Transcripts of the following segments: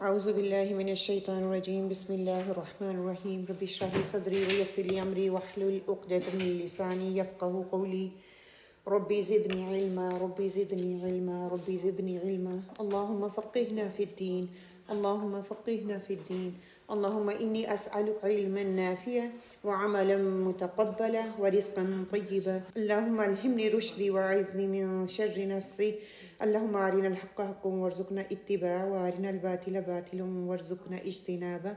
اعوذ باللہ من الشیطان الرجیم بسم اللہ الرحمن الرحیم رب اشرح لی صدری ویسر لی امری واحلل عقدۃ من لسانی یفقہوا قولی ربی زدنی علما ربی زدنی علما ربی زدنی علما اللہم فقہنا فی الدین اللہم فقہنا فی الدین اللہم انی اسألک علما نافعا وعملا متقبلا ورزقا طیبا اللہم الہمنی رشدی واعذنی من شر نفسی اللہم ارنا الحق حقا وارزقنا اتباعہ وارنا الباطل باطلا وارزقنا اجتنابہ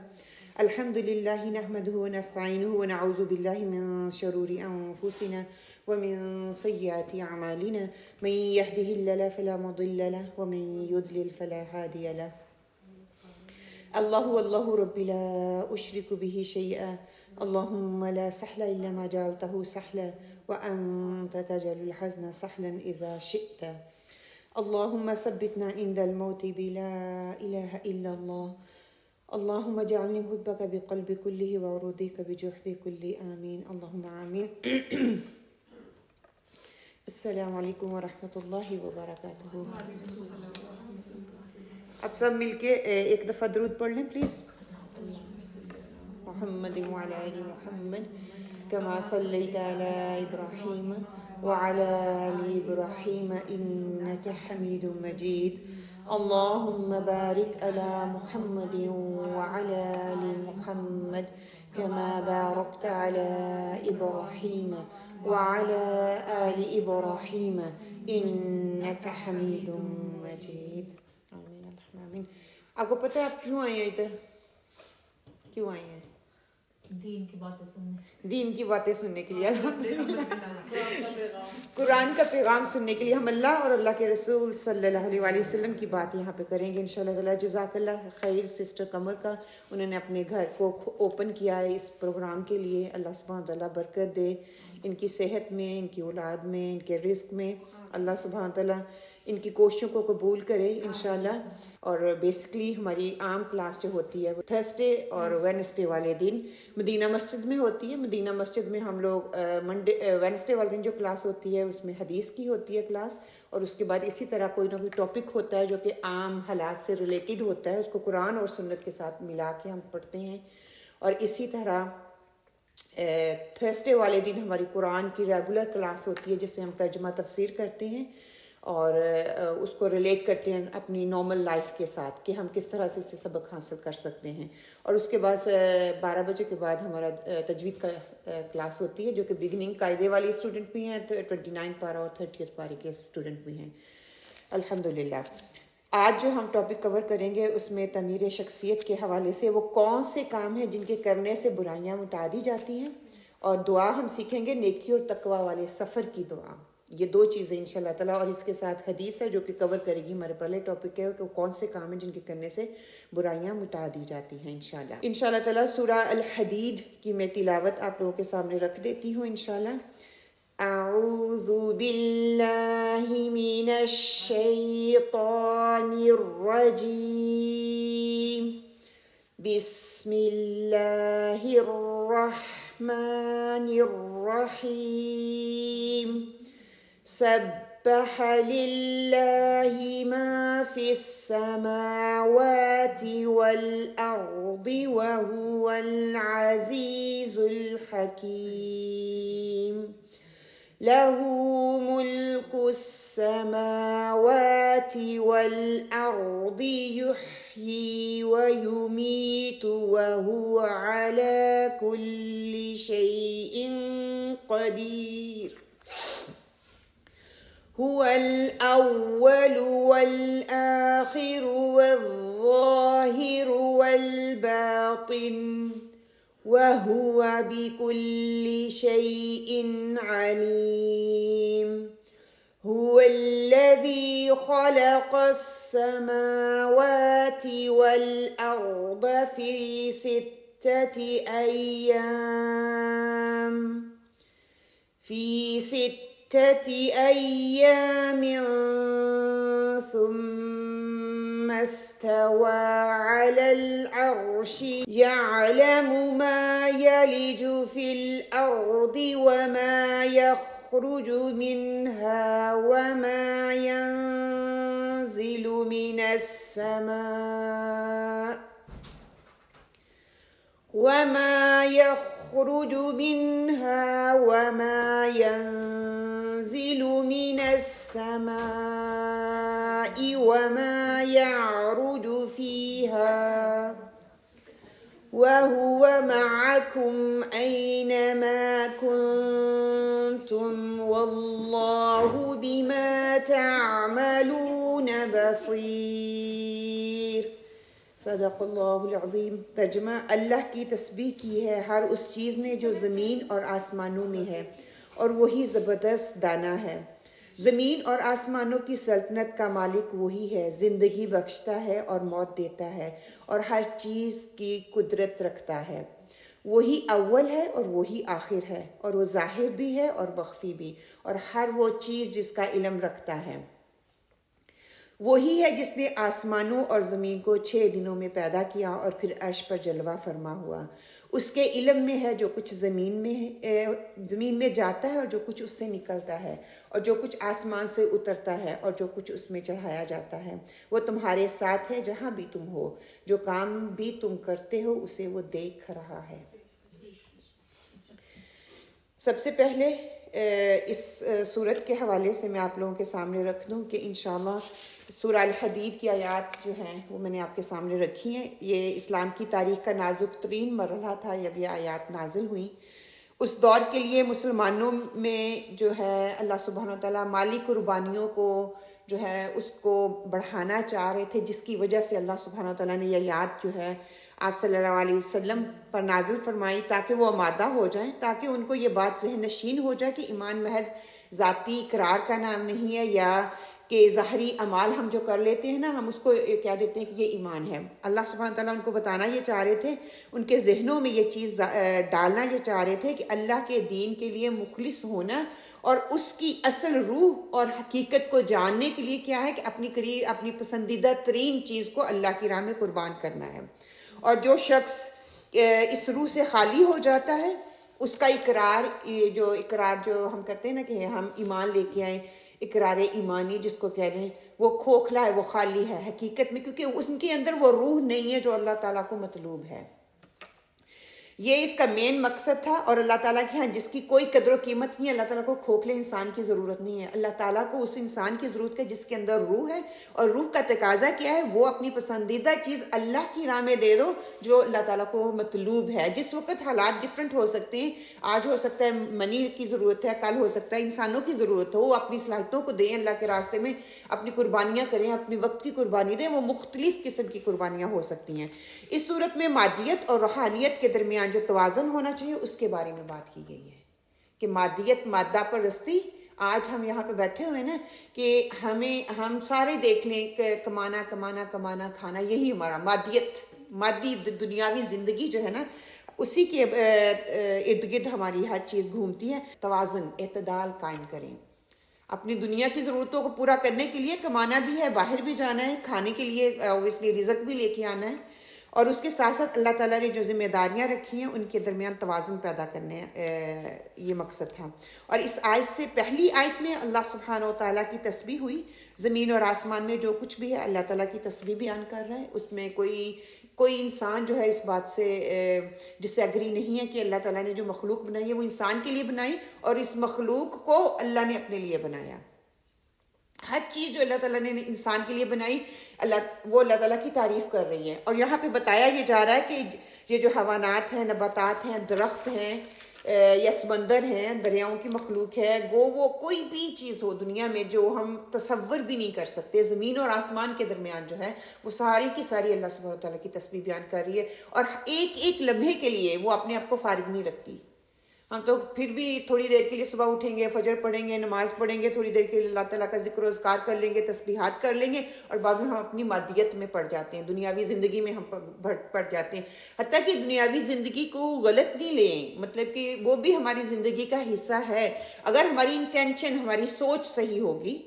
الحمد للہ نحمدہ ونستعینہ ونعوذ باللہ من شرور انفسنا ومن سیئات اعمالنا من یہدہ اللہ فلا مضل له ومن یضلل فلا ہادی له اللہ اللہ رب لا اشرک به شیئا اللہم لا سهل الا ما جعلته سهلا وانت تجعل الحزن سهلا اذا شئت اللہم ثبتنا عند الموت بلا الہ الا اللہ اللہم اجعلنی حبک بقلب کلہ وعروضک بجحد کل آمین اللہم آمین السلام علیکم ورحمۃ اللہ وبرکاتہ۔ اب سب مل کے ایک دفعہ درود پڑھ لیں پلیز۔ محمد وعلی آل محمد کما صلیت علی ابراہیم وعلی آل ابراہیم انک حمید مجید اللہم بارک علی محمد وعلی آل محمد کما بارکت علی ابراہیم وعلی آل ابراہیم انک حمید مجید۔ آمین آمین۔ آپ کو پتہ ہے آپ کیوں آئے ہیں ادھر؟ کیوں آئے ہیں؟ دین کی باتیں سننے، دین کی باتیں سننے کے لیے، قرآن کا پیغام سننے کے لیے۔ ہم اللہ اور اللہ کے رسول صلی اللہ علیہ وآلہ وسلم کی بات یہاں پہ کریں گے انشاءاللہ تعالیٰ۔ جزاک اللہ خیر سسٹر قمر کا، انہوں نے اپنے گھر کو اوپن کیا ہے اس پروگرام کے لیے۔ اللہ سبحانہ تعالیٰ برکت دے ان کی صحت میں، ان کی اولاد میں، ان کے رزق میں۔ اللہ سبحانہ تعالیٰ ان کی کوششوں کو قبول کرے انشاءاللہ۔ اور بیسکلی ہماری عام کلاس جو ہوتی ہے وہ تھرسڈے اور وینسڈے والے دن مدینہ مسجد میں ہوتی ہے۔ مدینہ مسجد میں ہم لوگ وینسڈے والے دن جو کلاس ہوتی ہے اس میں حدیث کی ہوتی ہے کلاس، اور اس کے بعد اسی طرح کوئی نہ کوئی ٹاپک ہوتا ہے جو کہ عام حالات سے ریلیٹڈ ہوتا ہے، اس کو قرآن اور سنت کے ساتھ ملا کے ہم پڑھتے ہیں۔ اور اسی طرح تھرسڈے والے دن ہماری قرآن کی ریگولر کلاس ہوتی ہے جس میں ہم ترجمہ تفسیر کرتے ہیں اور اس کو ریلیٹ کرتے ہیں اپنی نارمل لائف کے ساتھ کہ ہم کس طرح سے اس سے سبق حاصل کر سکتے ہیں۔ اور اس کے بعد 12 بجے کے بعد ہمارا تجوید کا کلاس ہوتی ہے جو کہ بگننگ قاعدے والی اسٹوڈنٹ بھی ہیں، 29 پارہ اور 30 پارے کے اسٹوڈنٹ بھی ہیں الحمدللہ۔ آج جو ہم ٹاپک کور کریں گے اس میں تعمیر شخصیت کے حوالے سے وہ کون سے کام ہیں جن کے کرنے سے برائیاں مٹا دی جاتی ہیں، اور دعا ہم سیکھیں گے نیکی اور تقوی والے سفر کی دعا۔ یہ دو چیزیں انشاءاللہ تعالیٰ، اور اس کے ساتھ حدیث ہے جو کہ کور کرے گی ہمارے پہلے ٹاپک ہے کہ وہ کون سے کام ہیں جن کے کرنے سے برائیاں مٹا دی جاتی ہیں انشاءاللہ تعالیٰ۔ سورہ الحدید کی میں تلاوت آپ لوگوں کے سامنے رکھ دیتی ہوں انشاءاللہ۔ اعوذ باللہ من الشیطان الرجیم بسم اللہ الرحمن الرحیم سبح للہ ما فی السماوات والارض وهو العزیز الحکیم له ملک السماوات والارض یحیی ویمیت وهو على كل شیء قدیر هو الأول والآخر والظاهر والباطن وهو بكل شيء عليم هو الذي خلق السماوات والأرض في 6 أيام ثم استوى على العرش يعلم ما يلج في الأرض وما يخرج منها وما ينزل من السماء السماء وما يخرج منها وما ينزل من السماء وما يعرج فيها وهو معكم أينما كنتم والله بما تعملون بصير. صدق اللہ العظیم. ترجمہ: اللہ کی تسبیح کی ہے ہر اس چیز نے جو زمین اور آسمانوں میں ہے، اور وہی زبردست دانا ہے. زمین اور آسمانوں کی سلطنت کا مالک وہی ہے، زندگی بخشتا ہے اور موت دیتا ہے، اور ہر چیز کی قدرت رکھتا ہے. وہی اول ہے اور وہی آخر ہے، اور وہ ظاہر بھی ہے اور مخفی بھی، اور ہر وہ چیز جس کا علم رکھتا ہے. وہی ہے جس نے آسمانوں اور زمین کو 6 دنوں میں پیدا کیا اور پھر عرش پر جلوہ فرما ہوا. اس کے علم میں ہے جو کچھ زمین میں جاتا ہے اور جو کچھ اس سے نکلتا ہے، اور جو کچھ آسمان سے اترتا ہے اور جو کچھ اس میں چڑھایا جاتا ہے. وہ تمہارے ساتھ ہے جہاں بھی تم ہو، جو کام بھی تم کرتے ہو اسے وہ دیکھ رہا ہے. سب سے پہلے اس صورت کے حوالے سے میں آپ لوگوں کے سامنے رکھ دوں کہ انشاءاللہ سورہ الحدید کی آیات جو ہیں وہ میں نے آپ کے سامنے رکھی ہیں. یہ اسلام کی تاریخ کا نازک ترین مرحلہ تھا جب یہ آیات نازل ہوئیں. اس دور کے لیے مسلمانوں میں جو ہے اللہ سبحانہ وتعالیٰ مالی قربانیوں کو جو ہے اس کو بڑھانا چاہ رہے تھے، جس کی وجہ سے اللہ سبحانہ وتعالیٰ نے یہ آیات جو ہے آپ صلی اللہ علیہ وسلم پر نازل فرمائی تاکہ وہ آمادہ ہو جائیں، تاکہ ان کو یہ بات ذہن نشین ہو جائے کہ ایمان محض ذاتی اقرار کا نام نہیں ہے، یا کہ ظاہری اعمال ہم جو کر لیتے ہیں نا ہم اس کو کہہ دیتے ہیں کہ یہ ایمان ہے. اللہ سبحانہ تعالیٰ ان کو بتانا یہ چاہ رہے تھے، ان کے ذہنوں میں یہ چیز ڈالنا یہ چاہ رہے تھے کہ اللہ کے دین کے لیے مخلص ہونا اور اس کی اصل روح اور حقیقت کو جاننے کے لیے کیا ہے کہ اپنی پسندیدہ ترین چیز کو اللہ کی راہ میں قربان کرنا ہے. اور جو شخص اس روح سے خالی ہو جاتا ہے اس کا اقرار جو ہم کرتے ہیں نا کہ ہم ایمان لے کے آئیں، اقرار ایمانی جس کو کہہ رہے ہیں، وہ کھوکھلا ہے، وہ خالی ہے حقیقت میں، کیونکہ ان کے اندر وہ روح نہیں ہے جو اللہ تعالیٰ کو مطلوب ہے. یہ اس کا مین مقصد تھا. اور اللہ تعالیٰ کے ہاں جس کی کوئی قدر و قیمت نہیں ہے، اللہ تعالیٰ کو کھوکھلے انسان کی ضرورت نہیں ہے. اللہ تعالیٰ کو اس انسان کی ضرورت ہے جس کے اندر روح ہے، اور روح کا تقاضا کیا ہے؟ وہ اپنی پسندیدہ چیز اللہ کی راہ میں دے دو جو اللہ تعالیٰ کو مطلوب ہے. جس وقت حالات ڈفرینٹ ہو سکتے ہیں، آج ہو سکتا ہے منی کی ضرورت ہے، کل ہو سکتا ہے انسانوں کی ضرورت ہو، وہ اپنی صلاحیتوں کو دیں اللہ کے راستے میں، اپنی قربانیاں کریں، اپنی وقت کی قربانی دیں. وہ مختلف قسم کی قربانیاں ہو سکتی ہیں. اس صورت میں مادیت اور روحانیت کے درمیان جو توازن ہونا چاہیے اس کے بارے میں بات کی گئی ہے کہ مادیت، مادہ پرستی. آج ہم یہاں پہ بیٹھے ہوئے نا کہ ہم سارے دیکھ لیں کہ کمانا کھانا، یہی ہمارا مادی دنیاوی زندگی جو ہے نا اسی کے ارد گرد ہماری ہر چیز گھومتی ہے. توازن، اعتدال قائم کریں. اپنی دنیا کی ضرورتوں کو پورا کرنے کے لیے کمانا بھی ہے، باہر بھی جانا ہے، کھانے کے لیے اوبویسلی رزق بھی لے کے آنا ہے، اور اس کے ساتھ ساتھ اللہ تعالیٰ نے جو ذمہ داریاں رکھی ہیں ان کے درمیان توازن پیدا کرنے یہ مقصد تھا. اور اس آیت سے پہلی آیت میں اللہ سبحانہ و تعالیٰ کی تسبیح ہوئی. زمین اور آسمان میں جو کچھ بھی ہے اللہ تعالیٰ کی تسبیح بیان کر رہا ہے. اس میں کوئی انسان جو ہے اس بات سے ڈس ایگری نہیں ہے کہ اللہ تعالیٰ نے جو مخلوق بنائی ہے وہ انسان کے لیے بنائی، اور اس مخلوق کو اللہ نے اپنے لیے بنایا. ہر چیز جو اللہ تعالیٰ نے انسان کے لیے بنائی وہ اللہ تعالیٰ کی تعریف کر رہی ہے. اور یہاں پہ بتایا یہ جا رہا ہے کہ یہ جو حیوانات ہیں، نباتات ہیں، درخت ہیں یا سمندر ہیں، دریاؤں کی مخلوق ہے، وہ کوئی بھی چیز ہو دنیا میں جو ہم تصور بھی نہیں کر سکتے، زمین اور آسمان کے درمیان جو ہے وہ ساری کی ساری اللہ سبحانہ و تعالیٰ کی تسبیح بیان کر رہی ہے. اور ایک ایک لمحے کے لیے وہ اپنے آپ کو فارغ نہیں رکھتی. ہم تو پھر بھی تھوڑی دیر کے لیے صبح اٹھیں گے، فجر پڑھیں گے، نماز پڑھیں گے، تھوڑی دیر کے لیے اللہ تعالیٰ کا ذکر و اذکار کر لیں گے، تسبیحات کر لیں گے، اور بعد میں ہم اپنی مادیت میں پڑ جاتے ہیں، دنیاوی زندگی میں ہم پڑ جاتے ہیں. حتیٰ کہ دنیاوی زندگی کو غلط نہیں لیں، مطلب کہ وہ بھی ہماری زندگی کا حصہ ہے اگر ہماری انٹینشن، ہماری سوچ صحیح ہوگی.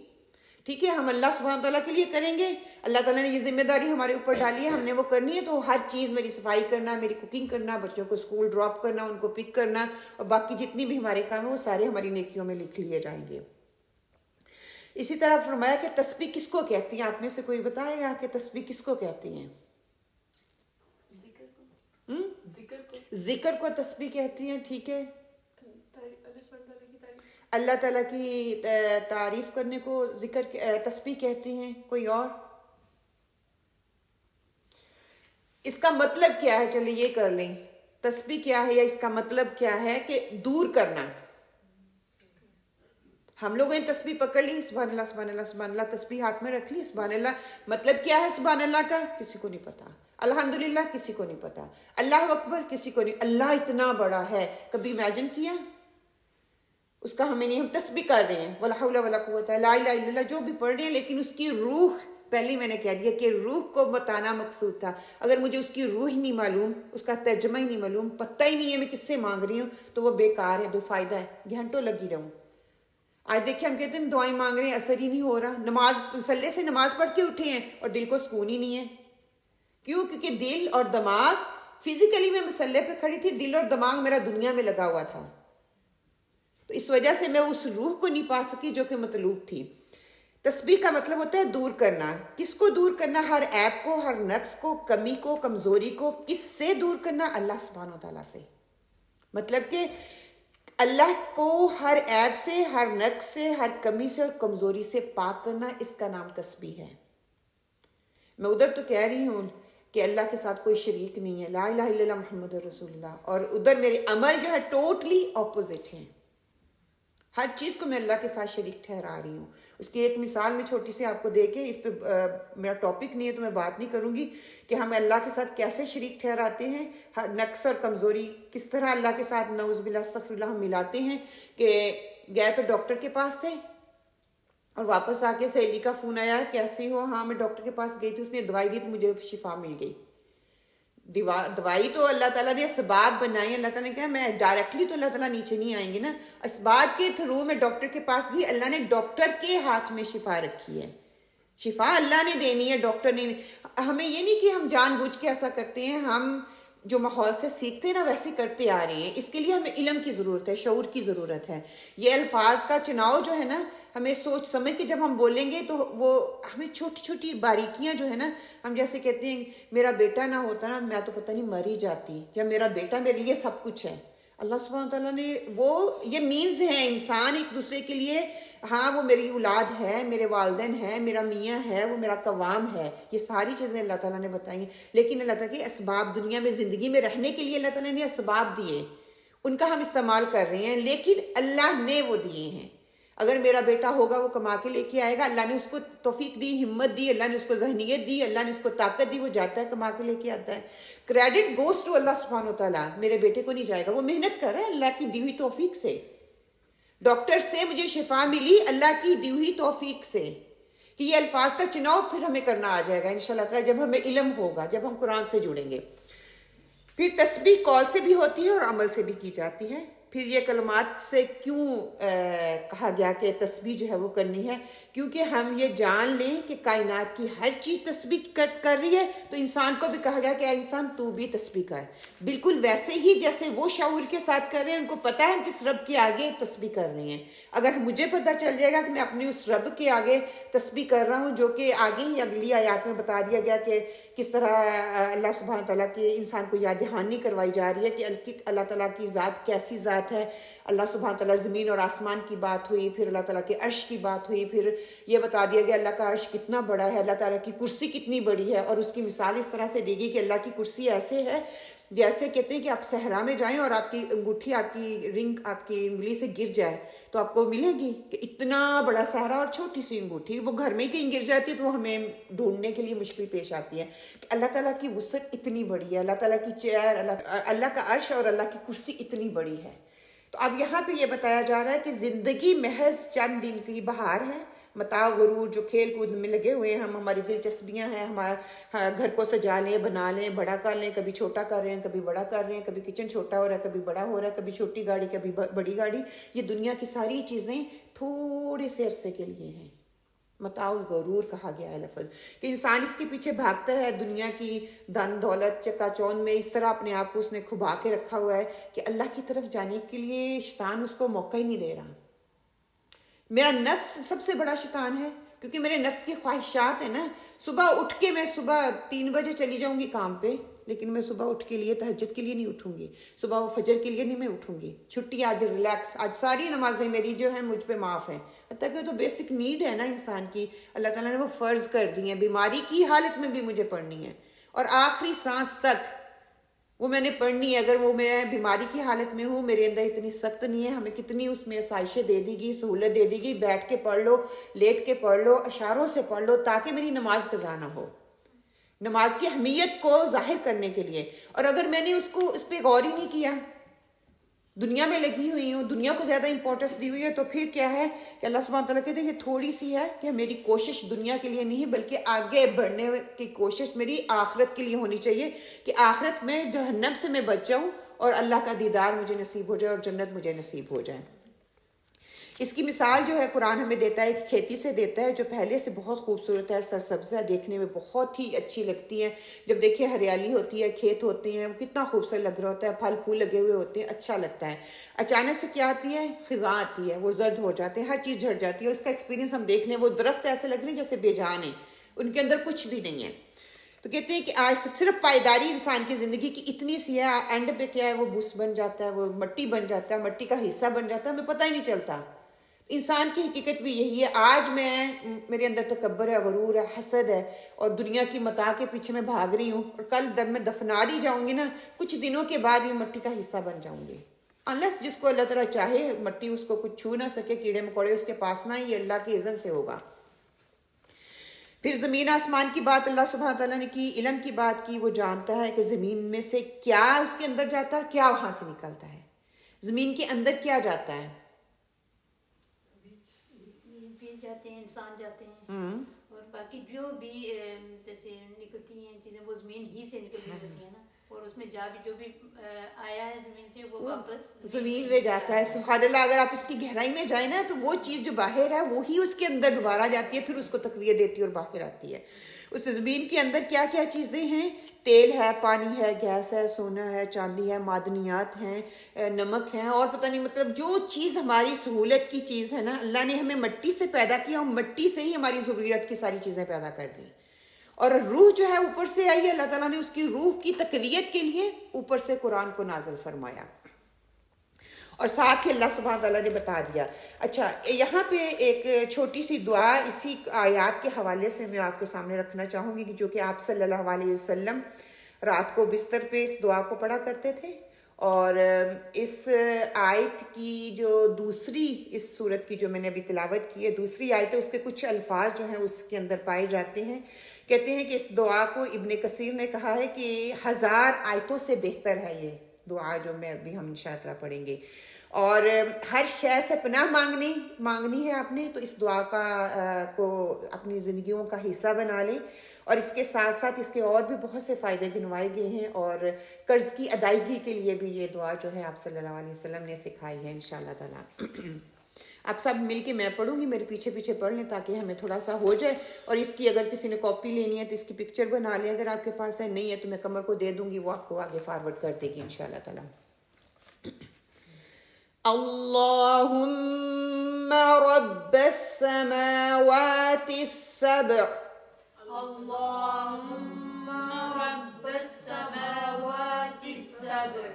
ٹھیک ہے، ہم اللہ سبحانہ تعالیٰ کے لیے کریں گے. اللہ تعالیٰ نے یہ ذمہ داری ہمارے اوپر ڈالی ہے، ہم نے وہ کرنی ہے. تو ہر چیز، میری صفائی کرنا، میری کوکنگ کرنا، بچوں کو اسکول ڈراپ کرنا، ان کو پک کرنا، اور باقی جتنی بھی ہمارے کام ہیں وہ سارے ہماری نیکیوں میں لکھ لیے جائیں گے. اسی طرح فرمایا کہ تسبیح کس کو کہتی ہیں؟ آپ میں سے کوئی بتائے گا کہ تسبیح کس کو کہتی ہیں؟ ذکر کو تسبیح کہتی ہیں، ٹھیک ہے، اللہ تعالیٰ کی تعریف کرنے کو ذکر تسبیح کہتی ہیں۔ کوئی اور؟ اس کا مطلب کیا ہے؟ چلے یہ کر لیں، تسبیح کیا ہے یا اس کا مطلب کیا ہے؟ کہ دور کرنا۔ ہم لوگوں نے تسبیح پکڑ لی، سبحان اللہ سبحان اللہ سبحان اللہ، تسبیح ہاتھ میں رکھ لی، سبحان اللہ، مطلب کیا ہے سبحان اللہ کا؟ کسی کو نہیں پتا۔ الحمدللہ کسی کو نہیں پتا۔ اللہ اکبر کسی کو نہیں۔ اللہ اتنا بڑا ہے، کبھی امیجن کیا؟ اس کا ہمیں نہیں، ہم تسبیح کر رہے ہیں، ولا حول ولا قوت لا الہ الا اللہ جو بھی پڑھ رہے ہیں، لیکن اس کی روح، پہلے میں نے کہہ دیا کہ روح کو بتانا مقصود تھا۔ اگر مجھے اس کی روح ہی نہیں معلوم، اس کا ترجمہ ہی نہیں معلوم، پتہ ہی نہیں ہے میں کس سے مانگ رہی ہوں، تو وہ بیکار ہے، بے فائدہ ہے، گھنٹوں لگی رہوں۔ آج دیکھیں ہم کہتے ہیں دعائیں مانگ رہے ہیں، اثر ہی نہیں ہو رہا۔ نماز مسلے سے نماز پڑھ کے اٹھے ہیں اور دل کو سکون ہی نہیں ہے۔ کیوں؟ کیونکہ دل اور دماغ، فزیکلی میں مسلے پہ کھڑی تھی، دل اور دماغ میرا دنیا میں لگا ہوا تھا، تو اس وجہ سے میں اس روح کو نہیں پا سکی جو کہ مطلوب تھی۔ تسبیح کا مطلب ہوتا ہے دور کرنا۔ کس کو دور کرنا؟ ہر عیب کو، ہر نقص کو، کمی کو، کمزوری کو۔ کس سے دور کرنا؟ اللہ سبحانہ وتعالیٰ سے۔ مطلب کہ اللہ کو ہر عیب سے، ہر نقص سے، ہر کمی سے اور کمزوری سے پاک کرنا، اس کا نام تسبیح ہے۔ میں ادھر تو کہہ رہی ہوں کہ اللہ کے ساتھ کوئی شریک نہیں ہے، لا الہ الا اللہ محمد رسول اللہ، اور ادھر میرے عمل جو ہے ٹوٹلی اپوزٹ ہیں، ہر چیز کو میں اللہ کے ساتھ شریک ٹھہرا رہی ہوں۔ اس کی ایک مثال میں چھوٹی سی آپ کو دے کے، اس پہ میرا ٹاپک نہیں ہے تو میں بات نہیں کروں گی کہ ہم اللہ کے ساتھ کیسے شریک ٹھہراتے ہیں، ہر نقص اور کمزوری کس طرح اللہ کے ساتھ نعوذ باللہ استغفر اللہ ہم ملاتے ہیں۔ کہ گئے تو ڈاکٹر کے پاس تھے اور واپس آ کے سہیلی کا فون آیا، کیسی ہو؟ ہاں میں ڈاکٹر کے پاس گئی تھی، اس نے دوائی دی تو مجھے شفا مل گئی۔ دوائی تو اللہ تعالیٰ نے اسباب بنائی، اللہ تعالیٰ نے کہا میں ڈائریکٹلی تو اللہ تعالیٰ نیچے نہیں آئیں گے نا، اسباب کے تھرو میں ڈاکٹر کے پاس گئی، اللہ نے ڈاکٹر کے ہاتھ میں شفا رکھی ہے۔ شفا اللہ نے دینی ہے، ڈاکٹر نے۔ ہمیں یہ نہیں کہ ہم جان بوجھ کے ایسا کرتے ہیں، ہم جو ماحول سے سیکھتے ہیں نا ویسے کرتے آ رہے ہیں۔ اس کے لیے ہمیں علم کی ضرورت ہے، شعور کی ضرورت ہے۔ یہ الفاظ کا چناؤ جو ہے نا، ہمیں سوچ سمجھ کے جب ہم بولیں گے تو وہ ہمیں چھوٹی چھوٹی باریکیاں جو ہے نا، ہم جیسے کہتے ہیں میرا بیٹا نہ ہوتا نا میں تو پتہ نہیں مر ہی جاتی، یا میرا بیٹا میرے لیے سب کچھ ہے۔ اللہ سبحانہ تعالیٰ نے وہ یہ مینز ہیں انسان ایک دوسرے کے لیے، ہاں وہ میری اولاد ہے، میرے والدین ہیں، میرا میاں ہے، وہ میرا قوام ہے، یہ ساری چیزیں اللہ تعالیٰ نے بتائی ہیں۔ لیکن اللہ تعالیٰ کے اسباب دنیا میں زندگی میں رہنے کے لیے اللہ تعالیٰ نے اسباب دیے، ان کا ہم استعمال کر رہے ہیں، لیکن اللہ نے وہ دیے ہیں۔ اگر میرا بیٹا ہوگا وہ کما کے لے کے آئے گا، اللہ نے اس کو توفیق دی، ہمت دی، اللہ نے اس کو ذہنیت دی، اللہ نے اس کو طاقت دی، وہ جاتا ہے کما کے لے کے آتا ہے۔ کریڈٹ گوز ٹو اللہ سبحانہ وتعالیٰ، میرے بیٹے کو نہیں جائے گا، وہ محنت کر رہا ہے اللہ کی دی ہوئی توفیق سے۔ ڈاکٹر سے مجھے شفا ملی اللہ کی دی ہوئی توفیق سے۔ کہ یہ الفاظ کا چناؤ پھر ہمیں کرنا آ جائے گا انشاءاللہ تعالیٰ جب ہمیں علم ہوگا، جب ہم قرآن سے جڑیں گے۔ پھر تسبیح قول سے بھی ہوتی ہے اور عمل سے بھی کی جاتی ہے۔ پھر یہ کلمات سے کیوں کہا گیا کہ تسبیح جو ہے وہ کرنی ہے؟ کیونکہ ہم یہ جان لیں کہ کائنات کی ہر چیز تسبیح کر رہی ہے، تو انسان کو بھی کہا گیا کہ اے انسان تو بھی تسبیح کر، بالکل ویسے ہی جیسے وہ شعور کے ساتھ کر رہے ہیں، ان کو پتہ ہے ہم کس رب کے آگے تسبیح کر رہے ہیں۔ اگر مجھے پتہ چل جائے گا کہ میں اپنے اس رب کے آگے تسبیح کر رہا ہوں، جو کہ آگے ہی اگلی آیات میں بتا دیا گیا کہ کس طرح اللہ سبحانہ تعالیٰ کے انسان کو یاد دہانی کروائی جا رہی ہے کہ اللہ تعالیٰ کی ذات کیسی ذات ہے۔ اللہ سبحانہ تعالیٰ زمین اور آسمان کی بات ہوئی، پھر اللہ تعالیٰ کے عرش کی بات ہوئی، پھر یہ بتا دیا گیا اللہ کا عرش کتنا بڑا ہے، اللہ تعالیٰ کی کرسی کتنی بڑی ہے، اور اس کی مثال اس طرح سے دی گئی کہ اللہ کی کرسی ایسے ہے جیسے کہتے ہیں کہ آپ صحرا میں جائیں اور آپ کی انگوٹھی، آپ کی رنگ آپ کی انگلی سے گر جائے تو آپ کو ملے گی کہ اتنا بڑا صحرا اور چھوٹی سی انگوٹھی، وہ گھر میں کہیں گر جاتی ہے تو وہ ہمیں ڈھونڈنے کے لیے مشکل پیش آتی ہے کہ اللہ تعالیٰ کی وسعت اتنی بڑی ہے، اللہ تعالیٰ کی چیئر، اللہ کا عرش اور اللہ کی کرسی اتنی بڑی ہے۔ تو اب یہاں پہ یہ بتایا جا رہا ہے کہ زندگی محض چند دن کی بہار ہے، متاع غرور جو کھیل کود میں لگے ہوئے ہیں ہم، ہماری دلچسپیاں ہیں، ہمارا گھر کو سجا لیں، بنا لیں، بڑا کر لیں، کبھی چھوٹا کر رہے ہیں، کبھی بڑا کر رہے ہیں، کبھی کچن چھوٹا ہو رہا ہے، کبھی بڑا ہو رہا ہے، کبھی چھوٹی گاڑی، کبھی بڑی گاڑی، یہ دنیا کی ساری چیزیں تھوڑے سے عرصے کے لیے ہیں۔ متاع الغرور کہا گیا ہے لفظ کہ انسان اس کے پیچھے بھاگتا ہے، دنیا کی دن دولت چکا چوند میں اس طرح اپنے آپ کو اس نے کھبا کے رکھا ہوا ہے کہ اللہ کی طرف جانے کے لیے شیطان اس کو موقع ہی نہیں دے رہا۔ میرا نفس سب سے بڑا شیطان ہے، کیونکہ میرے نفس کی خواہشات ہیں نا. صبح اٹھ کے میں صبح 3 بجے چلی جاؤں گی کام پہ، لیکن میں صبح اٹھ کے لیے تہجد کے لیے نہیں اٹھوں گی، صبح وہ فجر کے لیے نہیں میں اٹھوں گی. چھٹی، آج ریلیکس، آج ساری نمازیں میری جو ہیں مجھ پہ معاف ہیں. حتیٰ کہ وہ تو بیسک نیڈ ہے نا انسان کی، اللہ تعالیٰ نے وہ فرض کر دی ہیں، بیماری کی حالت میں بھی مجھے پڑھنی ہے اور آخری سانس تک وہ میں نے پڑھنی ہے. اگر وہ میں بیماری کی حالت میں ہوں، میرے اندر اتنی سخت نہیں ہے، ہمیں کتنی اس میں آسائشیں دے دی گئی، سہولت دے دی گئی، بیٹھ کے پڑھ لو، لیٹ کے پڑھ لو، اشاروں سے پڑھ لو، تاکہ میری نماز قضا نہ ہو، نماز کی اہمیت کو ظاہر کرنے کے لیے. اور اگر میں نے اس پہ غور ہی نہیں کیا، دنیا میں لگی ہوئی ہوں، دنیا کو زیادہ امپورٹنس دی ہوئی ہے، تو پھر کیا ہے کہ اللہ سبحانہ تعالیٰ کہتے ہیں یہ تھوڑی سی ہے کہ میری کوشش دنیا کے لیے نہیں، بلکہ آگے بڑھنے کی کوشش میری آخرت کے لیے ہونی چاہیے، کہ آخرت میں جہنم سے میں بچ جاؤں اور اللہ کا دیدار مجھے نصیب ہو جائے اور جنت مجھے نصیب ہو جائے. اس کی مثال جو ہے قرآن ہمیں دیتا ہے کہ کھیتی سے دیتا ہے، جو پہلے سے بہت خوبصورت ہے، سرسبز ہے، دیکھنے میں بہت ہی اچھی لگتی ہے. جب دیکھیں ہریالی ہوتی ہے، کھیت ہوتے ہیں، وہ کتنا خوبصورت لگ رہا ہوتا ہے، پھل پھول لگے ہوئے ہوتے ہیں، اچھا لگتا ہے. اچانک سے کیا آتی ہے؟ خزاں آتی ہے، وہ زرد ہو جاتے ہیں، ہر چیز جھڑ جاتی ہے. اس کا ایکسپیرینس ہم دیکھ لیں، وہ درخت ایسے لگ رہے ہیں جیسے بے جان ہیں، ان کے اندر کچھ بھی نہیں ہے. تو کہتے ہیں کہ آج صرف پائیداری انسان کی زندگی کی اتنی سی ہے، اینڈ پہ کیا ہے؟ وہ بھوس بن جاتا ہے، وہ مٹی بن جاتا ہے، مٹی کا حصہ بن جاتا ہے، ہمیں پتہ ہی نہیں چلتا. انسان کی حقیقت بھی یہی ہے. آج میرے اندر تکبر ہے، غرور ہے، حسد ہے، اور دنیا کی متاع کے پیچھے میں بھاگ رہی ہوں، اور کل جب میں دفنا دی جاؤں گی نا، کچھ دنوں کے بعد یہ مٹی کا حصہ بن جاؤں گی. انلیس جس کو اللہ تعالیٰ چاہے مٹی اس کو کچھ چھو نہ سکے، کیڑے مکوڑے اس کے پاس نہ، یہ اللہ کی اذن سے ہوگا. پھر زمین آسمان کی بات اللہ سبحانہ تعالیٰ نے کی، علم کی بات کی. وہ جانتا ہے کہ زمین میں سے کیا اس کے اندر جاتا ہے اور کیا وہاں سے نکلتا ہے. زمین کے اندر کیا جاتا ہے؟ بیج جاتے ہیں، انسان جاتے ہیں، اور باقی جو بھی جیسے نکلتی ہیں چیزیں وہ زمین ہی سے نکل رہی ہوتی ہیں نا، اور اس میں جو بھی آیا ہے زمین سے وہ واپس زمین میں جاتا ہے. سبحان اللہ. اگر آپ اس کی گہرائی میں جائیں نا، تو وہ چیز جو باہر ہے وہی اس کے اندر دوبارہ جاتی ہے، پھر اس کو تقویت دیتی ہے اور باہر آتی ہے. اس زمین کے اندر کیا کیا چیزیں ہیں؟ تیل ہے، پانی ہے، گیس ہے، سونا ہے، چاندی ہے، معدنیات ہیں، نمک ہیں، اور پتہ نہیں مطلب جو چیز ہماری سہولت کی چیز ہے نا، اللہ نے ہمیں مٹی سے پیدا کیا اور مٹی سے ہی ہماری ضروریت کی ساری چیزیں پیدا کر دی. اور روح جو ہے اوپر سے آئی ہے، اللہ تعالیٰ نے اس کی روح کی تقویت کے لیے اوپر سے قرآن کو نازل فرمایا، اور ساتھ ہی اللہ سبحانہ تعالیٰ نے بتا دیا. اچھا، یہاں پہ ایک چھوٹی سی دعا اسی آیات کے حوالے سے میں آپ کے سامنے رکھنا چاہوں گی، جو کہ آپ صلی اللہ علیہ وسلم رات کو بستر پہ اس دعا کو پڑھا کرتے تھے. اور اس آیت کی جو دوسری، اس سورت کی جو میں نے ابھی تلاوت کی ہے، دوسری آیت ہے، اس کے کچھ الفاظ جو ہیں اس کے اندر پائے جاتے ہیں. کہتے ہیں کہ اس دعا کو ابن کثیر نے کہا ہے کہ 1000 آیتوں سے بہتر ہے یہ دعا جو میں ابھی ہم انشاءاللہ پڑھیں گے. اور ہر شے سے پناہ مانگنی ہے آپ نے، تو اس دعا کو اپنی زندگیوں کا حصہ بنا لیں. اور اس کے ساتھ ساتھ اس کے اور بھی بہت سے فائدے گنوائے گئے ہیں، اور قرض کی ادائیگی کے لیے بھی یہ دعا جو ہے آپ صلی اللہ علیہ وسلم نے سکھائی ہے انشاءاللہ تعالیٰ. آپ سب مل کے میں پڑھوں گی، میرے پیچھے پیچھے پڑھ لیں تاکہ ہمیں تھوڑا سا ہو جائے. اور اس کی اگر کسی نے کاپی لینی ہے تو اس کی پکچر بنا لیں، اگر آپ کے پاس ہے. نہیں ہے تو میں قمر کو دے دوں گی، وہ آپ کو آگے فارورڈ کر دے گی انشاءاللہ تعالیٰ. اللہم رب السماوات السبع، اللهم رب السماوات السبع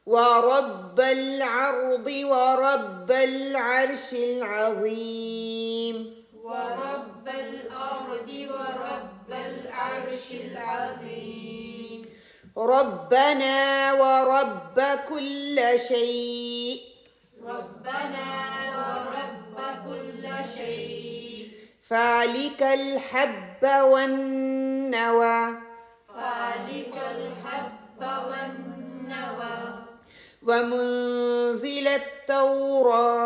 ورب العرض ورب العرش العظيم، ورب الأرض ورب العرش العظيم، ربنا ورب كل شيء، ربنا ورب كل شيء، فالق الحب والنوى، فالق الحب والنوى، ومنزل التوراة،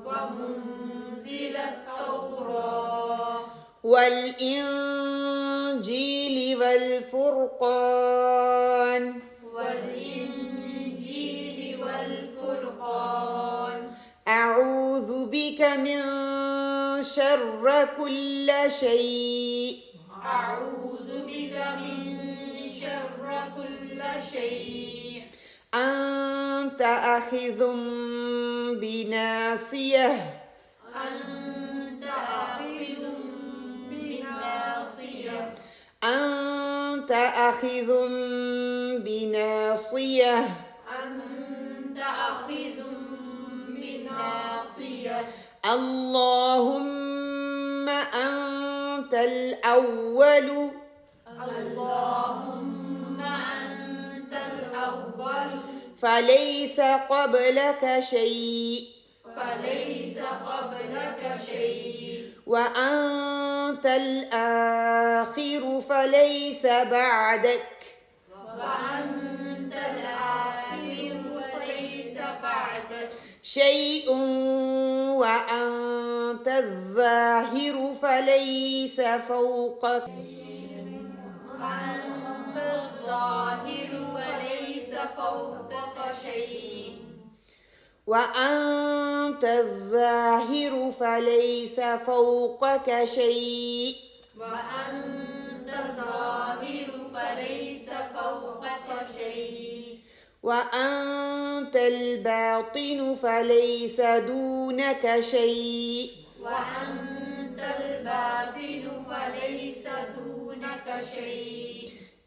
ومنزل التوراة، والإنجيل والفرقان، والإنجيل والفرقان، أعوذ بك من شر كل شيء، أعوذ بك من شر كل شيء، أنت آخذ بناصيته أنت آخذ بناصية اللهم أنت الأول فليس قبلك شيء وأنت الآخر فليس بعدك شيء وأنت الظاهر فليس فوقك وأنت الظاهر فليس فوقك شيء وأنت الباطن فليس دونك شيء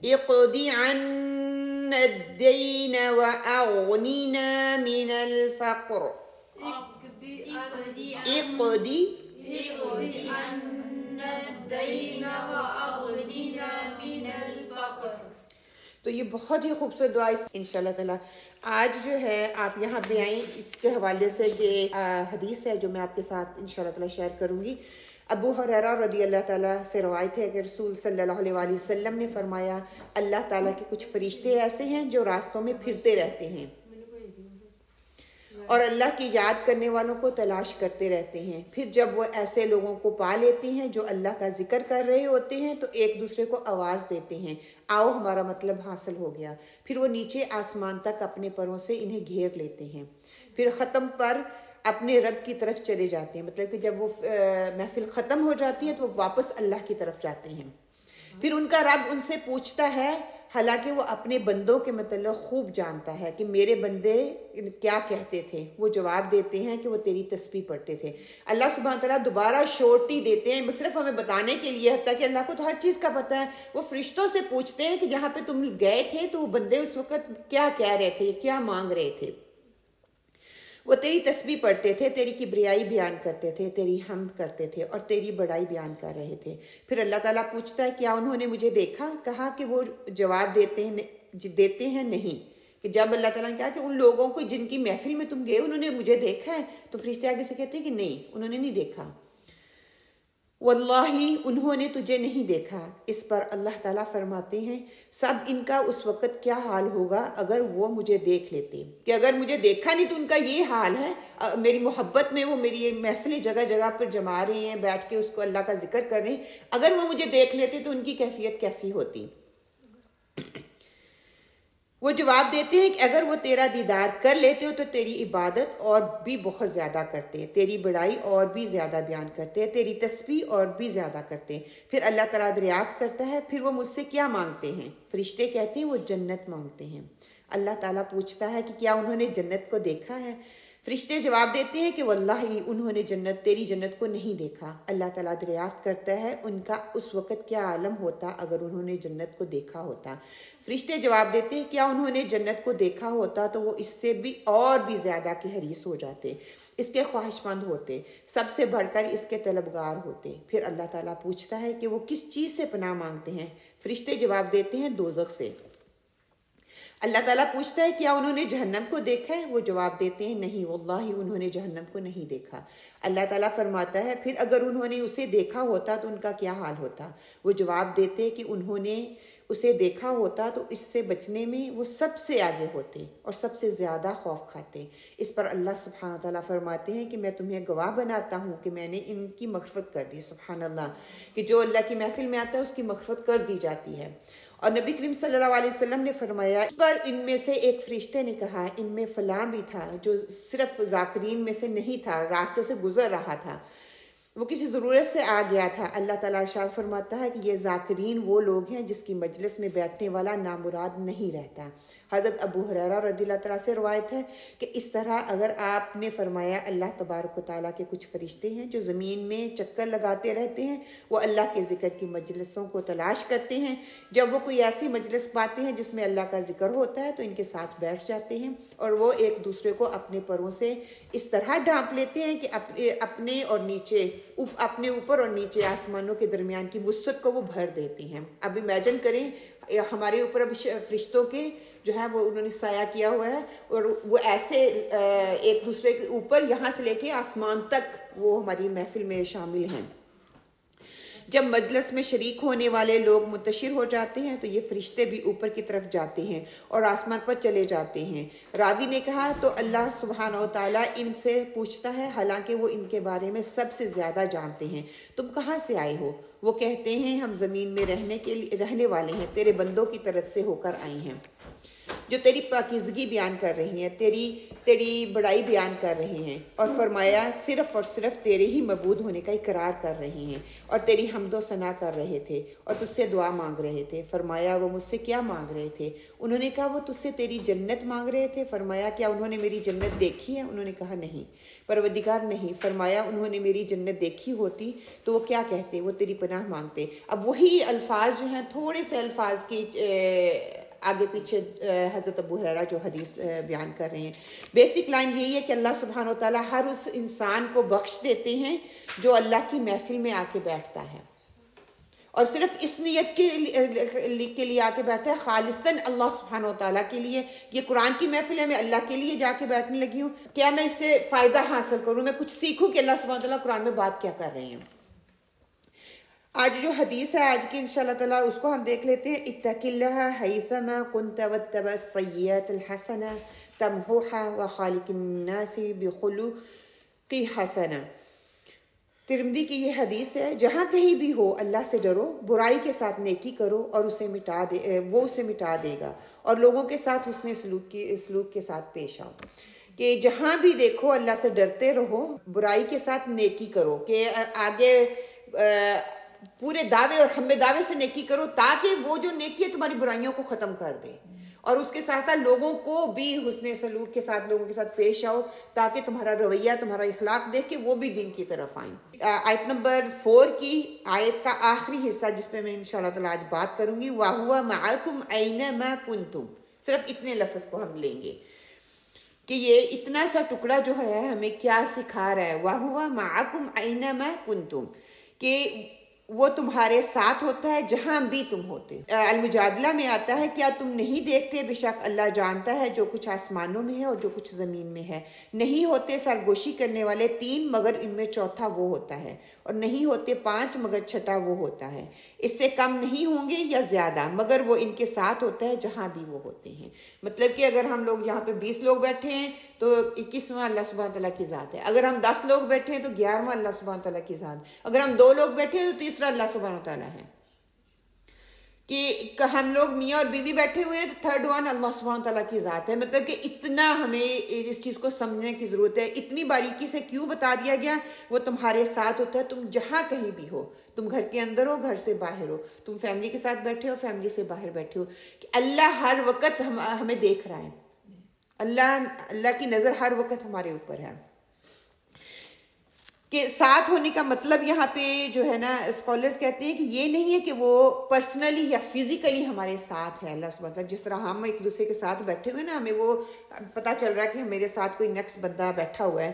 اقض عنا الدين وأغننا من الفقر اقض تو یہ بہت ہی خوبصورت دعا انشاءاللہ تعالیٰ آج جو ہے آپ یہاں پہ آئیں. اس کے حوالے سے یہ حدیث ہے جو میں آپ کے ساتھ انشاءاللہ تعالیٰ شیئر کروں گی. ابو ہریرہ رضی اللہ تعالیٰ سے روایت ہے کہ رسول صلی اللہ علیہ وآلہ وسلم نے فرمایا اللہ تعالیٰ کے کچھ فرشتے ایسے ہیں جو راستوں میں پھرتے رہتے ہیں اور اللہ کی یاد کرنے والوں کو تلاش کرتے رہتے ہیں. پھر جب وہ ایسے لوگوں کو پا لیتے ہیں جو اللہ کا ذکر کر رہے ہوتے ہیں تو ایک دوسرے کو آواز دیتے ہیں آؤ ہمارا مطلب حاصل ہو گیا. پھر وہ نیچے آسمان تک اپنے پروں سے انہیں گھیر لیتے ہیں. پھر ختم پر اپنے رب کی طرف چلے جاتے ہیں. مطلب کہ جب وہ محفل ختم ہو جاتی ہے تو وہ واپس اللہ کی طرف جاتے ہیں. پھر ان کا رب ان سے پوچھتا ہے حالانکہ وہ اپنے بندوں کے متعلق خوب جانتا ہے کہ میرے بندے کیا کہتے تھے. وہ جواب دیتے ہیں کہ وہ تیری تسبیح پڑھتے تھے. اللہ سبحانہ تعالیٰ دوبارہ شورٹی دیتے ہیں صرف ہمیں بتانے کے لیے حتیٰ کہ اللہ کو تو ہر چیز کا پتہ ہے. وہ فرشتوں سے پوچھتے ہیں کہ جہاں پہ تم گئے تھے تو وہ بندے اس وقت کیا کہہ رہے تھے, کیا مانگ رہے تھے. وہ تیری تسبیح پڑھتے تھے, تیری کبریائی بیان کرتے تھے, تیری حمد کرتے تھے اور تیری بڑائی بیان کر رہے تھے. پھر اللہ تعالیٰ پوچھتا ہے کیا انہوں نے مجھے دیکھا؟ کہا کہ وہ جواب دیتے ہیں نہیں. کہ جب اللہ تعالیٰ نے کہا کہ ان لوگوں کو جن کی محفل میں تم گئے انہوں نے مجھے دیکھا ہے, تو فرشتے آگے سے کہتے ہیں کہ نہیں, انہوں نے نہیں دیکھا. واللہ انہوں نے تجھے نہیں دیکھا. اس پر اللہ تعالیٰ فرماتے ہیں سب ان کا اس وقت کیا حال ہوگا اگر وہ مجھے دیکھ لیتے. کہ اگر مجھے دیکھا نہیں تو ان کا یہ حال ہے. میری محبت میں وہ میری محفلیں جگہ جگہ پر جما رہے ہیں, بیٹھ کے اس کو اللہ کا ذکر کر رہے ہیں. اگر وہ مجھے دیکھ لیتے تو ان کی کیفیت کیسی ہوتی. وہ جواب دیتے ہیں کہ اگر وہ تیرا دیدار کر لیتے ہو تو تیری عبادت اور بھی بہت زیادہ کرتے, تیری بڑائی اور بھی زیادہ بیان کرتے, تیری تسبیح اور بھی زیادہ کرتے. پھر اللہ تعالیٰ دریافت کرتا ہے پھر وہ مجھ سے کیا مانگتے ہیں؟ فرشتے کہتے ہیں وہ جنت مانگتے ہیں. اللہ تعالیٰ پوچھتا ہے کہ کیا انہوں نے جنت کو دیکھا ہے؟ فرشتے جواب دیتے ہیں کہ واللہ انہوں نے تیری جنت کو نہیں دیکھا. اللہ تعالیٰ دریافت کرتا ہے ان کا اس وقت کیا عالم ہوتا اگر انہوں نے جنت کو دیکھا ہوتا. فرشتے جواب دیتے ہیں کیا انہوں نے جنت کو دیکھا ہوتا تو وہ اس سے بھی اور بھی زیادہ کے حریص ہو جاتے, اس کے خواہش مند ہوتے, سب سے بڑھ کر اس کے طلبگار ہوتے. پھر اللہ تعالیٰ پوچھتا ہے کہ وہ کس چیز سے پناہ مانگتے ہیں؟ فرشتے جواب دیتے ہیں دوزخ سے. اللہ تعالیٰ پوچھتا ہے کیا انہوں نے جہنم کو دیکھا ہے؟ وہ جواب دیتے ہیں نہیں واللہ انہوں نے جہنم کو نہیں دیکھا. اللہ تعالیٰ فرماتا ہے پھر اگر انہوں نے اسے دیکھا ہوتا تو ان کا کیا حال ہوتا؟ وہ جواب دیتے کہ انہوں نے اسے دیکھا ہوتا تو اس سے بچنے میں وہ سب سے آگے ہوتے اور سب سے زیادہ خوف کھاتے. اس پر اللہ سبحانہ تعالیٰ فرماتے ہیں کہ میں تمہیں گواہ بناتا ہوں کہ میں نے ان کی مغفرت کر دی. سبحان اللہ, کہ جو اللہ کی محفل میں آتا ہے اس کی مغفرت کر دی جاتی ہے. اور نبی کریم صلی اللہ علیہ وسلم نے فرمایا اس پر ان میں سے ایک فرشتے نے کہا ان میں فلاں بھی تھا جو صرف ذاکرین میں سے نہیں تھا, راستے سے گزر رہا تھا. وہ کسی ضرورت سے آ گیا تھا. اللہ تعالیٰ ارشاد فرماتا ہے کہ یہ ذاکرین وہ لوگ ہیں جس کی مجلس میں بیٹھنے والا نامراد نہیں رہتا. حضرت ابو ہریرہ رضی اللہ تعالیٰ سے روایت ہے کہ اس طرح اگر آپ نے فرمایا اللہ تبارک و تعالیٰ کے کچھ فرشتے ہیں جو زمین میں چکر لگاتے رہتے ہیں, وہ اللہ کے ذکر کی مجلسوں کو تلاش کرتے ہیں. جب وہ کوئی ایسی مجلس پاتے ہیں جس میں اللہ کا ذکر ہوتا ہے تو ان کے ساتھ بیٹھ جاتے ہیں, اور وہ ایک دوسرے کو اپنے پروں سے اس طرح ڈھانپ لیتے ہیں کہ اپنے اوپر اور نیچے آسمانوں کے درمیان کی وسعت کو وہ بھر دیتے ہیں. اب امیجن کریں ہمارے اوپر اب فرشتوں کے جو ہے وہ انہوں نے سایہ کیا ہوا ہے, اور وہ ایسے ایک دوسرے کے اوپر یہاں سے لے کے آسمان تک وہ ہماری محفل میں شامل ہیں. جب مجلس میں شریک ہونے والے لوگ منتشر ہو جاتے ہیں تو یہ فرشتے بھی اوپر کی طرف جاتے ہیں اور آسمان پر چلے جاتے ہیں. راوی نے کہا تو اللہ سبحانہ و تعالیٰ ان سے پوچھتا ہے, حالانکہ وہ ان کے بارے میں سب سے زیادہ جانتے ہیں, تم کہاں سے آئے ہو؟ وہ کہتے ہیں ہم زمین میں رہنے والے ہیں, تیرے بندوں کی طرف سے ہو کر آئے ہیں جو تیری پاکیزگی بیان کر رہی ہیں, تیری بڑائی بیان کر رہے ہیں, اور فرمایا صرف اور صرف تیرے ہی معبود ہونے کا اقرار کر رہے ہیں, اور تیری حمد و ثنا کر رہے تھے, اور تجھ سے دعا مانگ رہے تھے. فرمایا وہ مجھ سے کیا مانگ رہے تھے؟ انہوں نے کہا وہ تجھ سے تیری جنت مانگ رہے تھے. فرمایا کیا انہوں نے میری جنت دیکھی ہے؟ انہوں نے کہا نہیں. پروردگار نہیں. فرمایا انہوں نے میری جنت دیکھی ہوتی تو وہ کیا کہتے؟ وہ تیری پناہ مانگتے. اب وہی الفاظ جو ہیں, تھوڑے سے الفاظ کی آگے پیچھے حضرت ابو ہریرہ جو حدیث بیان کر رہے ہیں. بیسک لائن یہی ہے کہ اللہ سبحانہ و تعالیٰ ہر اس انسان کو بخش دیتے ہیں جو اللہ کی محفل میں آ کے بیٹھتا ہے, اور صرف اس نیت کے لیے آ کے بیٹھتا ہے خالصاً اللہ سبحانہ و تعالیٰ کے لیے. یہ قرآن کی محفل ہے, میں اللہ کے لیے جا کے بیٹھنے لگی ہوں, کیا میں اس سے فائدہ حاصل کروں, میں کچھ سیکھوں کہ اللہ سبحانہ و تعالیٰ قرآن میں بات کیا کر رہے ہیں. آج جو حدیث ہے آج کی انشاءاللہ تعالیٰ اس کو ہم دیکھ لیتے ہیں. اتق اللہ حیثما کنت واتبع السیئات الحسنہ تمحوها وخالق الناس بخلق حسنہ. ترمذی کی یہ حدیث ہے, جہاں کہیں بھی ہو اللہ سے ڈرو, برائی کے ساتھ نیکی کرو اور وہ اسے مٹا دے گا, اور لوگوں کے ساتھ حسن سلوک کے ساتھ پیش آؤ. کہ جہاں بھی دیکھو اللہ سے ڈرتے رہو, برائی کے ساتھ نیکی کرو, کہ آگے پورے دعوے اور ہم دعوے سے نیکی کرو تاکہ وہ جو نیکی ہے تمہاری برائیوں کو ختم کر دے, اور اس کے ساتھ ساتھ لوگوں کو بھی حسن سلوک کے ساتھ لوگوں کے ساتھ پیش آؤ تاکہ تمہارا رویہ تمہارا اخلاق دیکھ کے وہ بھی دین کی طرف آئیں. آیت نمبر 4 کی آیت کا آخری حصہ جس پہ میں انشاءاللہ تعالیٰ آج بات کروں گی, وَهُوَ مَعَكُمْ أَيْنَمَا كُنْتُمْ. صرف اتنے لفظ کو ہم لیں گے کہ یہ اتنا سا ٹکڑا جو ہے ہمیں کیا سکھا رہا ہے. وَهُوَ مَعَكُمْ أَيْنَمَا كُنْتُمْ, کہ وہ تمہارے ساتھ ہوتا ہے جہاں بھی تم ہوتے. المجادلہ میں آتا ہے کیا تم نہیں دیکھتے بے شک اللہ جانتا ہے جو کچھ آسمانوں میں ہے اور جو کچھ زمین میں ہے. نہیں ہوتے سرگوشی کرنے والے 3 مگر ان میں چوتھا وہ ہوتا ہے, اور نہیں ہوتے 5 مگر چھٹا وہ ہوتا ہے. اس سے کم نہیں ہوں گے یا زیادہ مگر وہ ان کے ساتھ ہوتا ہے جہاں بھی وہ ہوتے ہیں. مطلب کہ اگر ہم لوگ یہاں پہ 20 لوگ بیٹھے ہیں تو 21واں اللہ سبحانہ تعالیٰ کی ذات ہے. اگر ہم 10 لوگ بیٹھے ہیں تو 11واں اللہ سبحانہ تعالیٰ کی ذات. اگر ہم 2 لوگ بیٹھے ہیں تو 3 اللہ سبحانہ تعالیٰ ہے. کہ ہم لوگ میاں اور بیوی بیٹھے ہوئے ہیں تو 3rd ون اللہ سبحانہ تعالیٰ کی ذات ہے. مطلب کہ اتنا ہمیں اس چیز کو سمجھنے کی ضرورت ہے. اتنی باریکی سے کیوں بتا دیا گیا؟ وہ تمہارے ساتھ ہوتا ہے تم جہاں کہیں بھی ہو, تم گھر کے اندر ہو, گھر سے باہر ہو, تم فیملی کے ساتھ بیٹھے ہو, فیملی سے باہر بیٹھے ہو, کہ اللہ ہر وقت ہمیں دیکھ رہا ہے. اللہ کی نظر ہر وقت ہمارے اوپر ہے. کہ ساتھ ہونے کا مطلب یہاں پہ جو ہے نا اسکالرز کہتے ہیں کہ یہ نہیں ہے کہ وہ پرسنلی یا فزیکلی ہمارے ساتھ ہے اللہ سبحانہ تعالیٰ. جس طرح ہم ایک دوسرے کے ساتھ بیٹھے ہوئے نا, ہمیں وہ پتہ چل رہا ہے کہ میرے ساتھ کوئی نیکسٹ بندہ بیٹھا ہوا ہے.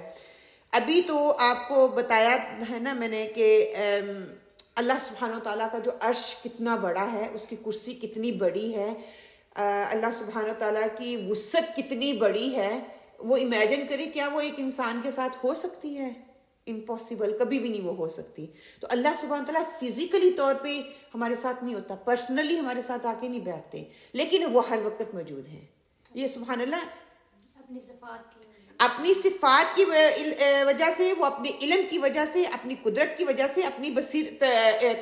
ابھی تو آپ کو بتایا ہے نا میں نے کہ اللہ سبحانہ تعالیٰ کا جو عرش کتنا بڑا ہے, اس کی کرسی کتنی بڑی ہے, اللہ سبحانہ تعالیٰ کی وسعت کتنی بڑی ہے. وہ امیجن کرے کیا وہ ایک انسان کے ساتھ ہو سکتی ہے؟ امپاسبل, کبھی بھی نہیں وہ ہو سکتی. تو اللہ سبحانہ تعالیٰ فزیکلی طور پہ ہمارے ساتھ نہیں ہوتا, پرسنلی ہمارے ساتھ آ کے نہیں بیٹھتے, لیکن وہ ہر وقت موجود ہیں. یہ سبحان اللہ اپنی صفات کی وجہ سے, وہ اپنے علم کی وجہ سے, اپنی قدرت کی وجہ سے, اپنی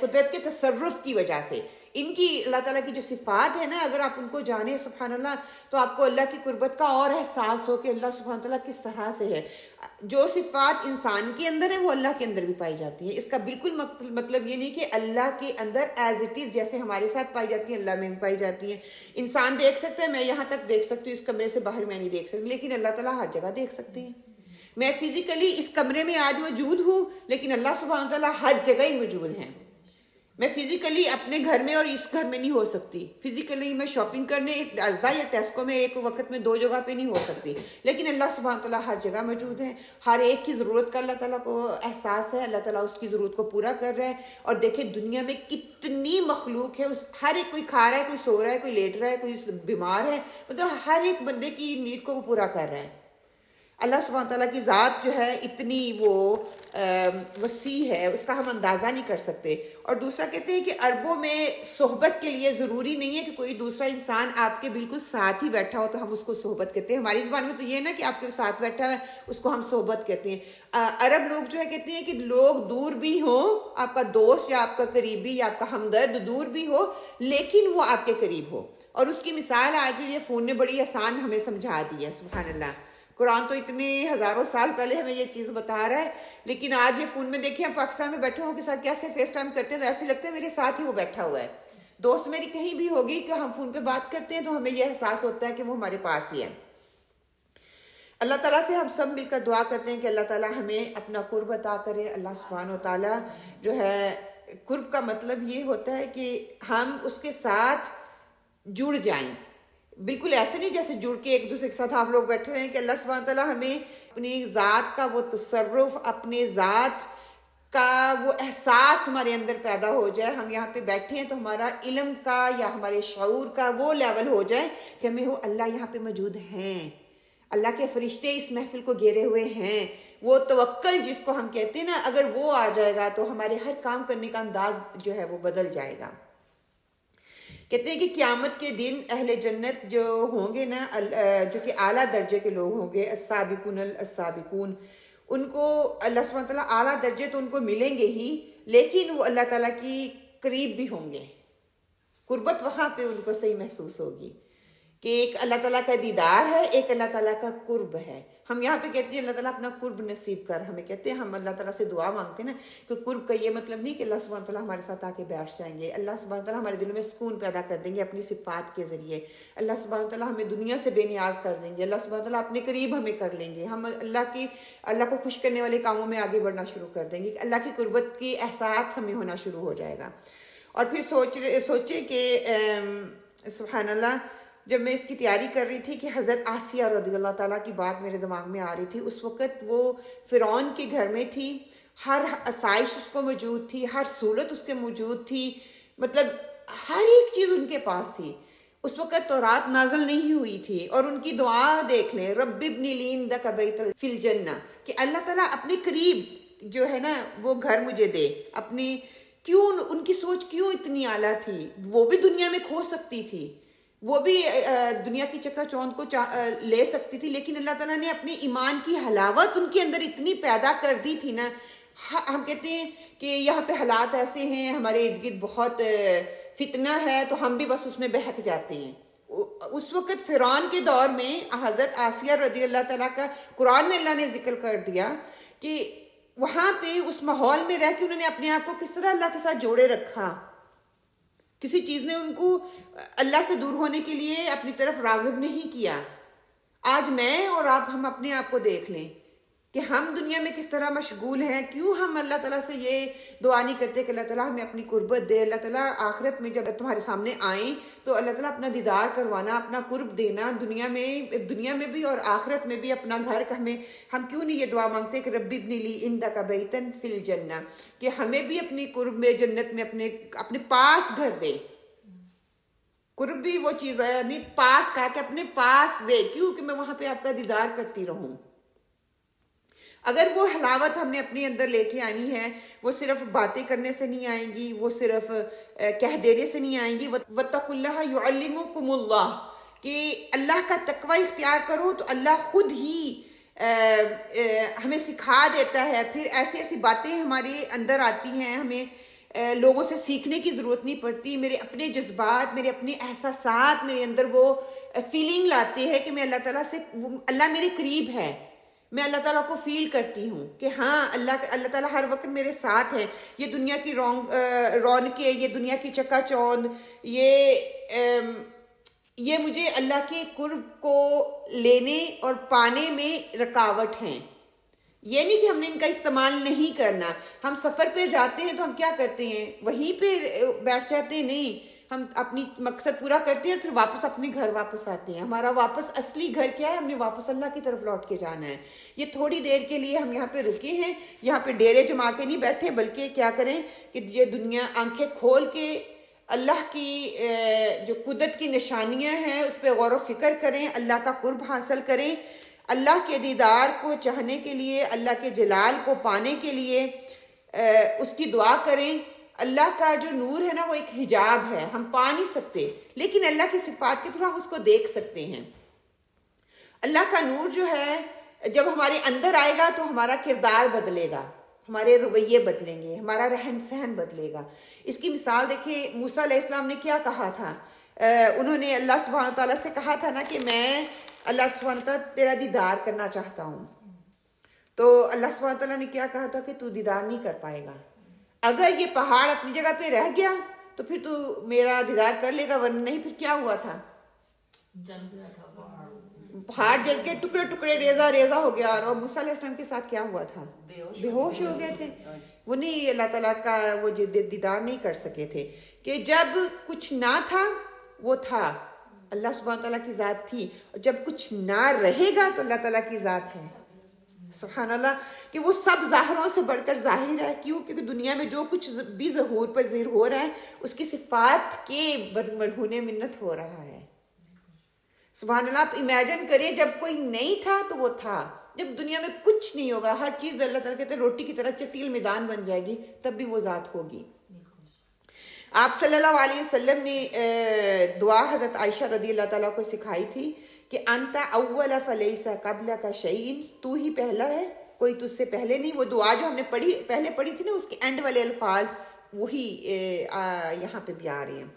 قدرت کے تصرف کی وجہ سے ان کی اللہ تعالیٰ کی جو صفات ہے نا، اگر آپ ان کو جانیں سبحان اللہ، تو آپ کو اللہ کی قربت کا اور احساس ہو کہ اللہ سبحان تعالیٰ کس طرح سے ہے. جو صفات انسان کے اندر ہیں وہ اللہ کے اندر بھی پائی جاتی ہیں. اس کا بالکل مطلب یہ نہیں کہ اللہ کے اندر ایز اٹ از جیسے ہمارے ساتھ پائی جاتی ہیں اللہ میں بھی پائی جاتی ہیں. انسان دیکھ سکتا ہے، میں یہاں تک دیکھ سکتی ہوں، اس کمرے سے باہر میں نہیں دیکھ سکتی، لیکن اللہ تعالیٰ ہر جگہ دیکھ سکتے ہیں. میں فزیکلی اس کمرے میں آج موجود ہوں، لیکن اللہ سبحانہ تعالیٰ ہر جگہ ہی موجود ہیں. میں فزیکلی اپنے گھر میں اور اس گھر میں نہیں ہو سکتی. فزیکلی میں شاپنگ کرنے ازدا یا ٹیسکو میں ایک وقت میں 2 جگہ پہ نہیں ہو سکتی، لیکن اللہ سبحانہ تعالیٰ ہر جگہ موجود ہے. ہر ایک کی ضرورت کا اللہ تعالیٰ کو احساس ہے، اللہ تعالیٰ اس کی ضرورت کو پورا کر رہا ہے. اور دیکھیں دنیا میں کتنی مخلوق ہے، ہر ایک، کوئی کھا رہا ہے، کوئی سو رہا ہے، کوئی لیٹ رہا ہے، کوئی بیمار ہے، مطلب ہر ایک بندے کی نیڈ کو وہ پورا کر رہا ہے. اللہ سبحانہ تعالیٰ کی ذات جو ہے اتنی وہ وسیع ہے، اس کا ہم اندازہ نہیں کر سکتے. اور دوسرا کہتے ہیں کہ عربوں میں صحبت کے لیے ضروری نہیں ہے کہ کوئی دوسرا انسان آپ کے بالکل ساتھ ہی بیٹھا ہو تو ہم اس کو صحبت کہتے ہیں. ہماری زبان میں تو یہ ہے نا کہ آپ کے ساتھ بیٹھا ہے اس کو ہم صحبت کہتے ہیں. عرب لوگ جو ہے کہتے ہیں کہ لوگ دور بھی ہوں، آپ کا دوست یا آپ کا قریبی یا آپ کا ہمدرد دور بھی ہو، لیکن وہ آپ کے قریب ہو. اور اس کی مثال آج یہ فون نے بڑی آسان ہمیں سمجھا دی ہے. سبحان اللہ، قرآن تو اتنے ہزاروں سال پہلے ہمیں یہ چیز بتا رہا ہے، لیکن آج یہ فون میں دیکھیں ہم پاکستان میں بیٹھے ہوں کے ساتھ کیسے فیس ٹائم کرتے ہیں تو ایسے لگتا ہے میرے ساتھ ہی وہ بیٹھا ہوا ہے. دوست میری کہیں بھی ہوگی کہ ہم فون پہ بات کرتے ہیں تو ہمیں یہ احساس ہوتا ہے کہ وہ ہمارے پاس ہی ہے. اللہ تعالیٰ سے ہم سب مل کر دعا کرتے ہیں کہ اللہ تعالیٰ ہمیں اپنا قرب عطا کرے. اللہ سبحانہ و تعالیٰ جو ہے، قرب کا مطلب یہ ہوتا ہے کہ ہم اس کے ساتھ جڑ جائیں. بالکل ایسے نہیں جیسے جڑ کے ایک دوسرے کے ساتھ آپ لوگ بیٹھے ہوئے ہیں، کہ اللہ سبحانہ تعالیٰ ہمیں اپنی ذات کا وہ تصرف، اپنے ذات کا وہ احساس ہمارے اندر پیدا ہو جائے. ہم یہاں پہ بیٹھے ہیں تو ہمارا علم کا یا ہمارے شعور کا وہ لیول ہو جائے کہ ہمیں وہ اللہ یہاں پہ موجود ہیں، اللہ کے فرشتے اس محفل کو گھیرے ہوئے ہیں. وہ توکل جس کو ہم کہتے ہیں نا، اگر وہ آ جائے گا تو ہمارے ہر کام کرنے کا انداز جو ہے وہ بدل جائے گا. کہتے ہیں کہ قیامت کے دن اہل جنت جو ہوں گے نا، جو کہ اعلیٰ درجے کے لوگ ہوں گے، السابقون السابقون، ان کو اللہ سبحانہ تعالیٰ اعلیٰ درجے تو ان کو ملیں گے ہی، لیکن وہ اللہ تعالیٰ کی قریب بھی ہوں گے. قربت وہاں پہ ان کو صحیح محسوس ہوگی کہ ایک اللہ تعالیٰ کا دیدار ہے، ایک اللہ تعالیٰ کا قرب ہے. ہم یہاں پہ کہتے ہیں اللہ تعالیٰ اپنا قرب نصیب کر. ہمیں کہتے ہیں، ہم اللہ تعالیٰ سے دعا مانگتے ہیں نا، کہ قرب کا یہ مطلب نہیں کہ اللہ سبحانہ تعالیٰ ہمارے ساتھ آ کے بیٹھ جائیں گے. اللہ سبحانہ تعالیٰ ہمارے دلوں میں سکون پیدا کر دیں گے اپنی صفات کے ذریعے. اللہ سبحانہ تعالیٰ ہمیں دنیا سے بے نیاز کر دیں گے. اللہ سبحانہ تعالیٰ اپنے قریب ہمیں کر لیں گے. ہم اللہ کو خوش کرنے والے کاموں میں آگے بڑھنا شروع کر دیں گے. اللہ کی قربت کی احساس ہمیں ہونا شروع ہو جائے گا. اور پھر سوچے کہ سبحان اللہ، جب میں اس کی تیاری کر رہی تھی کہ حضرت آسیہ رضی اللہ تعالیٰ کی بات میرے دماغ میں آ رہی تھی. اس وقت وہ فرعون کے گھر میں تھی، ہر آسائش اس کو موجود تھی، ہر سہولت اس کے موجود تھی، مطلب ہر ایک چیز ان کے پاس تھی. اس وقت تورات نازل نہیں ہوئی تھی. اور ان کی دعا دیکھ لیں، رب ابن لی عندک بیتا فی الجنہ، کہ اللہ تعالیٰ اپنے قریب جو ہے نا وہ گھر مجھے دے. اپنی کیوں ان کی سوچ کیوں اتنی اعلیٰ تھی؟ وہ بھی دنیا میں کھو سکتی تھی، وہ بھی دنیا کی چکا چوند کو لے سکتی تھی، لیکن اللہ تعالیٰ نے اپنے ایمان کی حلاوت ان کے اندر اتنی پیدا کر دی تھی نا. ہم کہتے ہیں کہ یہاں پہ حالات ایسے ہیں، ہمارے ارد گرد بہت فتنہ ہے تو ہم بھی بس اس میں بہک جاتے ہیں. اس وقت فرعون کے دور میں حضرت آسیہ رضی اللہ تعالیٰ کا قرآن میں اللہ نے ذکر کر دیا کہ وہاں پہ اس ماحول میں رہ کے انہوں نے اپنے آپ کو کس طرح اللہ کے ساتھ جوڑے رکھا. کسی چیز نے ان کو اللہ سے دور ہونے کے لیے اپنی طرف راغب نہیں کیا. آج میں اور آپ، ہم اپنے آپ کو دیکھ لیں کہ ہم دنیا میں کس طرح مشغول ہیں. کیوں ہم اللہ تعالیٰ سے یہ دعا نہیں کرتے کہ اللہ تعالیٰ ہمیں اپنی قربت دے. اللہ تعالیٰ آخرت میں جب تمہارے سامنے آئیں تو اللہ تعالیٰ اپنا دیدار کروانا، اپنا قرب دینا، دنیا میں بھی اور آخرت میں بھی اپنا گھر کا. ہم کیوں نہیں یہ دعا مانگتے کہ رب ابن لی عندک بیتا فی الجنہ، کہ ہمیں بھی اپنی قرب میں، جنت میں اپنے پاس گھر دے. قرب بھی وہ چیز ہے، یعنی پاس کہا کہ اپنے پاس دے. کیوں کہ میں وہاں پہ آپ کا دیدار کرتی رہوں. اگر وہ حلاوت ہم نے اپنے اندر لے کے آنی ہے، وہ صرف باتیں کرنے سے نہیں آئیں گی، وہ صرف کہہ دینے سے نہیں آئیں گی. وَاتَّقُوا اللَّهَ يُعَلِّمُكُمُ اللَّهُ، کہ اللہ کا تقوی اختیار کرو تو اللہ خود ہی ہمیں سکھا دیتا ہے. پھر ایسی ایسی باتیں ہمارے اندر آتی ہیں، ہمیں لوگوں سے سیکھنے کی ضرورت نہیں پڑتی. میرے اپنے جذبات، میرے اپنے احساسات میرے اندر وہ فیلنگ لاتے ہیں کہ میں اللہ تعالیٰ سے، اللہ میرے قریب ہے. میں اللہ تعالیٰ کو فیل کرتی ہوں کہ ہاں اللہ تعالیٰ ہر وقت میرے ساتھ ہے. یہ دنیا کی رونقیں، یہ دنیا کی چکا چوند، یہ مجھے اللہ کے قرب کو لینے اور پانے میں رکاوٹ ہیں. یہ نہیں کہ ہم نے ان کا استعمال نہیں کرنا. ہم سفر پہ جاتے ہیں تو ہم کیا کرتے ہیں؟ وہیں پہ بیٹھ جاتے ہیں؟ نہیں، ہم اپنی مقصد پورا کرتے ہیں اور پھر واپس اپنے گھر واپس آتے ہیں. ہمارا واپس اصلی گھر کیا ہے؟ ہم نے واپس اللہ کی طرف لوٹ کے جانا ہے. یہ تھوڑی دیر کے لیے ہم یہاں پہ رکے ہیں، یہاں پہ ڈیرے جما کے نہیں بیٹھے، بلکہ کیا کریں کہ یہ دنیا آنکھیں کھول کے اللہ کی جو قدرت کی نشانیاں ہیں اس پہ غور و فکر کریں، اللہ کا قرب حاصل کریں، اللہ کے دیدار کو چاہنے کے لیے، اللہ کے جلال کو پانے کے لیے اس کی دعا کریں. اللہ کا جو نور ہے نا وہ ایک حجاب ہے، ہم پا نہیں سکتے، لیکن اللہ کی صفات کے تھرو ہم اس کو دیکھ سکتے ہیں. اللہ کا نور جو ہے جب ہمارے اندر آئے گا تو ہمارا کردار بدلے گا، ہمارے رویے بدلیں گے، ہمارا رہن سہن بدلے گا. اس کی مثال دیکھیں، موسیٰ علیہ السلام نے کیا کہا تھا؟ انہوں نے اللہ سبحانہ تعالیٰ سے کہا تھا نا کہ میں اللہ سبحانہ تعالیٰ تیرا دیدار کرنا چاہتا ہوں. تو اللہ سبحانہ تعالیٰ نے کیا کہا تھا کہ تو دیدار نہیں کر پائے گا. اگر یہ پہاڑ اپنی جگہ پہ رہ گیا تو پھر تو میرا دیدار کر لے گا، ورنہ نہیں. پھر کیا ہوا تھا؟ پہاڑ جل کے ٹکڑے ٹکڑے ریزہ ریزہ ہو گیا. اور موسیٰ علیہ السلام کے ساتھ کیا ہوا تھا؟ بے ہوش ہو گئے تھے. وہ نہیں، اللہ تعالیٰ کا وہ دیدار نہیں کر سکے تھے. کہ جب کچھ نہ تھا وہ تھا، اللہ سبحانہ تعالیٰ کی ذات تھی، اور جب کچھ نہ رہے گا تو اللہ تعالیٰ کی ذات ہے. سبحان اللہ، کہ وہ سب ظاہروں سے بڑھ کر ظاہر ہے. کیوں؟ کیونکہ دنیا میں جو کچھ بھی ظہور پر ظاہر ہو رہا ہے اس کی صفات کے مرہون منت ہو رہا ہے. سبحان اللہ. آپ امیجن کریں جب کوئی نہیں تھا تو وہ تھا. جب دنیا میں کچھ نہیں ہوگا، ہر چیز اللہ تعالیٰ کہتے ہیں روٹی کی طرح چٹیل میدان بن جائے گی، تب بھی وہ ذات ہوگی. آپ صلی اللہ علیہ وسلم نے دعا حضرت عائشہ رضی اللہ تعالیٰ کو سکھائی تھی کہ انت اول فلیس قبل کا شیء، تو ہی پہلا ہے، کوئی تجھ سے پہلے نہیں. وہ دعا جو ہم نے پہلے پڑھی تھی نا، اس کے اینڈ والے الفاظ وہی یہاں پہ بھی آ رہے ہیں.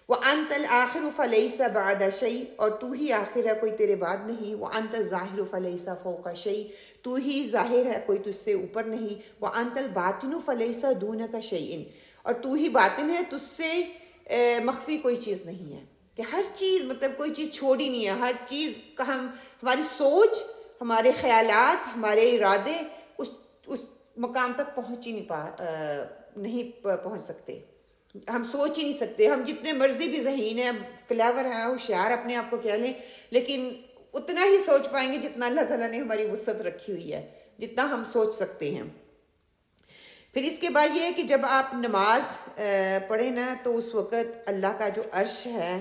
وَأَنْتَ الْآخِرُ فَلَيْسَ بَعْدَ شَيْءٍ، اور تو ہی آخر ہے، کوئی تیرے بعد نہیں. وَأَنْتَ الظَّاهِرُ فَلَيْسَ فَوْقَ شَيْءٍ، تو ہی ظاہر ہے، کوئی تجھ سے اوپر نہیں. وَأَنْتَ الْبَاطِنُ فَلَيْسَ دُونَكَ شَيْءٍ، اور تو ہی باطن ہے، تجھ سے مخفی کوئی چیز نہیں ہے. کہ ہر چیز، مطلب کوئی چیز چھوڑی نہیں ہے، ہر چیز کا ہماری سوچ، ہمارے خیالات، ہمارے ارادے اس مقام تک نہیں پہنچ سکتے. ہم سوچ ہی نہیں سکتے. ہم جتنے مرضی بھی ذہین ہیں، کلیور ہیں، ہوشیار اپنے آپ کو کہہ لیں، لیکن اتنا ہی سوچ پائیں گے جتنا اللہ تعالیٰ نے ہماری وسعت رکھی ہوئی ہے، جتنا ہم سوچ سکتے ہیں. پھر اس کے بعد یہ ہے کہ جب آپ نماز پڑھیں نا تو اس وقت اللہ کا جو عرش ہے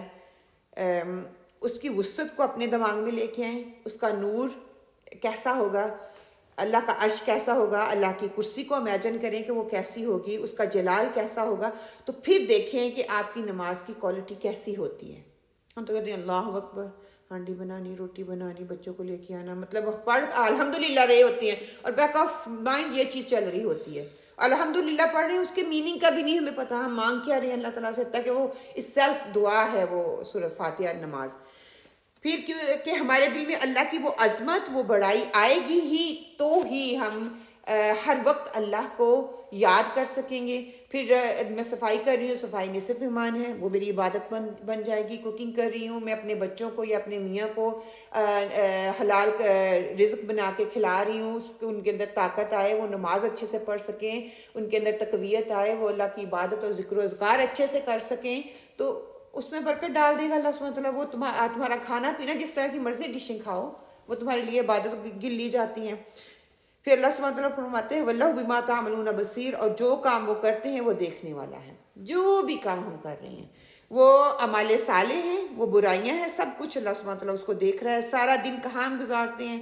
اس کی وسعت کو اپنے دماغ میں لے کے آئیں. اس کا نور کیسا ہوگا، اللہ کا عرش کیسا ہوگا، اللہ کی کرسی کو امیجن کریں کہ وہ کیسی ہوگی، اس کا جلال کیسا ہوگا. تو پھر دیکھیں کہ آپ کی نماز کی کوالٹی کیسی ہوتی ہے. ہم تو کہتے ہیں اللہ اکبر، ہانڈی بنانی، روٹی بنانی، بچوں کو لے کے آنا، مطلب پڑھ الحمدللہ رہے ہوتے ہیں اور بیک آف مائنڈ یہ چیز چل رہی ہوتی ہے. الحمدللہ پڑھ رہے ہیں، اس کے میننگ کا بھی نہیں ہمیں پتہ، ہم مانگ کیا رہے ہیں اللہ تعالیٰ سے، تاکہ وہ اس سیلف دعا ہے وہ سورۃ فاتحہ نماز. پھر کہ ہمارے دل میں اللہ کی وہ عظمت، وہ بڑائی آئے گی ہی تو ہی ہم ہر وقت اللہ کو یاد کر سکیں گے. پھر میں صفائی کر رہی ہوں، صفائی نصف ایمان ہے، وہ میری عبادت بن جائے گی. کوکنگ کر رہی ہوں، میں اپنے بچوں کو یا اپنے میاں کو حلال رزق بنا کے کھلا رہی ہوں، ان کے اندر طاقت آئے، وہ نماز اچھے سے پڑھ سکیں، ان کے اندر تقویت آئے، وہ اللہ کی عبادت اور ذکر و اذکار اچھے سے کر سکیں، تو اس میں برکت ڈال دے گا اللہ سبحانہ وتعالیٰ. وہ تمہارا کھانا پینا جس طرح کی مرضی ڈشیں کھاؤ، وہ تمہارے لیے عبادت گن لی جاتی ہیں. پھر اللہ سبحانہ وتعالیٰ فرماتے ہیں وَاللَّهُ بِمَا تَعْمَلُونَ بَصِيرٌ، اور جو کام وہ کرتے ہیں وہ دیکھنے والا ہے. جو بھی کام ہم کر رہے ہیں، وہ اعمال صالح ہیں، وہ برائیاں ہیں، سب کچھ اللہ سبحانہ وتعالیٰ اس کو دیکھ رہا ہے. سارا دن کہاں ہم گزارتے ہیں،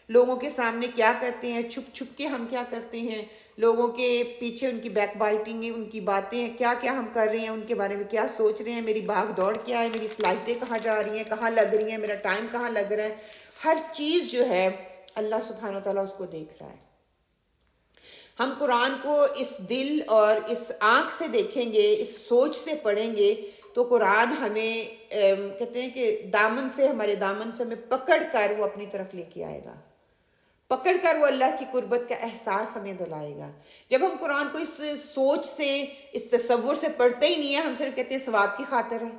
لوگوں کے سامنے کیا کرتے ہیں، چھپ چھپ کے ہم کیا کرتے ہیں، لوگوں کے پیچھے ان کی بیک بائٹنگ ہے، ان کی باتیں کیا کیا ہم کر رہے ہیں، ان کے بارے میں کیا سوچ رہے ہیں، میری بھاگ دوڑ کیا ہے، میری سلائٹیں کہاں جا رہی ہیں، کہاں لگ رہی ہیں، میرا ٹائم کہاں لگ رہا ہے. ہر چیز جو ہے اللہ سبحانہ وتعالیٰ اس کو دیکھ رہا ہے. ہم قرآن کو اس دل اور اس آنکھ سے دیکھیں گے، اس سوچ سے پڑھیں گے، تو قرآن ہمیں کہتے ہیں کہ دامن سے، ہمارے دامن سے ہمیں پکڑ کر وہ اپنی طرف لے کے آئے گا، پکڑ کر وہ اللہ کی قربت کا احساس ہمیں دلائے گا۔ جب ہم قرآن کو اس سوچ سے، اس تصور سے پڑھتے ہی نہیں ہیں، ہم صرف کہتے ہیں ثواب کی خاطر ہے۔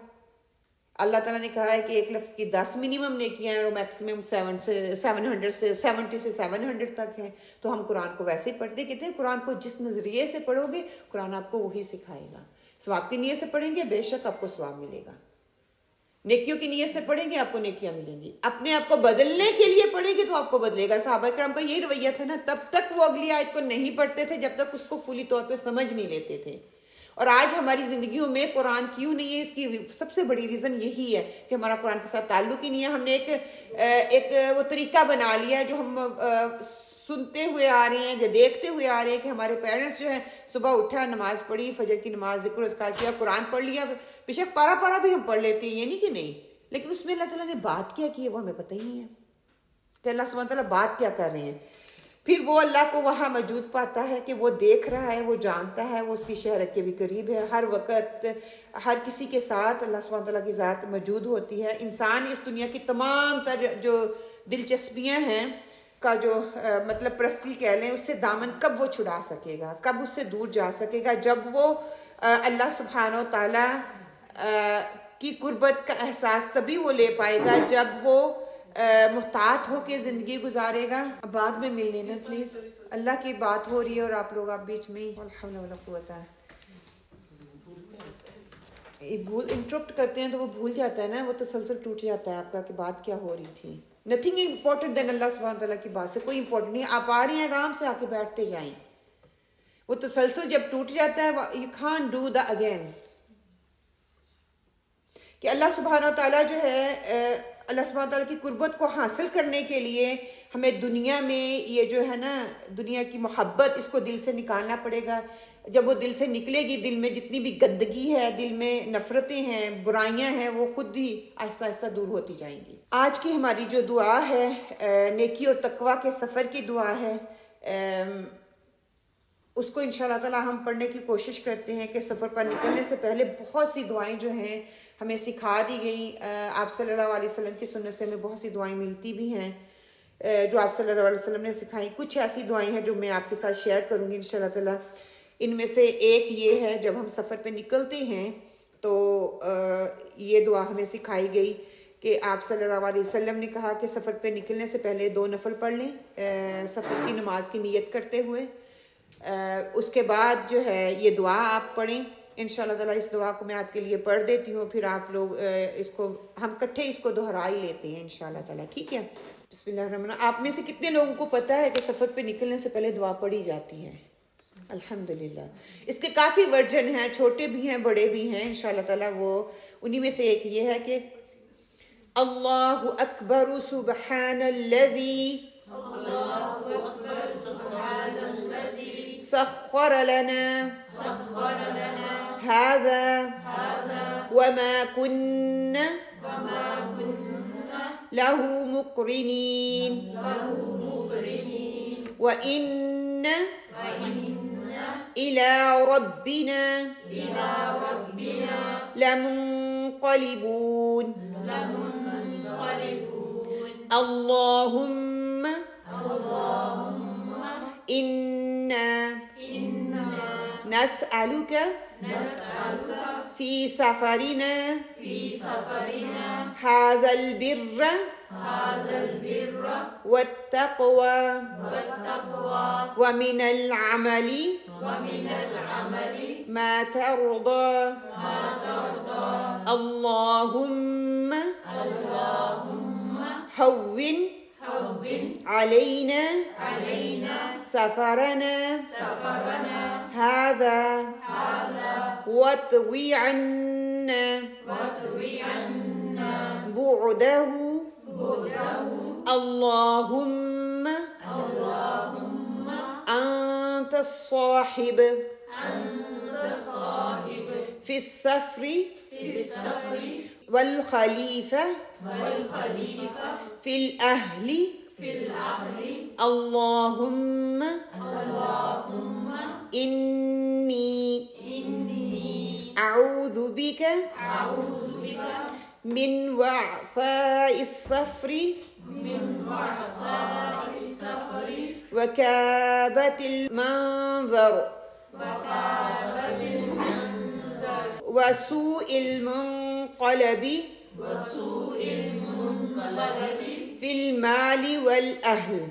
اللہ تعالیٰ نے کہا ہے کہ ایک لفظ کی 10 منیمم نیکیاں ہیں اور میکسیمم 700 سے 70 سے 700 تک ہیں، تو ہم قرآن کو ویسے ہی پڑھتے، کہتے ہیں قرآن کو جس نظریے سے پڑھو گے قرآن آپ کو وہی سکھائے گا۔ ثواب کی نیت سے پڑھیں گے بے شک آپ کو ثواب ملے گا، نیکیوں کی نیت سے پڑھیں گے آپ کو نیکیاں ملیں گی، اپنے آپ کو بدلنے کے لیے پڑھیں گے تو آپ کو بدلے گا۔ صحابہ کرام کا یہی رویہ تھا نا، تب تک وہ اگلی آیت کو نہیں پڑھتے تھے جب تک اس کو فلی طور پہ سمجھ نہیں لیتے تھے۔ اور آج ہماری زندگیوں میں قرآن کیوں نہیں ہے، اس کی سب سے بڑی ریزن یہی ہے کہ ہمارا قرآن کے ساتھ تعلق ہی نہیں ہے۔ ہم نے ایک وہ طریقہ بنا لیا ہے جو ہم سنتے ہوئے آ رہے ہیں، جو دیکھتے ہوئے آ رہے ہیں کہ ہمارے پیرنٹس جو ہیں صبح اٹھا، نماز پڑھی، فجر کی نماز، ذکر اذکار کیا، قرآن پڑھ لیا، بے شک پارا پارا بھی ہم پڑھ لیتے ہیں، یہ نہیں کہ نہیں، لیکن اس میں اللہ تعالیٰ نے بات کیا کی ہے وہ ہمیں پتہ ہی نہیں ہے کہ اللہ سبحانہ تعالیٰ بات کیا کر رہے ہیں۔ پھر وہ اللہ کو وہاں موجود پاتا ہے کہ وہ دیکھ رہا ہے، وہ جانتا ہے، وہ اس کی شہرت کے بھی قریب ہے، ہر وقت ہر کسی کے ساتھ اللہ سبحانہ تعالیٰ کی ذات موجود ہوتی ہے۔ انسان اس دنیا کی تمام تر جو دلچسپیاں ہیں کا جو مطلب پرستی کہہ لیں، اس سے دامن کب وہ چھڑا سکے گا، کب اس سے دور جا سکے گا؟ جب وہ اللہ سبحانہ تعالیٰ کی قربت کا احساس تبھی وہ لے پائے گا جب وہ محتاط ہو کے زندگی گزارے گا۔ بعد میں مل لینا پلیز، اللہ کی بات ہو رہی ہے اور آپ لوگ آپ بیچ میں ہی الحمد للہ قوت ہے، انٹرپٹ کرتے ہیں تو وہ بھول جاتا ہے نا، وہ تسلسل ٹوٹ جاتا ہے آپ کا کہ بات کیا ہو رہی تھی۔ نتھنگ امپورٹنٹ دین اللہ سبحانہ تعالیٰ کی بات سے، کوئی امپورٹنٹ نہیں، آپ آ رہی ہیں آرام سے آ کے بیٹھتے جائیں۔ وہ تسلسل جب ٹوٹ جاتا ہے you can't do the again, کہ اللہ سبحانہ تعالیٰ جو ہے اللہ سبحانہ تعالیٰ کی قربت کو حاصل کرنے کے لیے ہمیں دنیا میں یہ جو ہے نا دنیا کی محبت، اس کو دل سے نکالنا پڑے گا۔ جب وہ دل سے نکلے گی، دل میں جتنی بھی گندگی ہے، دل میں نفرتیں ہیں، برائیاں ہیں، وہ خود ہی آہستہ آہستہ دور ہوتی جائیں گی۔ آج کی ہماری جو دعا ہے نیکی اور تقویٰ کے سفر کی دعا ہے، اس کو انشاءاللہ تعالیٰ ہم پڑھنے کی کوشش کرتے ہیں کہ سفر پر نکلنے سے پہلے بہت سی دعائیں جو ہیں ہمیں سکھا دی گئیں۔ آپ صلی اللہ علیہ وسلم کی سنت سے ہمیں بہت سی دعائیں ملتی بھی ہیں جو آپ صلی اللہ علیہ وسلم نے سکھائیں۔ کچھ ایسی دعائیں ہیں جو میں آپ کے ساتھ شیئر کروں گی انشاءاللہ تعالیٰ۔ ان میں سے ایک یہ ہے، جب ہم سفر پہ نکلتے ہیں تو یہ دعا ہمیں سکھائی گئی کہ آپ صلی اللہ علیہ وسلم نے کہا کہ سفر پہ نکلنے سے پہلے 2 نفل پڑھ لیں سفر کی نماز کی نیت کرتے ہوئے، اس کے بعد جو ہے یہ دعا آپ پڑھیں۔ انشاءاللہ تعالیٰ اس دعا کو میں آپ کے لیے پڑھ دیتی ہوں، پھر آپ لوگ اس کو ہم کٹھے اس کو دہرا ہی لیتے ہیں انشاءاللہ تعالیٰ، ٹھیک ہے؟ بسم اللہ الرحمن الرحیم۔ آپ میں سے کتنے لوگوں کو پتہ ہے کہ سفر پہ نکلنے سے پہلے دعا پڑھی جاتی ہے؟ الحمدللہ۔ اس کے کافی ورژن ہیں، چھوٹے بھی ہیں بڑے بھی ہیں انشاءاللہ تعالیٰ۔ وہ انہی میں سے ایک یہ ہے کہ اللہ اکبر سبحان الذی سخر لنا هذا وما كنا له مقرنين وإنا إلى ربنا لمنقلبون اللهم إنا نسألك في سفرنا هذا البر والتقوى ومن العمل ما ترضى اللهم هون علينا سفرنا هذا واطوي عنا بعده اللهم أنت الصاحب في السفر والخليفة في الأهل اللہم انی اعوذ بک من وعثاء الصفر وكابة المنظر وسوء المنقلب في المال والأهل.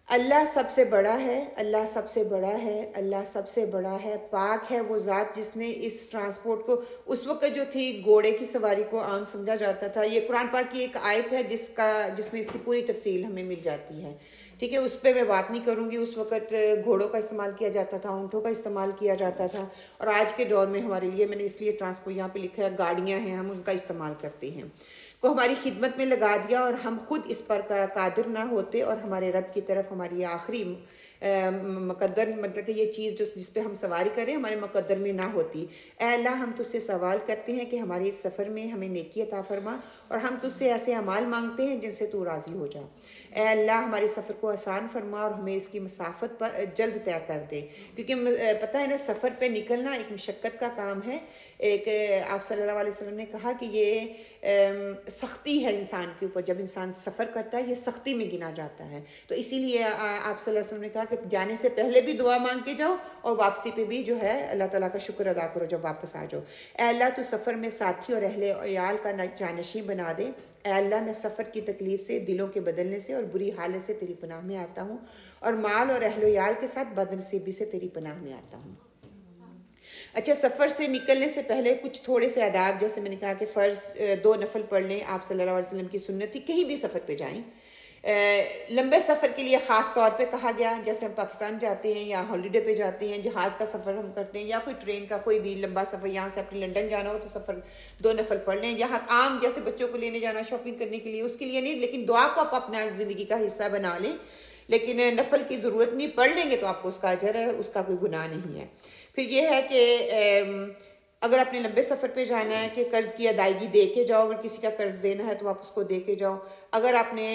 اللہ سب سے بڑا ہے، اللہ سب سے بڑا ہے، اللہ سب سے بڑا ہے، پاک ہے وہ ذات جس نے اس ٹرانسپورٹ کو، اس وقت جو تھی گھوڑے کی سواری کو عام سمجھا جاتا تھا. یہ قرآن پاک کی ایک آیت ہے جس میں اس کی پوری تفصیل ہمیں مل جاتی ہے. ٹھیک ہے، اس پہ میں بات نہیں کروں گی. اس وقت گھوڑوں کا استعمال کیا جاتا تھا، اونٹوں کا استعمال کیا جاتا تھا، اور آج کے دور میں ہمارے لیے، میں نے اس لیے ٹرانسپورٹ یہاں پہ لکھا ہے، گاڑیاں ہیں، ہم ان کا استعمال کرتے ہیں، کو ہماری خدمت میں لگا دیا، اور ہم خود اس پر قادر نہ ہوتے، اور ہمارے رب کی طرف ہماری آخری مقدر، مطلب کہ یہ چیز جس پہ ہم سواری کریں ہمارے مقدر میں نہ ہوتی. اے اللہ، ہم تجھ سے سوال کرتے ہیں کہ ہمارے اس سفر میں ہمیں نیکی عطا فرما، اور ہم تجھ سے ایسے اعمال مانگتے ہیں جن سے تو راضی ہو جا. اے اللہ، ہمارے سفر کو آسان فرما، اور ہمیں اس کی مسافت پر جلد طے کر دے، کیونکہ پتہ ہے نا، سفر پہ نکلنا ایک مشقت کا کام ہے. ایک آپ صلی اللہ علیہ وسلم نے کہا کہ یہ سختی ہے انسان کے اوپر، جب انسان سفر کرتا ہے یہ سختی میں گنا جاتا ہے. تو اسی لیے آپ صلی اللہ علیہ وسلم نے کہا کہ جانے سے پہلے بھی دعا مانگ کے جاؤ، اور واپسی پہ بھی جو ہے اللہ تعالیٰ کا شکر ادا کرو جب واپس آ جاؤ. اے اللہ، تو سفر میں ساتھی اور اہل عیال کا جانشین بنا دے. اے اللہ، میں سفر کی تکلیف سے، دلوں کے بدلنے سے اور بری حالت سے تیری پناہ میں آتا ہوں، اور مال اور اہل عیال کے ساتھ بدنصیبی سے تیری پناہ میں آتا ہوں. اچھا، سفر سے نکلنے سے پہلے کچھ تھوڑے سے آداب، جیسے میں نے کہا کہ فرض 2 نفل پڑھ لیں، آپ صلی اللہ علیہ وسلم کی سنت تھی. کہیں بھی سفر پہ جائیں، لمبے سفر کے لیے خاص طور پہ کہا گیا، جیسے ہم پاکستان جاتے ہیں یا ہالیڈے پہ جاتے ہیں، جہاز کا سفر ہم کرتے ہیں، یا کوئی ٹرین کا کوئی بھی لمبا سفر، یہاں سے اپنے لنڈن جانا ہو تو سفر 2 نفل پڑھ لیں. یہاں عام جیسے بچوں کو لینے جانا، شاپنگ کرنے کے لیے، اس کے لیے نہیں، لیکن دعا کو آپ اپنا زندگی کا حصہ بنا لیں. لیکن نفل کی ضرورت نہیں، پڑھ لیں گے تو آپ کو اس کا اجر ہے، اس کا کوئی گناہ نہیں ہے. پھر یہ ہے کہ اگر آپ نے لمبے سفر پہ جانا ہے کہ قرض کی ادائیگی دے کے جاؤ، اگر کسی کا قرض دینا ہے تو آپ اس کو دے کے جاؤ. اگر آپ نے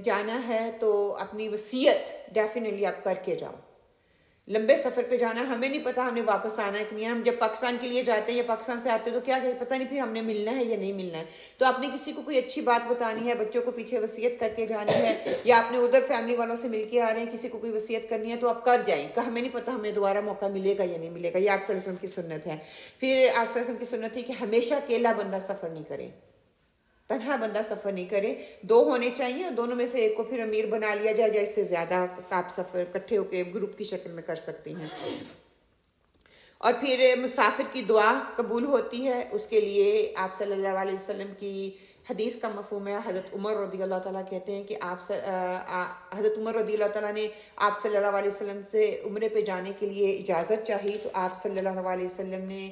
جانا ہے تو اپنی وصیت ڈیفینیٹلی آپ کر کے جاؤ. لمبے سفر پہ جانا ہے، ہمیں نہیں پتہ ہم نے واپس آنا ہے کہ نہیں. ہم جب پاکستان کے لیے جاتے ہیں یا پاکستان سے آتے ہیں تو کیا کہ پتہ نہیں پھر ہم نے ملنا ہے یا نہیں ملنا ہے. تو آپ نے کسی کو کوئی اچھی بات بتانی ہے، بچوں کو پیچھے وصیت کر کے جانی ہے، یا آپ نے ادھر فیملی والوں سے مل کے آ رہے ہیں، کسی کو کوئی وصیت کرنی ہے تو آپ کر جائیں، کہ ہمیں نہیں پتہ ہمیں دوبارہ موقع ملے گا یا نہیں ملے گا. یہ آپ صلی اللہ علیہ وسلم کی سنت ہے. پھر آپ صلی اللہ علیہ وسلم کی سنت ہے کہ ہمیشہ اکیلا بندہ سفر نہیں کرے، تنہا بندہ سفر نہیں کرے، 2 ہونے چاہیے، دونوں میں سے ایک کو پھر امیر بنا لیا جائے، یا اس سے زیادہ آپ سفر اکٹھے ہو کے گروپ کی شکل میں کر سکتے ہیں. اور پھر مسافر کی دعا قبول ہوتی ہے، اس کے لیے آپ صلی اللہ علیہ وسلم کی حدیث کا مفہوم ہے. حضرت عمر رضی اللہ تعالیٰ کہتے ہیں کہ حضرت عمر رضی اللہ تعالیٰ نے آپ صلی اللہ علیہ وسلم سے عمرے پہ جانے کے لیے اجازت چاہی، تو آپ صلی اللہ علیہ وسلم نے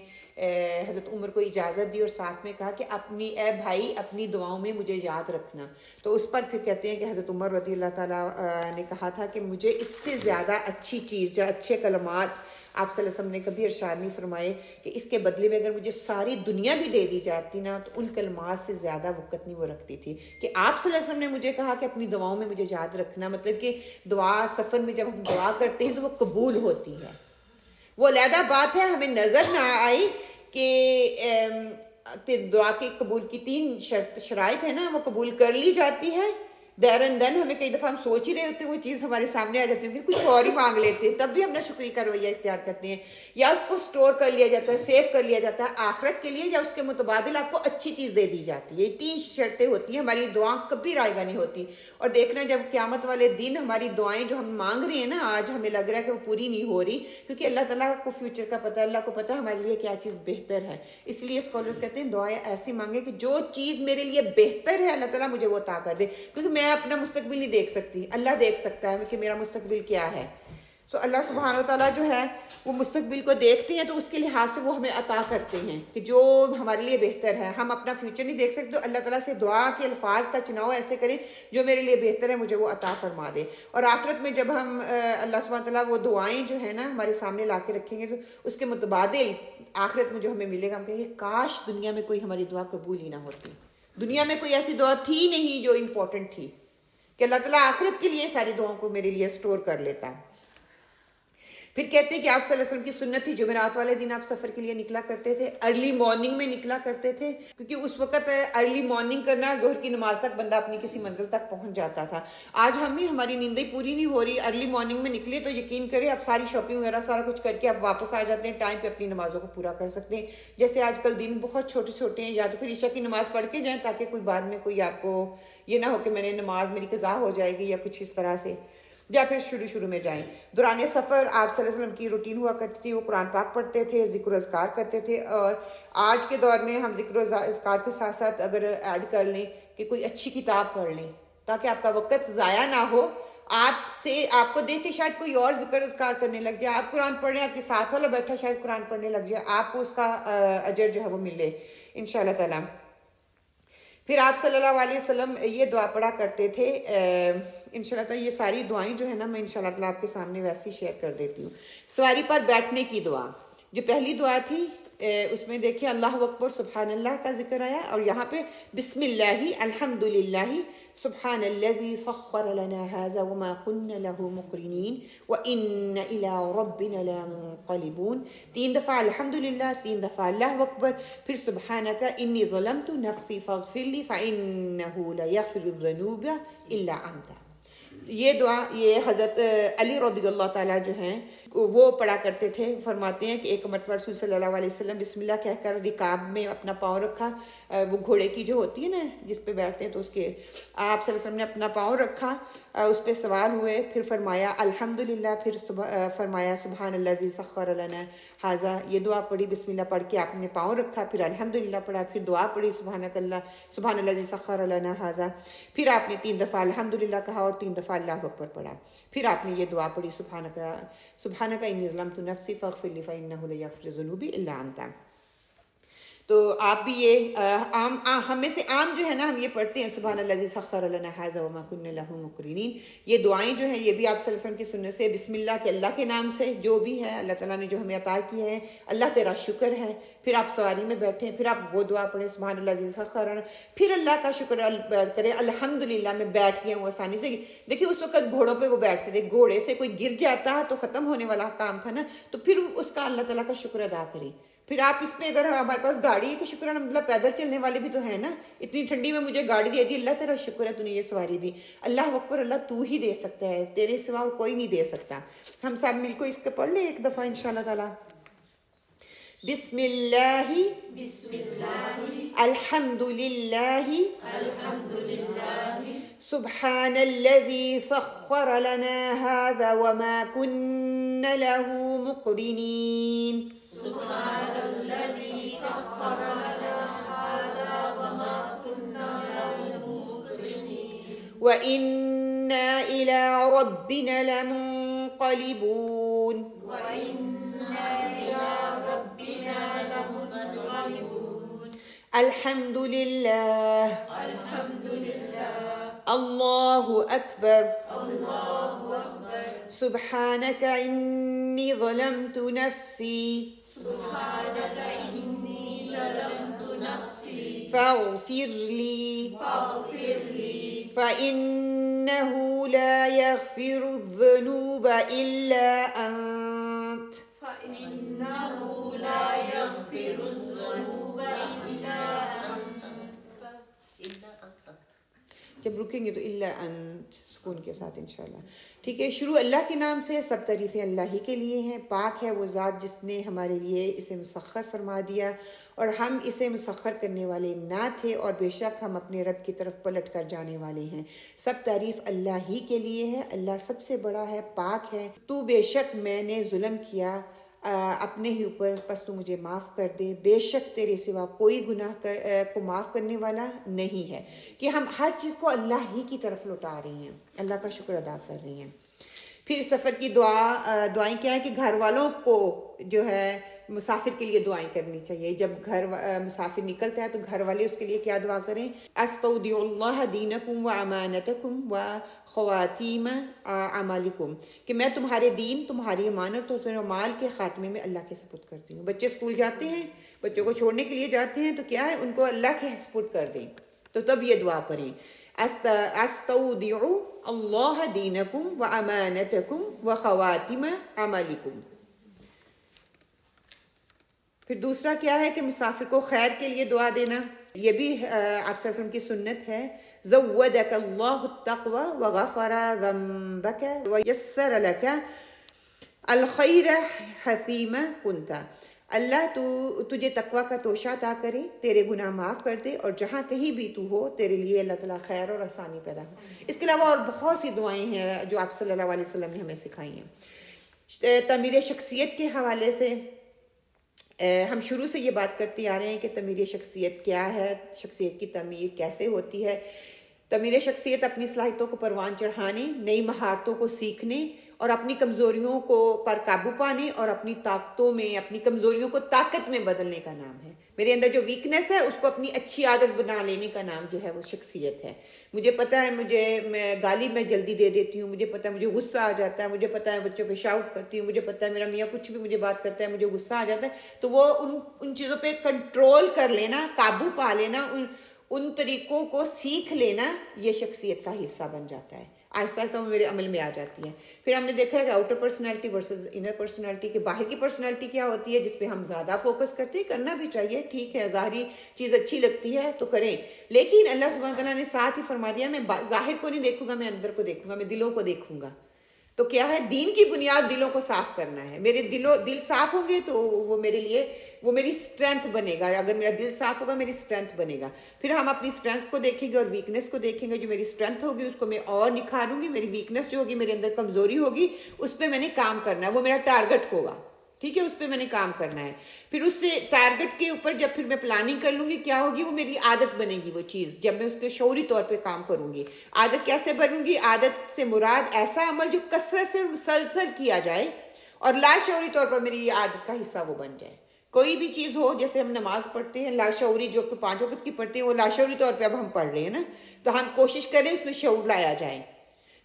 حضرت عمر کو اجازت دی، اور ساتھ میں کہا کہ اے بھائی، اپنی دعاؤں میں مجھے یاد رکھنا. تو اس پر پھر کہتے ہیں کہ حضرت عمر رضی اللہ تعالیٰ نے کہا تھا کہ مجھے اس سے زیادہ اچھی چیز، جو اچھے کلمات آپ صلی اللہ علیہ وسلم نے کبھی ارشاد نہیں فرمائے کہ اس کے بدلے میں اگر مجھے ساری دنیا بھی دے دی جاتی نا، تو ان کلمات سے زیادہ وقت نہیں وہ رکھتی تھی. کہ آپ صلی اللہ علیہ وسلم نے مجھے کہا کہ اپنی دعاؤں میں مجھے یاد رکھنا، مطلب کہ دعا سفر میں جب ہم دعا کرتے ہیں تو وہ قبول ہوتی ہے. وہ علیحدہ بات ہے ہمیں نظر نہ آئی کہ دعا کے قبول کی 3 شرائط ہے نا، وہ قبول کر لی جاتی ہے دیر اینڈ دن. ہمیں کئی دفعہ ہم سوچ ہی رہے ہوتے ہیں، وہ چیز ہمارے سامنے آ جاتی ہے کہ کچھ اور ہی مانگ لیتے ہیں، تب بھی ہم نے شکریہ کا رویہ اختیار کرتے ہیں، یا اس کو سٹور کر لیا جاتا ہے، سیو کر لیا جاتا ہے آخرت کے لیے، یا اس کے متبادل آپ کو اچھی چیز دے دی جاتی ہے. یہ 3 شرطیں ہوتی ہیں، ہماری دعا کبھی رائگاں نہیں ہوتی. اور دیکھنا جب قیامت والے دن ہماری دعائیں جو ہم مانگ رہے ہیں نا آج، ہمیں لگ رہا ہے کہ وہ پوری نہیں ہو رہی، کیونکہ اللہ تعالیٰ کو فیوچر کا پتہ ہے، اللہ کو پتہ ہے ہمارے لیے کیا چیز بہتر ہے. اس لیے اسکالرز کہتے ہیں دعائیں ایسی مانگیں کہ جو چیز میرے لیے بہتر ہے اللہ تعالیٰ مجھے وہ عطا کر دے، کیونکہ میں اپنا مستقبل نہیں دیکھ سکتی، اللہ دیکھ سکتا ہے کہ میرا مستقبل کیا ہے. سو اللہ سبحانہ وتعالیٰ جو ہے وہ مستقبل کو دیکھتے ہیں، تو اس کے لحاظ سے وہ ہمیں عطا کرتے ہیں کہ جو ہمارے لیے بہتر ہے. ہم اپنا فیوچر نہیں دیکھ سکتے، تو اللہ تعالیٰ سے دعا کے الفاظ کا چناؤ ایسے کریں جو میرے لیے بہتر ہے، مجھے وہ عطا فرما دے. اور آخرت میں جب ہم اللہ سبحانہ وتعالیٰ وہ دعائیں جو ہے نا ہمارے سامنے لا کے رکھیں گے، تو اس کے متبادل آخرت میں جو ہمیں ملے گا، ہم کہیں گے کاش دنیا میں کوئی ہماری دعا قبول ہی نہ ہوتی، دنیا میں کوئی ایسی دعا تھی نہیں جو امپورٹنٹ تھی کہ اللہ تعالیٰ آخرت کے لیے ساری دعاؤں کو میرے لیے سٹور کر لیتا. پھر کہتے ہیں کہ آپ صلی اللہ علیہ وسلم کی سنت تھی جمعرات والے دن آپ سفر کے لیے نکلا کرتے تھے, ارلی مارننگ میں نکلا کرتے تھے, کیونکہ اس وقت ارلی مارننگ کرنا ظہر کی نماز تک بندہ اپنی کسی منزل تک پہنچ جاتا تھا. آج ہماری نیندیں پوری نہیں ہو رہی, ارلی مارننگ میں نکلے تو یقین کریں آپ ساری شاپنگ وغیرہ سارا کچھ کر کے آپ واپس آ جاتے ہیں, ٹائم پہ اپنی نمازوں کو پورا کر سکتے ہیں. جیسے آج کل دن بہت چھوٹے چھوٹے ہیں, یا تو پھر عشاء کی نماز پڑھ کے جائیں تاکہ کوئی بعد میں کوئی آپ کو یہ نہ ہو کہ میں نے نماز میری قضا ہو جائے گی یا کچھ اس طرح سے, یا پھر شروع میں جائیں. دوران سفر آپ صلی اللہ علیہ وسلم کی روٹین ہوا کرتی تھی, وہ قرآن پاک پڑھتے تھے, ذکر و اذکار کرتے تھے. اور آج کے دور میں ہم ذکر و اذکار کے ساتھ ساتھ اگر ایڈ کر لیں کہ کوئی اچھی کتاب پڑھ لیں تاکہ آپ کا وقت ضائع نہ ہو, آپ کو دیکھ کے شاید کوئی اور ذکر اذکار کرنے لگ جائے, آپ قرآن پڑھ رہے ہیں, آپ کے ساتھ والا بیٹھا شاید قرآن پڑھنے لگ جائے, آپ کو اس کا اجر جو ہے وہ ملے انشاءاللہ تعالی. پھر آپ صلی اللہ علیہ وسلم یہ دعا پڑھا کرتے تھے انشاءاللہ تعالی. یہ ساری دعائیں جو ہے نا میں انشاءاللہ تعالی آپ کے سامنے ویسے ہی شیئر کر دیتی ہوں. سواری پر بیٹھنے کی دعا, جو پہلی دعا تھی اس میں دیکھیں اللہ اکبر سبحان اللہ کا ذکر آیا, اور یہاں پہ بسم اللہ الحمدللہ سبحان الذی سخر لنا هذا وما كنا له مقرنین وإن إلى ربنا لمنقلبون. 3 دفعہ الحمدللہ, 3 دفعہ اللہ اکبر, پھر سبحانک انی ظلمت نفسی فاغفر لی فإنہ لا یغفر الذنوب الا انت. یہ دعا یہ حضرت علی رضی اللہ تعالیٰ جو ہیں وہ پڑھا کرتے تھے. فرماتے ہیں کہ ایک مرتبہ رسول صلی اللہ علیہ وسلم بسم اللہ کہہ کر رکاب میں اپنا پاؤں رکھا, وہ گھوڑے کی جو ہوتی ہے نا جس پہ بیٹھتے ہیں تو اس کے آپ صلی اللہ علیہ وسلم نے اپنا پاؤں رکھا, اس پہ سوار ہوئے, پھر فرمایا الحمدللہ, پھر فرمایا سبحان الذی سخر لنا ھذا, یہ دعا پڑھی. بسم اللہ پڑھ کے آپ نے پاؤں رکھا, پھر الحمدللہ پڑھا, پھر دعا پڑھی سبحان الذی سخر لنا ھذا, پھر آپ نے 3 دفعہ الحمدللہ کہا اور 3 دفعہ اللہ اکبر پڑھا. پھر آپ نے یہ دعا پڑھی سبحانک انی ظلمت نفسی فاغفر لی فإنہ لا یغفر الذنوب الا انت. تو آپ بھی یہ ہم میں سے عام جو ہے نا ہم یہ پڑھتے ہیں سبحان الذی سخر لنا ھذا وما كنا له مقرنین. یہ دعائیں جو ہیں یہ بھی آپ صلی اللہ علیہ وسلم کی سنت سے, بسم اللہ کے اللہ کے نام سے جو بھی ہے اللہ تعالیٰ نے جو ہمیں عطا کیا ہے, اللہ تیرا شکر ہے. پھر آپ سواری میں بیٹھیں, پھر آپ وہ دعا پڑھیں سبحان الذی سخر, پھر اللہ کا شکر کریں الحمدللہ میں بیٹھ گیا ہوں آسانی سے. دیکھیے اس وقت گھوڑوں پہ وہ بیٹھتے تھے, گھوڑے سے کوئی گر جاتا تو ختم ہونے والا کام تھا نا, تو پھر اس کا اللہ تعالیٰ کا شکر ادا کریں. پھر آپ اس میں اگر ہمارے پاس گاڑی ہے کہ شکر ہے, مطلب پیدل چلنے والے بھی تو ہیں نا, اتنی ٹھنڈی میں مجھے گاڑی دے دی, اللہ تیرا شکر ہے تو نے یہ سواری دی. اللہ اکبر, اللہ تو ہی دے سکتا ہے, تیرے سوا کوئی نہیں دے سکتا. ہم سب مل کو اس کو پڑھ لیں ایک دفعہ انشاءاللہ تعالی. بسم اللہ الحمدللہ سبحان الذی سخر لنا ھذا وما كنا له مقرنین. سبحان الذي سخر لنا هذا وما كنا له مقرنين وإنا إلى ربنا لمنقلبون. وإنا إلى ربنا لمنقلبون. الحمد لله الحمد لله الله أكبر الله أكبر. سبحانك إني ظلمت نفسي سبحانك إني ظلمت نفسي فاغفر لي فاغفر لي فإنه لا يغفر الذنوب إلا أنت. فإنه لا يغفر الذنوب إلا أنت. جب رکیں گے تو اللہ انت سکون کے ساتھ انشاءاللہ. ٹھیک ہے, شروع اللہ کے نام سے, سب تعریفیں اللہ ہی کے لیے ہیں. پاک ہے وہ ذات جس نے ہمارے لیے اسے مسخر فرما دیا اور ہم اسے مسخر کرنے والے نہ تھے, اور بے شک ہم اپنے رب کی طرف پلٹ کر جانے والے ہیں. سب تعریف اللہ ہی کے لیے ہے, اللہ سب سے بڑا ہے, پاک ہے. تو بے شک میں نے ظلم کیا اپنے ہی اوپر, پس تو مجھے معاف کر دے. بے شک تیرے سوا کوئی گناہ کو معاف کرنے والا نہیں ہے. کہ ہم ہر چیز کو اللہ ہی کی طرف لوٹا رہے ہیں, اللہ کا شکر ادا کر رہے ہیں. پھر سفر کی دعائیں کیا ہے کہ گھر والوں کو جو ہے مسافر کے لیے دعائیں کرنی چاہیے. جب مسافر نکلتا ہے تو گھر والے اس کے لیے کیا دعا کریں, استودع اللہ دینکم و امانتکم و خواتیم اعمالکم, کہ میں تمہارے دین, تمہاری امانت اور تمہارے مال کے خاتمے میں اللہ کے سپرد کرتی ہوں. بچے اسکول جاتے ہیں, بچوں کو چھوڑنے کے لیے جاتے ہیں تو کیا ہے ان کو اللہ کے سپرد کر دیں. تو تب یہ دعا پڑھیں، استودع اللہ دینکم و امانتکم و خواتم عملکم۔ پھر دوسرا کیا ہے کہ مسافر کو خیر کے لیے دعا دینا، یہ بھی آپ صلی اللہ علیہ وسلم کی سنت ہے۔ زودک اللہ التقوی وغفر ذنبک ویسر لک الخیر حیثما کنت، اللہ تجھے تقوی کا توشہ عطا کرے، تیرے گناہ معاف کر دے، اور جہاں کہیں بھی تو ہو تیرے لیے اللہ تعالیٰ خیر اور آسانی پیدا ہو۔ اس کے علاوہ اور بہت سی دعائیں ہیں جو آپ صلی اللہ علیہ وسلم نے ہمیں سکھائی ہیں۔ تعمیر شخصیت کے حوالے سے ہم شروع سے یہ بات کرتے آ رہے ہیں کہ تعمیر شخصیت کیا ہے، شخصیت کی تعمیر کیسے ہوتی ہے۔ تعمیر شخصیت اپنی صلاحیتوں کو پروان چڑھانے، نئی مہارتوں کو سیکھنے اور اپنی کمزوریوں کو پر قابو پانے اور اپنی طاقتوں میں، اپنی کمزوریوں کو طاقت میں بدلنے کا نام ہے۔ میرے اندر جو ویکنس ہے اس کو اپنی اچھی عادت بنا لینے کا نام جو ہے وہ شخصیت ہے۔ مجھے پتہ ہے میں گالی میں جلدی دے دیتی ہوں، مجھے پتہ ہے مجھے غصہ آ جاتا ہے، مجھے پتہ ہے بچوں پہ شاؤٹ کرتی ہوں، مجھے پتہ ہے میرا میاں کچھ بھی مجھے بات کرتا ہے مجھے غصہ آ جاتا ہے، تو وہ ان چیزوں پہ کنٹرول کر لینا، قابو پا لینا، ان طریقوں کو سیکھ لینا، یہ شخصیت کا حصہ بن جاتا ہے۔ آہستہ آہستہ وہ میرے عمل میں آ جاتی ہیں۔ پھر ہم نے دیکھا ہے کہ outer personality versus inner personality, کہ باہر کی پرسنالٹی کیا ہوتی ہے جس پہ ہم زیادہ فوکس کرتے ہیں، کرنا بھی چاہیے، ٹھیک ہے، ظاہری چیز اچھی لگتی ہے تو کریں، لیکن اللہ سبحانہ تعالیٰ نے ساتھ ہی فرما دیا میں ظاہر کو نہیں دیکھوں گا، میں اندر کو دیکھوں گا، میں دلوں کو دیکھوں گا۔ تو کیا ہے، دین کی بنیاد دلوں کو صاف کرنا ہے۔ میرے دل صاف ہوں گے تو وہ میرے لیے وہ میری اسٹرینتھ بنے گا، اگر میرا دل صاف ہوگا میری اسٹرینتھ بنے گا۔ پھر ہم اپنی اسٹرینتھ کو دیکھیں گے اور ویکنس کو دیکھیں گے، جو میری اسٹرینتھ ہوگی اس کو میں اور نکھاروں گی، میری ویکنس جو ہوگی، میرے اندر کمزوری ہوگی، اس پہ میں نے کام کرنا ہے، وہ میرا ٹارگٹ ہوگا، ٹھیک ہے، اس پہ میں نے کام کرنا ہے۔ پھر اس سے ٹارگٹ کے اوپر جب پھر میں پلاننگ کر لوں گی کیا ہوگی، وہ میری عادت بنے گی وہ چیز، جب میں اس کے شعوری طور پہ کام کروں گی۔ عادت کیسے بنوں گی؟ عادت سے مراد ایسا عمل جو کثرت سے مسلسل کیا جائے اور لاشعوری طور پر میری یہ عادت کا حصہ وہ بن جائے۔ کوئی بھی چیز ہو، جیسے ہم نماز پڑھتے ہیں لاشعوری، جو 5 وقت کی پڑھتے ہیں وہ لاشعوری طور پہ اب ہم پڑھ رہے ہیں نا، تو ہم کوشش کریں اس میں شعور لایا جائے۔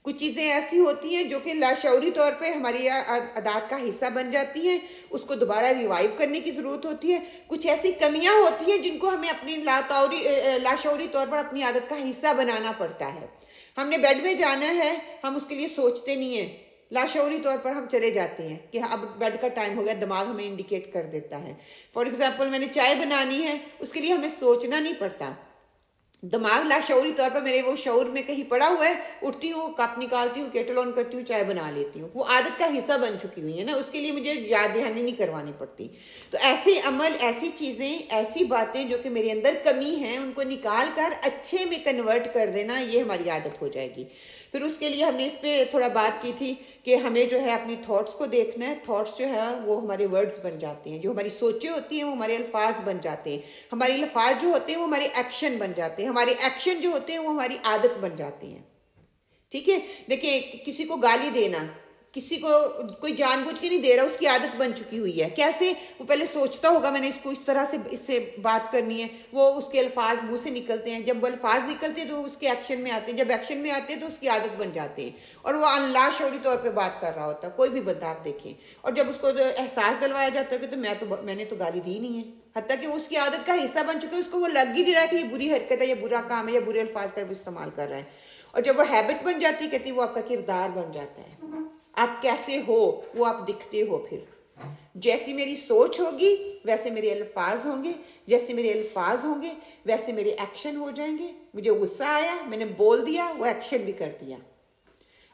کچھ چیزیں ایسی ہوتی ہیں جو کہ لاشعوری طور پہ ہماری عادات کا حصہ بن جاتی ہیں، اس کو دوبارہ ریوائیو کرنے کی ضرورت ہوتی ہے۔ کچھ ایسی کمیاں ہوتی ہیں جن کو ہمیں اپنی لاشعوری طور پر اپنی عادت کا حصہ بنانا پڑتا ہے۔ ہم نے بیڈ میں جانا ہے، ہم اس کے لیے سوچتے نہیں ہیں، لاشعوری طور پر ہم چلے جاتے ہیں کہ اب بیڈ کا ٹائم ہو گیا، دماغ ہمیں انڈیکیٹ کر دیتا ہے۔ فار ایگزامپل میں نے چائے بنانی ہے، اس کے لیے ہمیں سوچنا نہیں پڑتا، دماغ لاشعوری طور پر میرے وہ شعور میں کہیں پڑا ہوا ہے، اٹھتی ہوں، کپ نکالتی ہوں، کیٹل آن کرتی ہوں، چائے بنا لیتی ہوں، وہ عادت کا حصہ بن چکی ہوئی ہے نا، اس کے لیے مجھے یاد دہانی نہیں کروانی پڑتی۔ تو ایسے عمل، ایسی چیزیں، ایسی باتیں جو کہ میرے اندر کمی ہیں ان کو نکال کر اچھے میں کنورٹ کر دینا، یہ ہماری عادت ہو جائے گی۔ پھر اس کے لیے ہم نے اس پہ تھوڑا بات کی تھی کہ ہمیں جو ہے اپنی تھاٹس کو دیکھنا ہے۔ تھاٹس جو ہے وہ ہمارے ورڈز بن جاتے ہیں، جو ہماری سوچیں ہوتی ہیں وہ ہمارے الفاظ بن جاتے ہیں، ہمارے الفاظ جو ہوتے ہیں وہ ہمارے ایکشن بن جاتے ہیں، ہمارے ایکشن جو ہوتے ہیں وہ ہماری عادت بن جاتے ہیں، ٹھیک ہے۔ دیکھیں، کسی کو گالی دینا، کسی کو کوئی جان بوجھ کے نہیں دے رہا، اس کی عادت بن چکی ہوئی ہے۔ کیسے؟ وہ پہلے سوچتا ہوگا میں نے اس کو اس طرح سے اس سے بات کرنی ہے، وہ اس کے الفاظ منہ سے نکلتے ہیں، جب وہ الفاظ نکلتے ہیں تو اس کے ایکشن میں آتے ہیں، جب ایکشن میں آتے ہیں تو اس کی عادت بن جاتے ہیں، اور وہ لاشعوری طور پہ بات کر رہا ہوتا ہے۔ کوئی بھی بندہ آپ دیکھیں، اور جب اس کو احساس دلوایا جاتا ہے کہ میں نے تو گالی دی نہیں ہے، حتیٰ کہ اس کی عادت کا حصہ بن چکا ہے، اس کو وہ لگ ہی نہیں رہا کہ یہ بری حرکت ہے، یہ برا کام ہے، یا برے الفاظ کا وہ استعمال کر رہا ہے۔ اور جب وہ ہیبٹ بن جاتی ہے، کہتی ہے وہ آپ کا کردار بن جاتا ہے، آپ کیسے ہو وہ آپ دکھتے ہو۔ پھر جیسی میری سوچ ہوگی ویسے میرے الفاظ ہوں گے، جیسے میرے الفاظ ہوں گے ویسے میرے ایکشن ہو جائیں گے۔ مجھے غصہ آیا، میں نے بول دیا، وہ ایکشن بھی کر دیا۔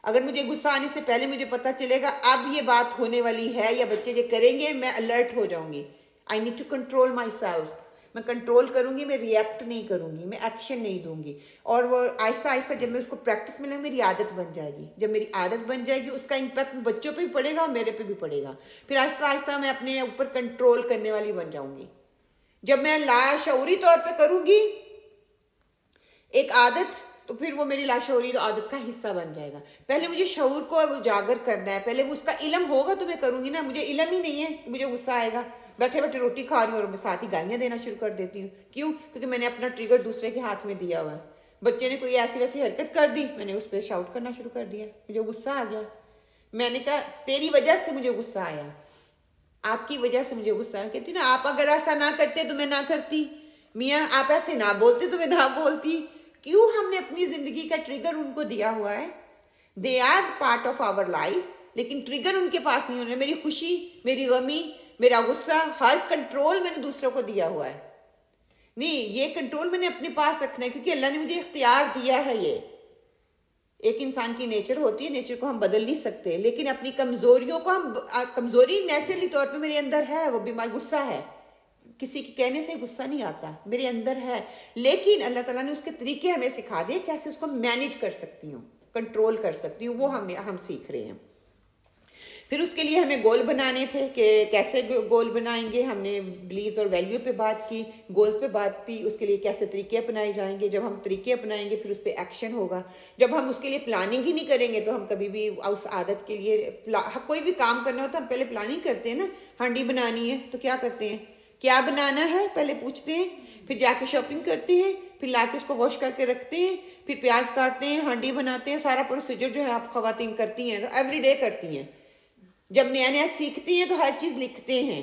اگر مجھے غصہ آنے سے پہلے مجھے پتہ چلے گا اب یہ بات ہونے والی ہے یا بچے یہ کریں گے، میں الرٹ ہو جاؤں گی۔ I need to control myself, میں کنٹرول کروں گی، میں ریئیکٹ نہیں کروں گی، میں ایکشن نہیں دوں گی۔ اور وہ آہستہ آہستہ جب میں اس کو پریکٹس میں لوں میری عادت بن جائے گی۔ جب میری عادت بن جائے گی اس کا امپیکٹ بچوں پہ بھی پڑے گا اور میرے پہ بھی پڑے گا۔ پھر آہستہ آہستہ میں اپنے اوپر کنٹرول کرنے والی بن جاؤں گی۔ جب میں لاشعوری طور پہ کروں گی ایک عادت، تو پھر وہ میری لاشعوری عادت کا حصہ بن جائے گا۔ پہلے مجھے شعور کو اجاگر کرنا ہے، پہلے وہ اس کا علم ہوگا تو میں کروں گی نا۔ مجھے علم ہی نہیں ہے، مجھے غصہ آئے گا، بیٹھے بیٹھے روٹی کھا رہی ہوں اور میں ساتھ ہی گالیاں دینا شروع کر دیتی ہوں۔ کیوں؟ کیونکہ میں نے اپنا ٹریگر دوسرے کے ہاتھ میں دیا ہوا ہے۔ بچے نے کوئی ایسی ویسی حرکت کر دی، میں نے اس پہ شاؤٹ کرنا شروع کر دیا، مجھے غصہ آ گیا۔ میں نے کہا تیری وجہ سے مجھے غصہ آیا، آپ کی وجہ سے مجھے غصہ آیا۔ کہتی نا آپ اگر ایسا نہ کرتے تو میں نہ کرتی، میاں آپ ایسے نہ بولتے تو میں نہ بولتی. کیوں ہم نے اپنی زندگی کا ٹریگر ان کو دیا ہوا ہے؟ They are part of our life, لیکن ٹریگر ان کے پاس نہیں ہونا. میری خوشی, میری غمی, میرا غصہ, ہر کنٹرول میں نے دوسروں کو دیا ہوا ہے. نہیں, یہ کنٹرول میں نے اپنے پاس رکھنا ہے کیونکہ اللہ نے مجھے اختیار دیا ہے. یہ ایک انسان کی نیچر ہوتی ہے, نیچر کو ہم بدل نہیں سکتے, لیکن اپنی کمزوریوں کو ہم, کمزوری نیچرلی طور پہ میرے اندر ہے, وہ بیمار غصہ ہے, کسی کے کہنے سے غصہ نہیں آتا, میرے اندر ہے, لیکن اللہ تعالیٰ نے اس کے طریقے ہمیں سکھا دیے کیسے اس کو مینیج کر سکتی ہوں, کنٹرول کر سکتی ہوں, وہ ہم سیکھ رہے ہیں. پھر اس کے لیے ہمیں گول بنانے تھے کہ کیسے گول بنائیں گے. ہم نے بلیوز اور ویلیو پہ بات کی, گولز پہ بات کی, اس کے لیے کیسے طریقے اپنائے جائیں گے. جب ہم طریقے اپنائیں گے پھر اس پہ ایکشن ہوگا. جب ہم اس کے لیے پلاننگ ہی نہیں کریں گے تو ہم کبھی بھی اس عادت کے لیے, کوئی بھی کام کرنا ہوتا ہے ہم پہلے پلاننگ کرتے ہیں نا. ہانڈی بنانی ہے تو کیا کرتے ہیں, کیا بنانا ہے پہلے پوچھتے ہیں, پھر جا کے شاپنگ کرتے ہیں, پھر لا کے اس کو واش کر کے رکھتے ہیں, پھر پیاز کاٹتے ہیں, ہانڈی بناتے ہیں. سارا پروسیجر جو ہے آپ خواتین کرتی ہیں, ایوری ڈے کرتی ہیں. جب نیا نیا سیکھتی ہیں تو ہر چیز لکھتے ہیں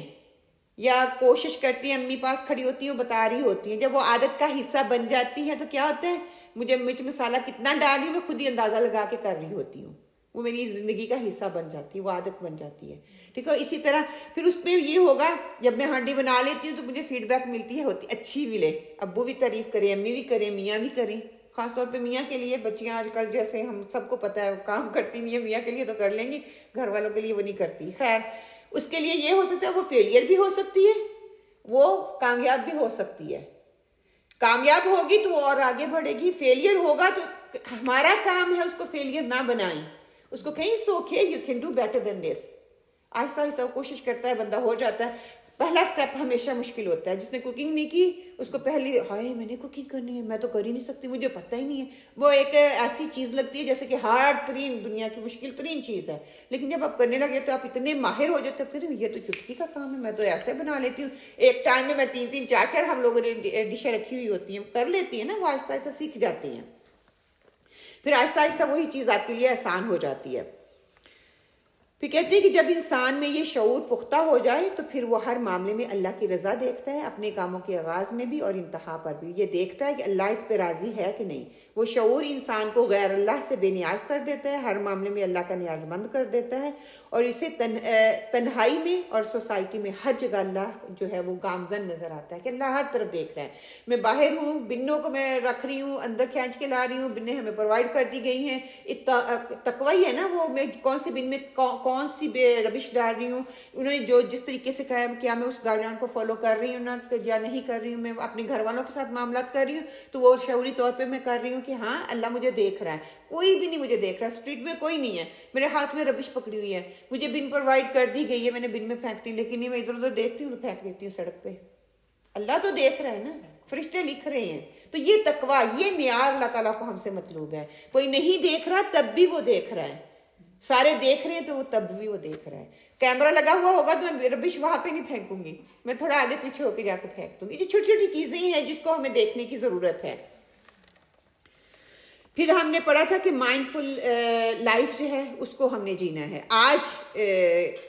یا کوشش کرتی ہیں, امی پاس کھڑی ہوتی ہیں بتا رہی ہوتی ہیں. جب وہ عادت کا حصہ بن جاتی ہے تو کیا ہوتا ہے, مجھے مرچ مسالہ کتنا ڈال رہی ہوں میں خود ہی اندازہ لگا کے کر رہی ہوتی ہوں. وہ میری زندگی کا حصہ بن جاتی ہے, وہ عادت بن جاتی ہے. ٹھیک ہے, اسی طرح پھر اس پہ یہ ہوگا, جب میں ہانڈی بنا لیتی ہوں تو مجھے فیڈ بیک ملتی ہے, ہوتی اچھی ملے, ابو بھی تعریف کریں, امی بھی کریں, میاں بھی کریں. خاص طور پہ میاں کے لیے, بچیاں آج کل جیسے ہم سب کو پتہ ہے کام کرتی نہیں ہے, میاں کے لیے تو کر لیں گی, گھر والوں کے لیے وہ نہیں کرتی. خیر, اس کے لیے یہ ہو سکتا ہے وہ فیلئر بھی ہو سکتی ہے, وہ کامیاب بھی ہو سکتی ہے. کامیاب ہوگی تو وہ اور آگے بڑھے گی, فیلئر ہوگا تو ہمارا کام ہے اس کو فیلئر نہ بنائیں, اس کو کہیں سوکھے you can do better than this. آہستہ آہستہ کوشش کرتا ہے, بندہ ہو جاتا ہے. پہلا سٹیپ ہمیشہ مشکل ہوتا ہے. جس نے کوکنگ نہیں کی اس کو پہلی, ہائے میں نے کوکنگ کرنی ہے, میں تو کر ہی نہیں سکتی, مجھے پتہ ہی نہیں ہے. وہ ایک ایسی چیز لگتی ہے جیسے کہ ہارڈ ترین, دنیا کی مشکل ترین چیز ہے. لیکن جب آپ کرنے لگے تو آپ اتنے ماہر ہو جاتے ہیں, یہ تو چٹکی کا کام ہے, میں تو ایسے بنا لیتی ہوں. ایک ٹائم میں 3 4 ہم لوگوں نے ڈشیں رکھی ہوئی ہوتی ہیں, کر لیتی ہیں نا, وہ آہستہ آہستہ سیکھ جاتی ہیں. پھر آہستہ آہستہ وہی چیز آپ کے لیے آسان ہو جاتی ہے. پھر کہتے ہیں کہ جب انسان میں یہ شعور پختہ ہو جائے تو پھر وہ ہر معاملے میں اللہ کی رضا دیکھتا ہے, اپنے کاموں کے آغاز میں بھی اور انتہا پر بھی. یہ دیکھتا ہے کہ اللہ اس پہ راضی ہے کہ نہیں. وہ شعور انسان کو غیر اللہ سے بے نیاز کر دیتا ہے, ہر معاملے میں اللہ کا نیاز مند کر دیتا ہے, اور اسے تنہائی میں اور سوسائٹی میں ہر جگہ اللہ جو ہے وہ گامزن نظر آتا ہے کہ اللہ ہر طرف دیکھ رہا ہے. میں باہر ہوں, بنوں کو میں رکھ رہی ہوں, اندر کھینچ کے لا رہی ہوں, بنیں ہمیں پرووائڈ کر دی گئی ہیں. تقوی ہے نا, وہ میں کون سی بن میں کون سی ربش ڈال رہی ہوں, انہوں نے جو جس طریقے سے کہا کیا میں اس گائیڈ لائن کو فالو کر رہی ہوں یا نہیں کر رہی ہوں. میں اپنے گھر والوں کے ساتھ معاملات کر رہی ہوں تو وہ شعوری طور پہ میں کر رہی ہوں کہ ہاں اللہ مجھے دیکھ رہا ہے. کوئی بھی نہیں مجھے دیکھ رہا, اسٹریٹ میں کوئی نہیں ہے, میرے ہاتھ میں ربش پکڑی ہوئی ہے, مجھے بن پرووائڈ کر دی گئی ہے, میں نے بن میں پھینک دی, لیکن نہیں, میں ادھر ادھر دیکھتی ہوں تو پھینک دیتی ہوں سڑک پہ. اللہ تو دیکھ رہا ہے نا, فرشتے لکھ رہے ہیں. تو یہ تقویٰ, یہ معیار اللہ تعالیٰ کو ہم سے مطلوب ہے. کوئی نہیں دیکھ رہا تب بھی وہ دیکھ رہا ہے, سارے دیکھ رہے ہیں تو وہ تب بھی وہ دیکھ رہا ہے. کیمرہ لگا ہوا ہوگا تو میں ربش وہاں پہ نہیں پھینکوں گی, میں تھوڑا آگے پیچھے ہو کے جا کے پھینک دوں گی. یہ چھوٹی چھوٹی چیزیں ہیں جس کو ہمیں دیکھنے کی ضرورت ہے. پھر ہم نے پڑھا تھا کہ مائنڈفل لائف جو ہے اس کو ہم نے جینا ہے. آج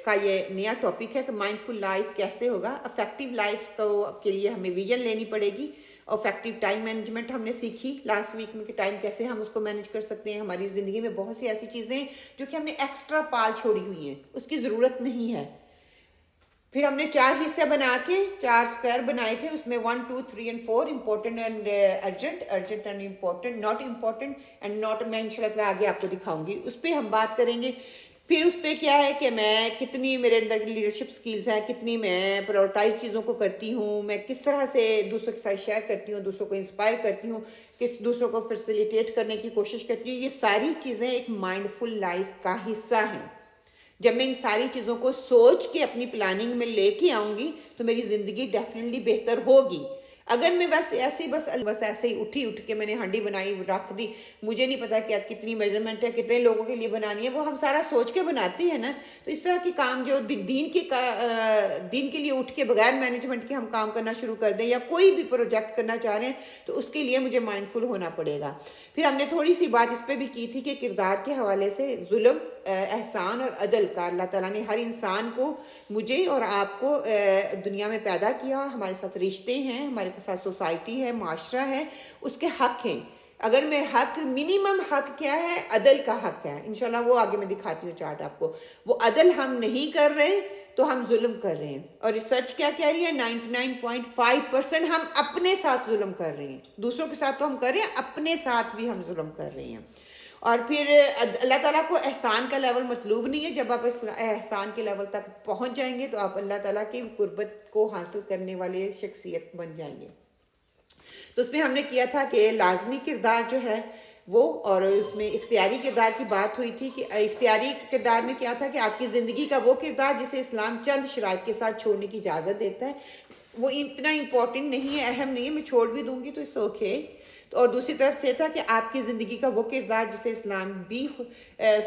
کا یہ نیا ٹاپک ہے کہ مائنڈفل لائف کیسے ہوگا. افیکٹو لائف کے لیے ہمیں ویژن لینی پڑے گی. افیکٹو ٹائم مینجمنٹ ہم نے سیکھی لاسٹ ویک میں کہ ٹائم کیسے ہم اس کو مینج کر سکتے ہیں. ہماری زندگی میں بہت سی ایسی چیزیں ہیں جو کہ ہم نے ایکسٹرا پال چھوڑی ہوئی ہیں, اس کی ضرورت نہیں ہے. پھر ہم نے 4 حصے بنا کے 4 اسکوائر بنائے تھے, اس میں 1 2 3 and 4 important and urgent, urgent and important, not important and not. میں ان شاء اللہ آگے آپ کو دکھاؤں گی, اس پہ ہم بات کریں گے. پھر اس پہ کیا ہے کہ میں کتنی میرے اندر لیڈرشپ سکلز ہیں, کتنی میں پرائورٹائز چیزوں کو کرتی ہوں, میں کس طرح سے دوسروں کے ساتھ شیئر کرتی ہوں, دوسروں کو انسپائر کرتی ہوں, کس دوسروں کو فیسیلیٹیٹ کرنے کی کوشش کرتی ہوں. یہ ساری چیزیں ایک مائنڈفل لائف کا حصہ ہیں. جب میں ان ساری چیزوں کو سوچ کے اپنی پلاننگ میں لے کے آؤں گی تو میری زندگی ڈیفینیٹلی بہتر ہوگی. اگر میں بس ایسے ہی بس ایسے ہی اٹھ کے میں نے ہانڈی بنائی رکھ دی, مجھے نہیں پتا کہ کتنی میجرمنٹ ہے, کتنے لوگوں کے لیے بنانی ہے, وہ ہم سارا سوچ کے بناتے ہیں نا. تو اس طرح کے کام جو دین کے لیے اٹھ کے بغیر مینجمنٹ کے ہم کام کرنا شروع کر دیں یا کوئی بھی پروجیکٹ کرنا چاہ رہے ہیں تو اس کے لیے مجھے مائنڈفل ہونا پڑے گا. پھر ہم نے تھوڑی سی بات اس پہ بھی کی تھی کہ کردار کے حوالے سے ظلم احسان اور عدل کا. اللہ تعالیٰ نے ہر انسان کو, مجھے اور آپ کو دنیا میں پیدا کیا, ہمارے ساتھ رشتے ہیں, ہمارے ساتھ سوسائٹی ہے, معاشرہ ہے, اس کے حق ہیں. اگر میں حق, منیمم حق کیا ہے, عدل کا حق ہے. انشاءاللہ وہ آگے میں دکھاتی ہوں چارٹ آپ کو. وہ عدل ہم نہیں کر رہے تو ہم ظلم کر رہے ہیں. اور ریسرچ کیا کہہ رہی ہے, 99.5% ہم اپنے ساتھ ظلم کر رہے ہیں. دوسروں کے ساتھ تو ہم کر رہے ہیں, اپنے ساتھ بھی ہم ظلم کر رہے ہیں. اور پھر اللہ تعالیٰ کو احسان کا لیول مطلوب نہیں ہے. جب آپ احسان کے لیول تک پہنچ جائیں گے تو آپ اللہ تعالیٰ کی قربت کو حاصل کرنے والے شخصیت بن جائیں گے. تو اس میں ہم نے کیا تھا کہ لازمی کردار جو ہے وہ, اور اس میں اختیاری کردار کی بات ہوئی تھی کہ اختیاری کردار میں کیا تھا کہ آپ کی زندگی کا وہ کردار جسے اسلام چند شرائط کے ساتھ چھوڑنے کی اجازت دیتا ہے, وہ اتنا امپورٹنٹ نہیں ہے, اہم نہیں ہے, میں چھوڑ بھی دوں گی تو اٹس اوکے. اور دوسری طرف یہ تھا کہ آپ کی زندگی کا وہ کردار جسے اسلام بھی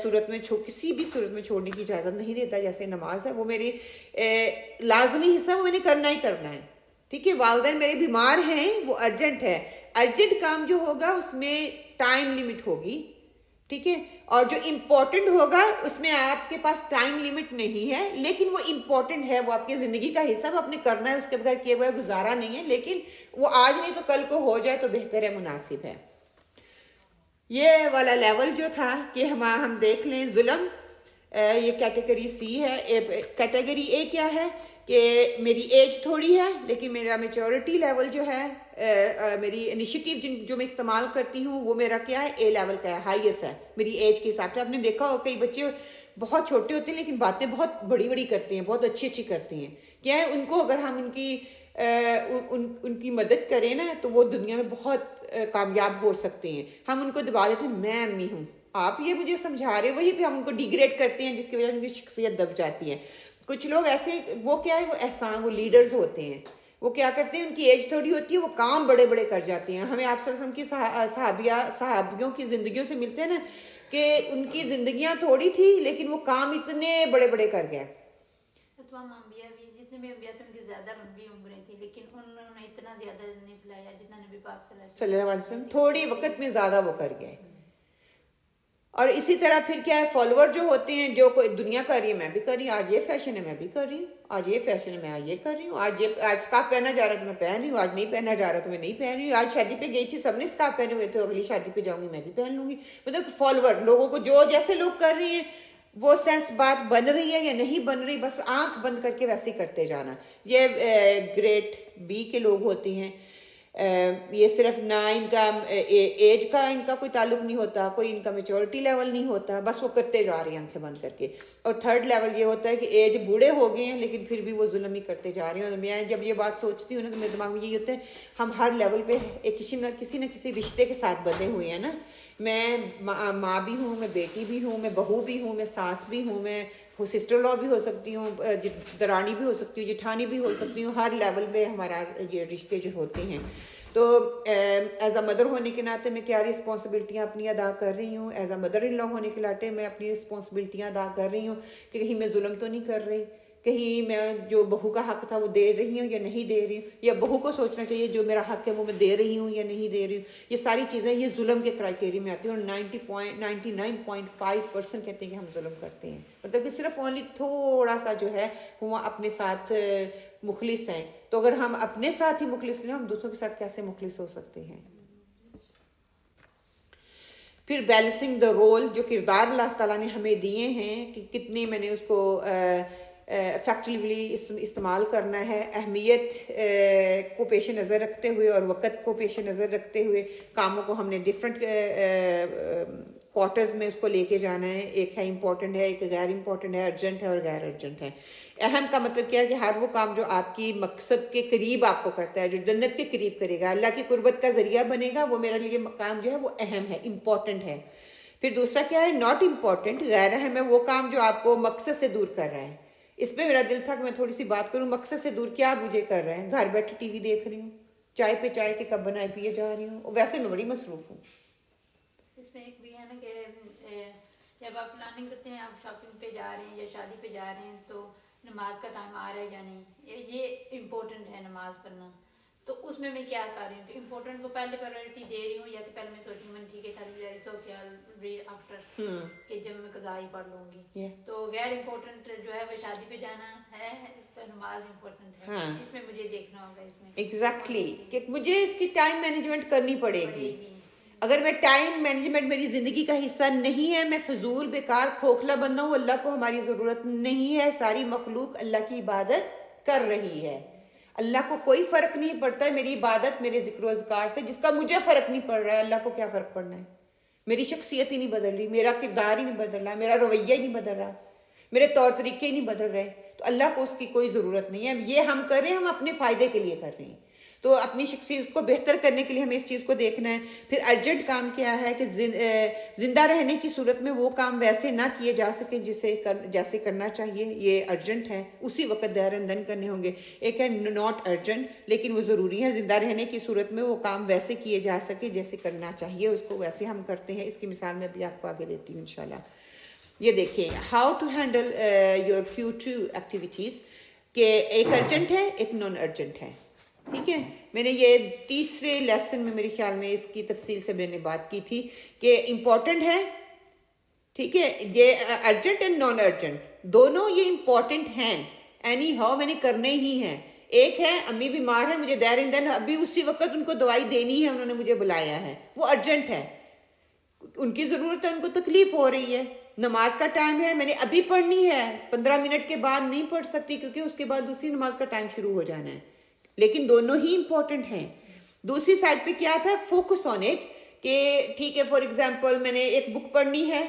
صورت میں کسی بھی صورت میں چھوڑنے کی اجازت نہیں دیتا, جیسے نماز ہے, وہ میری لازمی حصہ, وہ میں نے کرنا ہی کرنا ہے. ٹھیک ہے, والدین میرے بیمار ہیں, وہ ارجنٹ ہے, ارجنٹ کام جو ہوگا اس میں ٹائم لمٹ ہوگی. ٹھیک ہے, اور جو امپورٹنٹ ہوگا اس میں آپ کے پاس ٹائم لمٹ نہیں ہے, لیکن وہ امپورٹنٹ ہے, وہ آپ کی زندگی کا حصہ, وہ آپ نے کرنا ہے, اس کے بغیر کیے بغیر گزارا نہیں ہے. لیکن وہ آج نہیں تو کل کو ہو جائے تو بہتر ہے, مناسب ہے. یہ والا لیول جو تھا کہ ہم دیکھ لیں ظلم, یہ کیٹیگری سی ہے. کیٹیگری اے کیا ہے کہ میری ایج تھوڑی ہے لیکن میرا میچورٹی لیول جو ہے, میری انیشیٹیو جو میں استعمال کرتی ہوں وہ میرا کیا ہے, اے لیول کا ہے, ہائیسٹ ہے میری ایج کے حساب سے. آپ نے دیکھا ہو کئی بچے بہت چھوٹے ہوتے ہیں لیکن باتیں بہت بڑی بڑی کرتے ہیں, بہت اچھی اچھی کرتے ہیں. کیا ہے, ان کو اگر ہم ان کی مدد کریں نا تو وہ دنیا میں بہت کامیاب ہو سکتے ہیں. ہم ان کو دبا دیتے ہیں, میں امی ہوں, آپ یہ مجھے سمجھا رہے, وہی پہ ہم ان کو ڈیگریڈ کرتے ہیں جس کی وجہ سے ان کی شخصیت دب جاتی ہے. کچھ لوگ ایسے, وہ کیا ہے, وہ احسان, وہ لیڈرز ہوتے ہیں, وہ کیا کرتے ہیں, ان کی ایج تھوڑی ہوتی ہے, وہ کام بڑے بڑے کر جاتے ہیں. ہمیں آپ صلی اللہ علیہ وسلم کی صحابیوں کی زندگیوں سے ملتے ہیں نا کہ ان کی زندگیاں تھوڑی تھی لیکن وہ کام اتنے بڑے بڑے کر گئے. تمام انبیاء بھی, جتنے بھی انبیاء تھے ان کی زیادہ لمبی عمریں تھیں لیکن انہوں نے اتنا زیادہ نہیں پھیلایا جتنا نبی پاک صلی اللہ علیہ وسلم تھوڑی وقت میں زیادہ وہ کر گئے. اور اسی طرح پھر کیا ہے, فالوور جو ہوتے ہیں, جو کوئی دنیا کر رہی ہے میں بھی کر رہی ہوں, آج یہ فیشن ہے میں بھی کر رہی ہوں, آج یہ فیشن ہے میں آج یہ کر رہی ہوں, آج اسکارف پہنا جا رہا ہے تو میں پہن رہی ہوں, آج نہیں پہنا جا رہا تو میں نہیں پہن رہی ہوں, آج شادی پہ گئی تھی سب نے اسکارف پہنے ہوئے تھے, اگلی شادی پہ جاؤں گی میں بھی پہن لوں گی. مطلب فالوور, لوگوں کو جو جیسے لوگ کر رہی ہیں وہ سینس بات بن رہی ہے یا نہیں بن رہی, بس آنکھ بند کر کے ویسے ہی کرتے جانا. یہ گریڈ بی کے لوگ ہوتے ہیں. یہ صرف نہ ان کا ایج کا ان کا کوئی تعلق نہیں ہوتا, کوئی ان کا میچورٹی لیول نہیں ہوتا, بس وہ کرتے جا رہے ہیں آنکھیں بند کر کے. اور تھرڈ لیول یہ ہوتا ہے کہ ایج بوڑھے ہو گئے ہیں لیکن پھر بھی وہ ظلم ہی کرتے جا رہے ہیں. اور میں جب یہ بات سوچتی ہوں نا تو میرے دماغ میں یہی ہوتا ہے, ہم ہر لیول پہ کسی نہ کسی رشتے کے ساتھ بندھے ہوئے ہیں نا. میں ماں بھی ہوں, میں بیٹی بھی ہوں, میں بہو بھی ہوں, میں ساس بھی ہوں, میں سسٹر لا بھی ہو سکتی ہوں, درانی بھی ہو سکتی ہوں, جٹھانی بھی ہو سکتی ہوں. ہر لیول پہ ہمارا یہ رشتے جو ہوتے ہیں. تو ایز اے مدر ہونے کے ناطے میں کیا رسپانسبلٹیاں اپنی ادا کر رہی ہوں, ایز اے مدر ان لا ہونے کے ناطے میں اپنی رسپانسبلٹیاں ادا کر رہی ہوں کہ کہیں میں ظلم تو نہیں کر رہی, کہیں میں جو بہو کا حق تھا وہ دے رہی ہوں یا نہیں دے رہی ہوں, یا بہو کو سوچنا چاہیے جو میرا حق ہے وہ میں دے رہی ہوں یا نہیں دے رہی ہوں. یہ ساری چیزیں یہ ظلم کے کرائٹیریا میں آتی ہیں. اور 99.5% کہتے ہیں کہ ہم ظلم کرتے ہیں, مطلب کہ صرف اونلی تھوڑا سا جو ہے وہ اپنے ساتھ مخلص ہیں. تو اگر ہم اپنے ساتھ ہی مخلص نہیں, ہم دوسروں کے ساتھ کیسے مخلص ہو سکتے ہیں. پھر بیلنسنگ دا رول, جو کردار اللہ تعالیٰ نے ہمیں دیے ہیں کہ کتنے میں نے اس کو افیکٹولی استعمال کرنا ہے, اہمیت کو پیش نظر رکھتے ہوئے اور وقت کو پیش نظر رکھتے ہوئے کاموں کو ہم نے ڈفرینٹ کوارٹرز میں اس کو لے کے جانا ہے. ایک ہے امپورٹنٹ ہے, ایک غیر امپورٹنٹ ہے, ارجنٹ ہے اور غیر ارجنٹ ہے. اہم کا مطلب کیا ہے کہ ہر وہ کام جو آپ کی مقصد کے قریب آپ کو کرتا ہے, جو جنت کے قریب کرے گا, اللہ کی قربت کا ذریعہ بنے گا, وہ میرے لیے کام جو ہے وہ اہم ہے, امپورٹنٹ ہے. پھر دوسرا کیا ہے, ناٹ امپورٹنٹ, غیر اہم ہے, وہ کام جو آپ کو مقصد سے دور کر رہا ہے. اس پہ میرا دل تھا کہ میں تھوڑی سی بات کروں. مقصد سے دور کیا مجھے کر رہے ہیں, گھر بیٹھے ٹی وی دیکھ رہی ہوں, چائے پہ چائے کے کپ بنائے پیے جا رہی ہوں, ویسے میں بڑی مصروف ہوں. اس میں ایک بھی ہے نا کہ جب آپ پلاننگ کرتے ہیں, آپ شاپنگ پہ جا رہے ہیں یا شادی پہ جا رہے ہیں تو نماز کا ٹائم آ رہا ہے یا نہیں, یہ امپورٹنٹ ہے نماز پڑھنا. تو اس میں کیا کر رہی ہوں کہ امپورٹنٹ کو پہلے پرائرٹی دے رہی ہوں، یا کہ پہلے میں سوچ رہی ہوں ٹھیک ہے شادی جاری سو کیا ریڈ آفٹر کہ جب میں قضا ہی پڑھ لوں گی. تو غیر امپورٹنٹ جو ہے وہ شادی پہ جانا ہے تو نماز امپورٹنٹ ہے، اس میں مجھے دیکھنا ہوگا اس میں ایگزیکٹلی کہ مجھے اس کی ٹائم مینجمنٹ کرنی پڑے گی. اگر میں ٹائم مینجمنٹ میری زندگی کا حصہ نہیں ہے، میں فضول بیکار کھوکھلا بندہ ہوں، اللہ کو ہماری ضرورت نہیں ہے، ساری مخلوق اللہ کی عبادت کر رہی ہے. اللہ کو کوئی فرق نہیں پڑتا ہے میری عبادت میرے ذکر و اذکار سے، جس کا مجھے فرق نہیں پڑ رہا ہے اللہ کو کیا فرق پڑنا ہے. میری شخصیت ہی نہیں بدل رہی، میرا کردار ہی نہیں بدل رہا، میرا رویہ ہی نہیں بدل رہا، میرے طور طریقے ہی نہیں بدل رہے، تو اللہ کو اس کی کوئی ضرورت نہیں ہے. یہ ہم کر رہے ہیں، ہم اپنے فائدے کے لیے کر رہے ہیں. تو اپنی شخصیت کو بہتر کرنے کے لیے ہمیں اس چیز کو دیکھنا ہے. پھر ارجنٹ کام کیا ہے کہ زندہ رہنے کی صورت میں وہ کام ویسے نہ کیے جا سکیں جیسے کرنا چاہیے، یہ ارجنٹ ہے، اسی وقت دیر اندن کرنے ہوں گے. ایک ہے ناٹ ارجنٹ لیکن وہ ضروری ہے، زندہ رہنے کی صورت میں وہ کام ویسے کیے جا سکے جیسے کرنا چاہیے، اس کو ویسے ہم کرتے ہیں. اس کی مثال میں بھی آپ کو آگے دیتی ہوں انشاءاللہ. یہ دیکھیں how to handle your Q2 activities, کہ ایک ارجنٹ ہے ایک نان ارجنٹ ہے. ٹھیک ہے، میں نے یہ تیسرے لیسن میں میرے خیال میں اس کی تفصیل سے میں نے بات کی تھی کہ امپورٹنٹ ہے. ٹھیک ہے، یہ ارجنٹ اینڈ نان ارجنٹ دونوں یہ امپورٹنٹ ہیں، اینی ہاؤ میں نے کرنے ہی ہیں. ایک ہے امی بیمار ہے، مجھے دیر ان دن ابھی اسی وقت ان کو دوائی دینی ہے، انہوں نے مجھے بلایا ہے، وہ ارجنٹ ہے، ان کی ضرورت ہے، ان کو تکلیف ہو رہی ہے. نماز کا ٹائم ہے، میں نے ابھی پڑھنی ہے، 15 منٹ کے بعد نہیں پڑھ سکتی کیونکہ اس کے بعد دوسری نماز کا ٹائم شروع ہو جانا ہے. لیکن دونوں ہی امپورٹنٹ ہیں. دوسری سائڈ پہ کیا تھا، فوکس آن اٹ، کہ ٹھیک ہے فار ایگزامپل میں نے ایک بک پڑھنی ہے،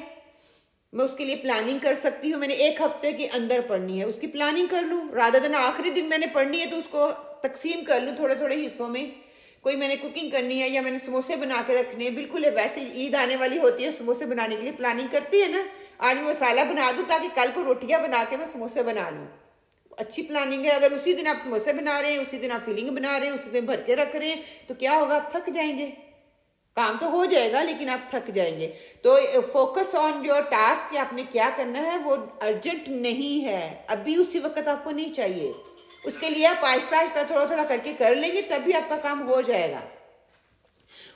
میں اس کے لیے پلاننگ کر سکتی ہوں، میں نے ایک ہفتے کے اندر پڑھنی ہے، اس کی پلاننگ کر لوں، رادر دین آخری دن میں نے پڑھنی ہے تو اس کو تقسیم کر لوں تھوڑے تھوڑے حصوں میں. کوئی میں نے کوکنگ کرنی ہے یا میں نے سموسے بنا کے رکھنے ہیں، بالکل ویسے عید آنے والی ہوتی ہے، سموسے بنانے کے لیے پلاننگ کرتی ہے نا، آج میں مسالہ بنا دوں تاکہ کل کو روٹیاں بنا کے میں سموسے بنا لوں. اچھی پلاننگ ہے. اگر اسی دن آپ سموسے بنا رہے ہیں، اسی دن آپ فیلنگ بنا رہے ہیں، اسی دن بھر کے رکھ رہے ہیں تو کیا ہوگا، آپ تھک جائیں گے. کام تو ہو جائے گا لیکن آپ تھک جائیں گے. تو فوکس آن یور ٹاسک کہ آپ نے کیا کرنا ہے، وہ ارجنٹ نہیں ہے، ابھی اسی وقت آپ کو نہیں چاہیے. اس کے لیے آپ آہستہ آہستہ تھوڑا تھوڑا کر کے کر لیں گے تبھی آپ کا کام ہو جائے گا.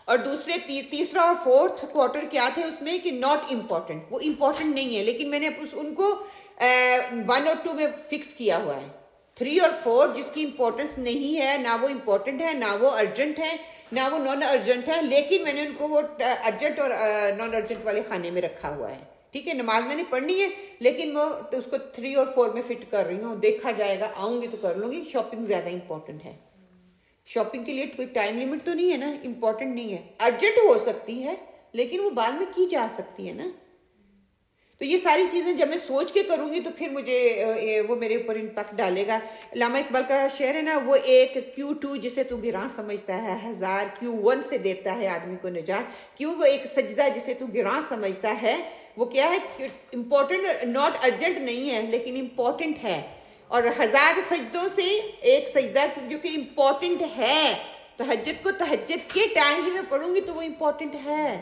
اور دوسرے تیسرا اور فورتھ کوارٹر کیا تھے اس میں کہ ناٹ امپورٹنٹ، وہ امپورٹنٹ نہیں ہے لیکن میں نے ان کو 1 اور 2 میں فکس کیا ہوا ہے. 3 اور 4 جس کی امپورٹنس نہیں ہے، نہ وہ امپورٹنٹ ہے، نہ وہ ارجنٹ ہے، نہ وہ نان ارجنٹ ہے، لیکن میں نے ان کو وہ ارجنٹ اور نان ارجنٹ والے خانے میں رکھا ہوا ہے. ٹھیک ہے، نماز میں نے پڑھنی ہے لیکن وہ اس کو 3 اور 4 میں فٹ کر رہی ہوں، دیکھا جائے گا، آؤں گی تو کر لوں گی. شاپنگ زیادہ امپورٹنٹ ہے. شاپنگ کے لیے کوئی ٹائم لمٹ تو نہیں ہے نا، امپورٹنٹ نہیں ہے. ارجنٹ ہو سکتی ہے لیکن وہ بعد میں کی جا سکتی ہے نا. تو یہ ساری چیزیں جب میں سوچ کے کروں گی تو پھر مجھے وہ میرے اوپر امپیکٹ ڈالے گا. علامہ اقبال کا شعر ہے نا، وہ ایک Q2 جسے تو گراں سمجھتا ہے، 1000 Q1 سے دیتا ہے آدمی کو نجات. کیوں وہ ایک سجدہ جسے تو گراں سمجھتا ہے، وہ کیا ہے، امپورٹنٹ ناٹ ارجنٹ نہیں ہے لیکن امپورٹنٹ ہے. اور 1000 سجدوں سے ایک سجدہ جو کہ امپورٹنٹ ہے، تہجد کو تہجد کے ٹائم ہی میں پڑھوں گی تو وہ امپورٹنٹ ہے،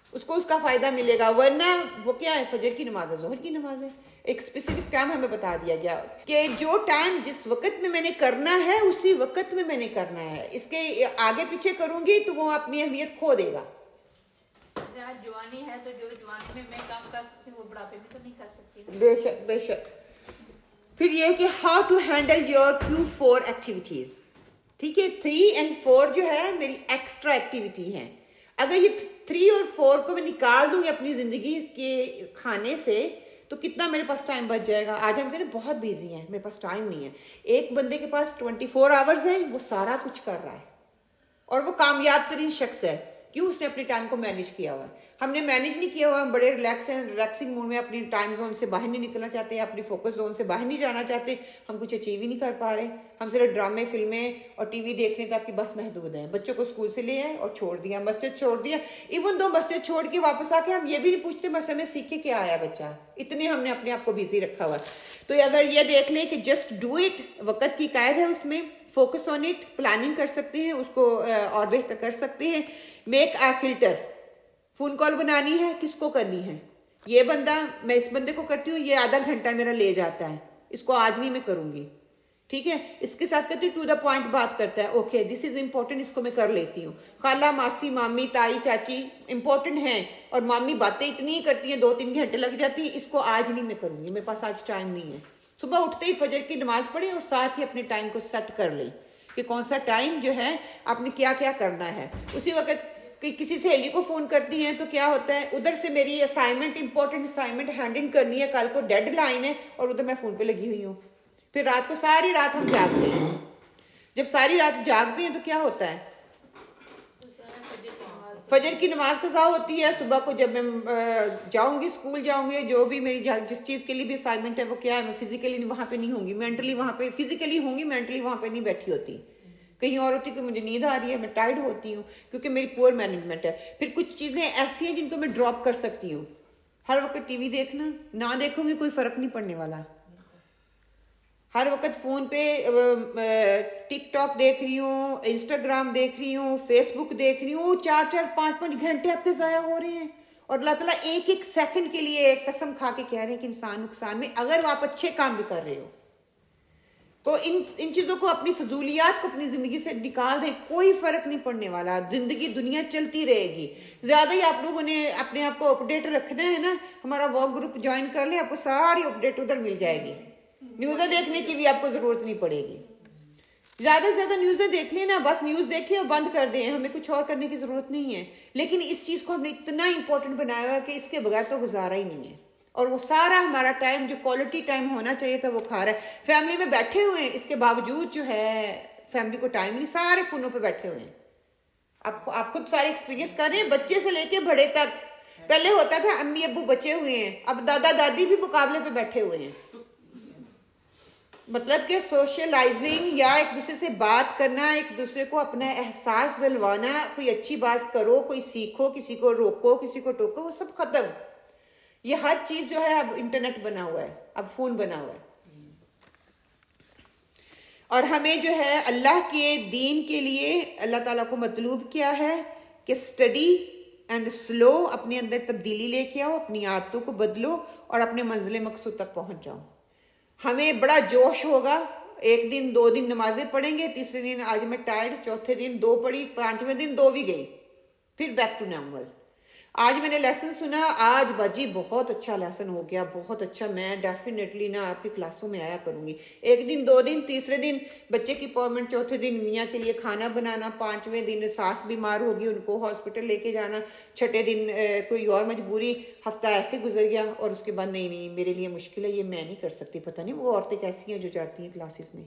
اس کو اس کا فائدہ ملے گا. ورنہ وہ کیا ہے، فجر کی نماز ہے، ظہر کی نماز ہے، ایک اسپیسیفک ٹائم ہمیں بتا دیا گیا کہ جو ٹائم جس وقت میں نے کرنا ہے اسی وقت میں نے کرنا ہے. اس کے آگے پیچھے کروں گی تو وہ اپنی اہمیت کھو دے گا. جوانی ہے تو جو جوانی میں کام کر سکتی ہوں وہ بڑھاپے میں تو نہیں کر سکتی. بے شک بے شک. پھر یہ کہ how to handle your Q4 activities. ٹھیک ہے، 3 اور 4 جو ہے میری ایکسٹرا ایکٹیویٹی ہے. اگر یہ 3 اور 4 کو میں نکال دوں گی اپنی زندگی کے کھانے سے تو کتنا میرے پاس ٹائم بچ جائے گا. آج ہم کہتے ہیں بہت بیزی ہیں، میرے پاس ٹائم نہیں ہے. ایک بندے کے پاس 24 آورز ہیں، وہ سارا کچھ کر رہا ہے اور وہ کامیاب ترین شخص ہے. کیوں؟ اس نے اپنے ٹائم کو مینیج کیا ہوا ہے. ہم نے مینیج نہیں کیا ہوا، ہم بڑے ریلیکسنگ موڈ میں اپنی ٹائم زون سے باہر نہیں نکلنا چاہتے، اپنی فوکس زون سے باہر نہیں جانا چاہتے. ہم کچھ اچیو ہی نہیں کر پا رہے. ہم صرف ڈرامے، فلمیں اور ٹی وی دیکھنے تک کی بس محدود ہیں. بچوں کو اسکول سے لے آئے اور چھوڑ دیا، مسجد چھوڑ دیا. ایون دو مسجد چھوڑ کے واپس آ کے ہم یہ بھی نہیں پوچھتے مسجد میں سیکھ کے کیا آیا بچہ. اتنے ہم نے اپنے آپ کو بیزی رکھا ہوا. تو اگر یہ دیکھ لیں کہ جسٹ ڈو اٹ، وقت کی قید ہے اس میں، فوکس آن اٹ، پلاننگ کر سکتے ہیں، اس کو اور بہتر کر سکتے ہیں. Make a filter. Phone call بنانی ہے، کس کو کرنی ہے؟ یہ بندہ، میں اس بندے کو کرتی ہوں، یہ آدھا گھنٹہ میرا لے جاتا ہے، اس کو آج نہیں میں کروں گی. ٹھیک ہے. اس کے ساتھ کہتے ہیں ٹو دا پوائنٹ بات کرتا ہے. اوکے دس از امپورٹنٹ, اس کو میں کر لیتی ہوں. خالہ ماسی مامی تائی چاچی امپورٹنٹ ہیں, اور مامی باتیں اتنی کرتی ہیں 2-3 گھنٹے لگ جاتی ہیں, اس کو آج نہیں میں کروں گی, میرے پاس آج ٹائم نہیں ہے. صبح اٹھتے ہی فجر کی نماز پڑھیں اور ساتھ ہی اپنے ٹائم کو سیٹ کر لیں کہ کون سا ٹائم جو ہے آپ نے کیا کیا کرنا ہے. اسی وقت کسی سہیلی کو فون کرتی ہیں تو کیا ہوتا ہے, ادھر سے میری اسائنمنٹ امپورٹنٹ اسائنمنٹ ہینڈل کرنی ہے, کل کو ڈیڈ لائن ہے, اور ادھر میں فون پہ لگی ہوئی ہوں. پھر رات کو ساری رات ہم جاگتے ہیں. جب ساری رات جاگتے ہیں تو کیا ہوتا ہے, فجر کی نماز قضا ہوتی ہے. صبح کو جب میں جاؤں گی اسکول جاؤں گی, جو بھی میری جس چیز کے لیے بھی اسائنمنٹ ہے وہ کیا ہے, میں فزیکلی وہاں پہ نہیں ہوں گی, مینٹلی وہاں پہ فزیکلی ہوں گی, مینٹلی وہاں پہ نہیں بیٹھی ہوتی. کہیں اور ہوتی کہ مجھے نیند آ رہی ہے, میں ٹائرڈ ہوتی ہوں کیونکہ میری پور مینجمنٹ ہے. پھر کچھ چیزیں ایسی ہیں جن کو میں ڈراپ کر سکتی ہوں. ہر وقت ٹی وی دیکھنا نہ دیکھوں گی کوئی فرق نہیں پڑنے والا. ہر وقت فون پہ ٹک ٹاک دیکھ رہی ہوں, انسٹاگرام دیکھ رہی ہوں, فیس بک دیکھ رہی ہوں, 4-4 5-5 گھنٹے آپ کے ضائع ہو رہے ہیں. اور اللہ تعالیٰ ایک ایک سیکنڈ کے لیے قسم کھا کے کہہ رہے ہیں کہ انسان نقصان میں, اگر آپ اچھے کام بھی کر رہے ہو تو ان چیزوں کو, اپنی فضولیات کو اپنی زندگی سے نکال دیں, کوئی فرق نہیں پڑنے والا. زندگی دنیا چلتی رہے گی. زیادہ ہی آپ لوگوں نے اپنے آپ کو اپڈیٹ رکھنا ہے نا, ہمارا واک گروپ جوائن کر لیں, آپ کو ساری اپڈیٹ ادھر مل جائے گی. نیوزیں دیکھنے کی بھی آپ کو ضرورت نہیں پڑے گی. زیادہ سے زیادہ نیوزیں دیکھ لیں نا, بس نیوز دیکھیں اور بند کر دیں, ہمیں کچھ اور کرنے کی ضرورت نہیں ہے. لیکن اس چیز کو ہم نے اتنا امپورٹنٹ بنایا ہوا ہے کہ اس کے بغیر تو گزارا ہی نہیں ہے. اور وہ سارا ہمارا ٹائم جو کوالٹی ٹائم ہونا چاہیے تھا وہ کھا رہا ہے. فیملی میں بیٹھے ہوئے ہیں, اس کے باوجود جو ہے فیملی کو ٹائم نہیں, سارے فونوں پہ بیٹھے ہوئے ہیں. آپ خود سارے ایکسپیرینس کر رہے ہیں, بچے سے لے کے بڑے تک. پہلے ہوتا تھا امی ابو بچے ہوئے ہیں, اب دادا دادی بھی مقابلے پہ بیٹھے ہوئے ہیں. مطلب کہ سوشلائزنگ یا ایک دوسرے سے بات کرنا, ایک دوسرے کو اپنا احساس دلوانا, کوئی اچھی بات کرو, کوئی سیکھو, کسی کو روکو, کسی کو ٹوکو, وہ سب ختم. یہ ہر چیز جو ہے اب انٹرنیٹ بنا ہوا ہے, اب فون بنا ہوا ہے. اور ہمیں جو ہے اللہ کے دین کے لیے اللہ تعالیٰ کو مطلوب کیا ہے کہ اسٹڈی اینڈ سلو, اپنے اندر تبدیلی لے کے آؤ, اپنی عادتوں کو بدلو اور اپنے منزل مقصود تک پہنچ جاؤ. ہمیں بڑا جوش ہوگا, 1 دن 2 دن نمازیں پڑھیں گے, تیسرے دن آج میں ٹائرڈ, چوتھے دن 2 پڑھی, 5ویں دن 2 بھی گئی, پھر بیک ٹو نارمل. آج میں نے لیسن سنا, آج باجی بہت اچھا لیسن ہو گیا, بہت اچھا, میں ڈیفینیٹلی نا آپ کی کلاسوں میں آیا کروں گی. 1 دن 2 دن, تیسرے دن بچے کی اپوائنٹمنٹ, چوتھے دن میاں کے لیے کھانا بنانا, 5ویں دن ساس بیمار ہوگی, ان کو ہاسپٹل لے کے جانا, 6ٹھے دن کوئی اور مجبوری, ہفتہ ایسے گزر گیا. اور اس کے بعد نہیں میرے لیے مشکل ہے, یہ میں نہیں کر سکتی. پتہ نہیں وہ عورتیں کیسی ہیں جو جاتی ہیں کلاسز میں,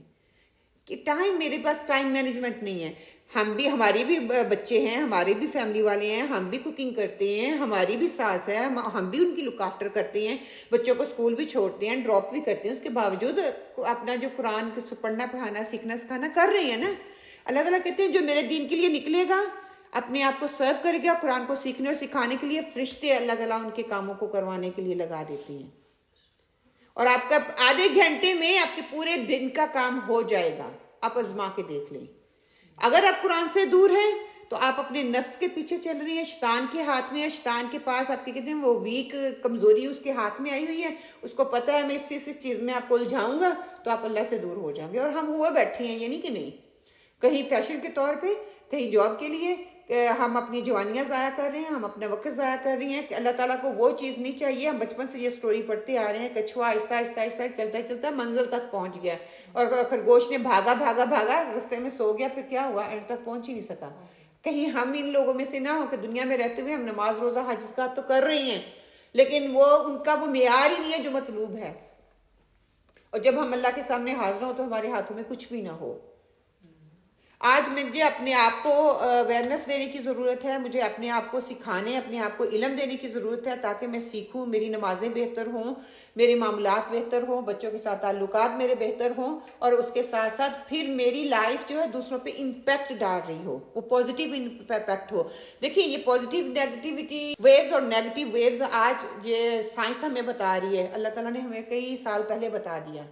کہ ٹائم, میرے پاس ٹائم مینجمنٹ نہیں ہے. ہم بھی, ہماری بھی بچے ہیں, ہمارے بھی فیملی والے ہیں, ہم بھی کوکنگ کرتے ہیں, ہماری بھی ساس ہے, ہم بھی ان کی لک آفٹر کرتے ہیں, بچوں کو اسکول بھی چھوڑتے ہیں, ڈراپ بھی کرتے ہیں. اس کے باوجود اپنا جو قرآن پڑھنا پڑھانا سیکھنا سکھانا کر رہے ہیں نا. اللہ تعالیٰ کہتے ہیں جو میرے دین کے لیے نکلے گا, اپنے آپ کو سرو کرے گا, قرآن کو سیکھنے اور سکھانے کے لیے فرشتے اللہ تعالیٰ ان کے کاموں کو کروانے کے لیے لگا دیتے ہیں. اور آپ کا آدھے گھنٹے میں آپ کے پورے دن کا کام ہو جائے گا. آپ آزما کے دیکھ لیں. اگر آپ قرآن سے دور ہیں تو آپ اپنے نفس کے پیچھے چل رہی ہیں, شیطان کے ہاتھ میں ہے, شیطان کے پاس آپ کے کہتے ہیں وہ ویک کمزوری اس کے ہاتھ میں آئی ہوئی ہے, اس کو پتہ ہے میں اس چیز میں آپ کو الجھاؤں گا تو آپ اللہ سے دور ہو جائیں گے. اور ہم ہوئے بیٹھے ہیں, یہ نہیں کہ نہیں, کہیں فیشن کے طور پہ, کہیں جاب کے لیے, ہم اپنی جوانیاں ضائع کر رہے ہیں, ہم اپنا وقت ضائع کر رہی ہیں کہ اللہ تعالیٰ کو وہ چیز نہیں چاہیے. ہم بچپن سے یہ سٹوری پڑھتے آ رہے ہیں, کچھوا آہستہ آہستہ آہستہ چلتا چلتا منزل تک پہنچ گیا, اور خرگوش نے بھاگا بھاگا بھاگا, رستے میں سو گیا, پھر کیا ہوا, اینڈ تک پہنچ ہی نہیں سکا. کہیں ہم ان لوگوں میں سے نہ ہو کہ دنیا میں رہتے ہوئے ہم نماز روزہ حج زکات تو کر رہی ہیں, لیکن وہ ان کا وہ معیار ہی نہیں ہے جو مطلوب ہے. اور جب ہم اللہ کے سامنے حاضر ہوں تو ہمارے ہاتھوں میں کچھ بھی نہ ہو. آج مجھے اپنے آپ کو اویئرنیس دینے کی ضرورت ہے, مجھے اپنے آپ کو سکھانے, اپنے آپ کو علم دینے کی ضرورت ہے تاکہ میں سیکھوں, میری نمازیں بہتر ہوں, میرے معاملات بہتر ہوں, بچوں کے ساتھ تعلقات میرے بہتر ہوں, اور اس کے ساتھ ساتھ پھر میری لائف جو ہے دوسروں پہ امپیکٹ ڈال رہی ہو, وہ پازیٹیو امپیکٹ ہو. دیکھیے یہ پازیٹیو نیگیٹیوٹی ویوز اور نیگیٹیو ویوز آج یہ سائنس ہمیں بتا رہی ہے, اللہ تعالیٰ نے ہمیں کئی سال پہلے بتا دیا.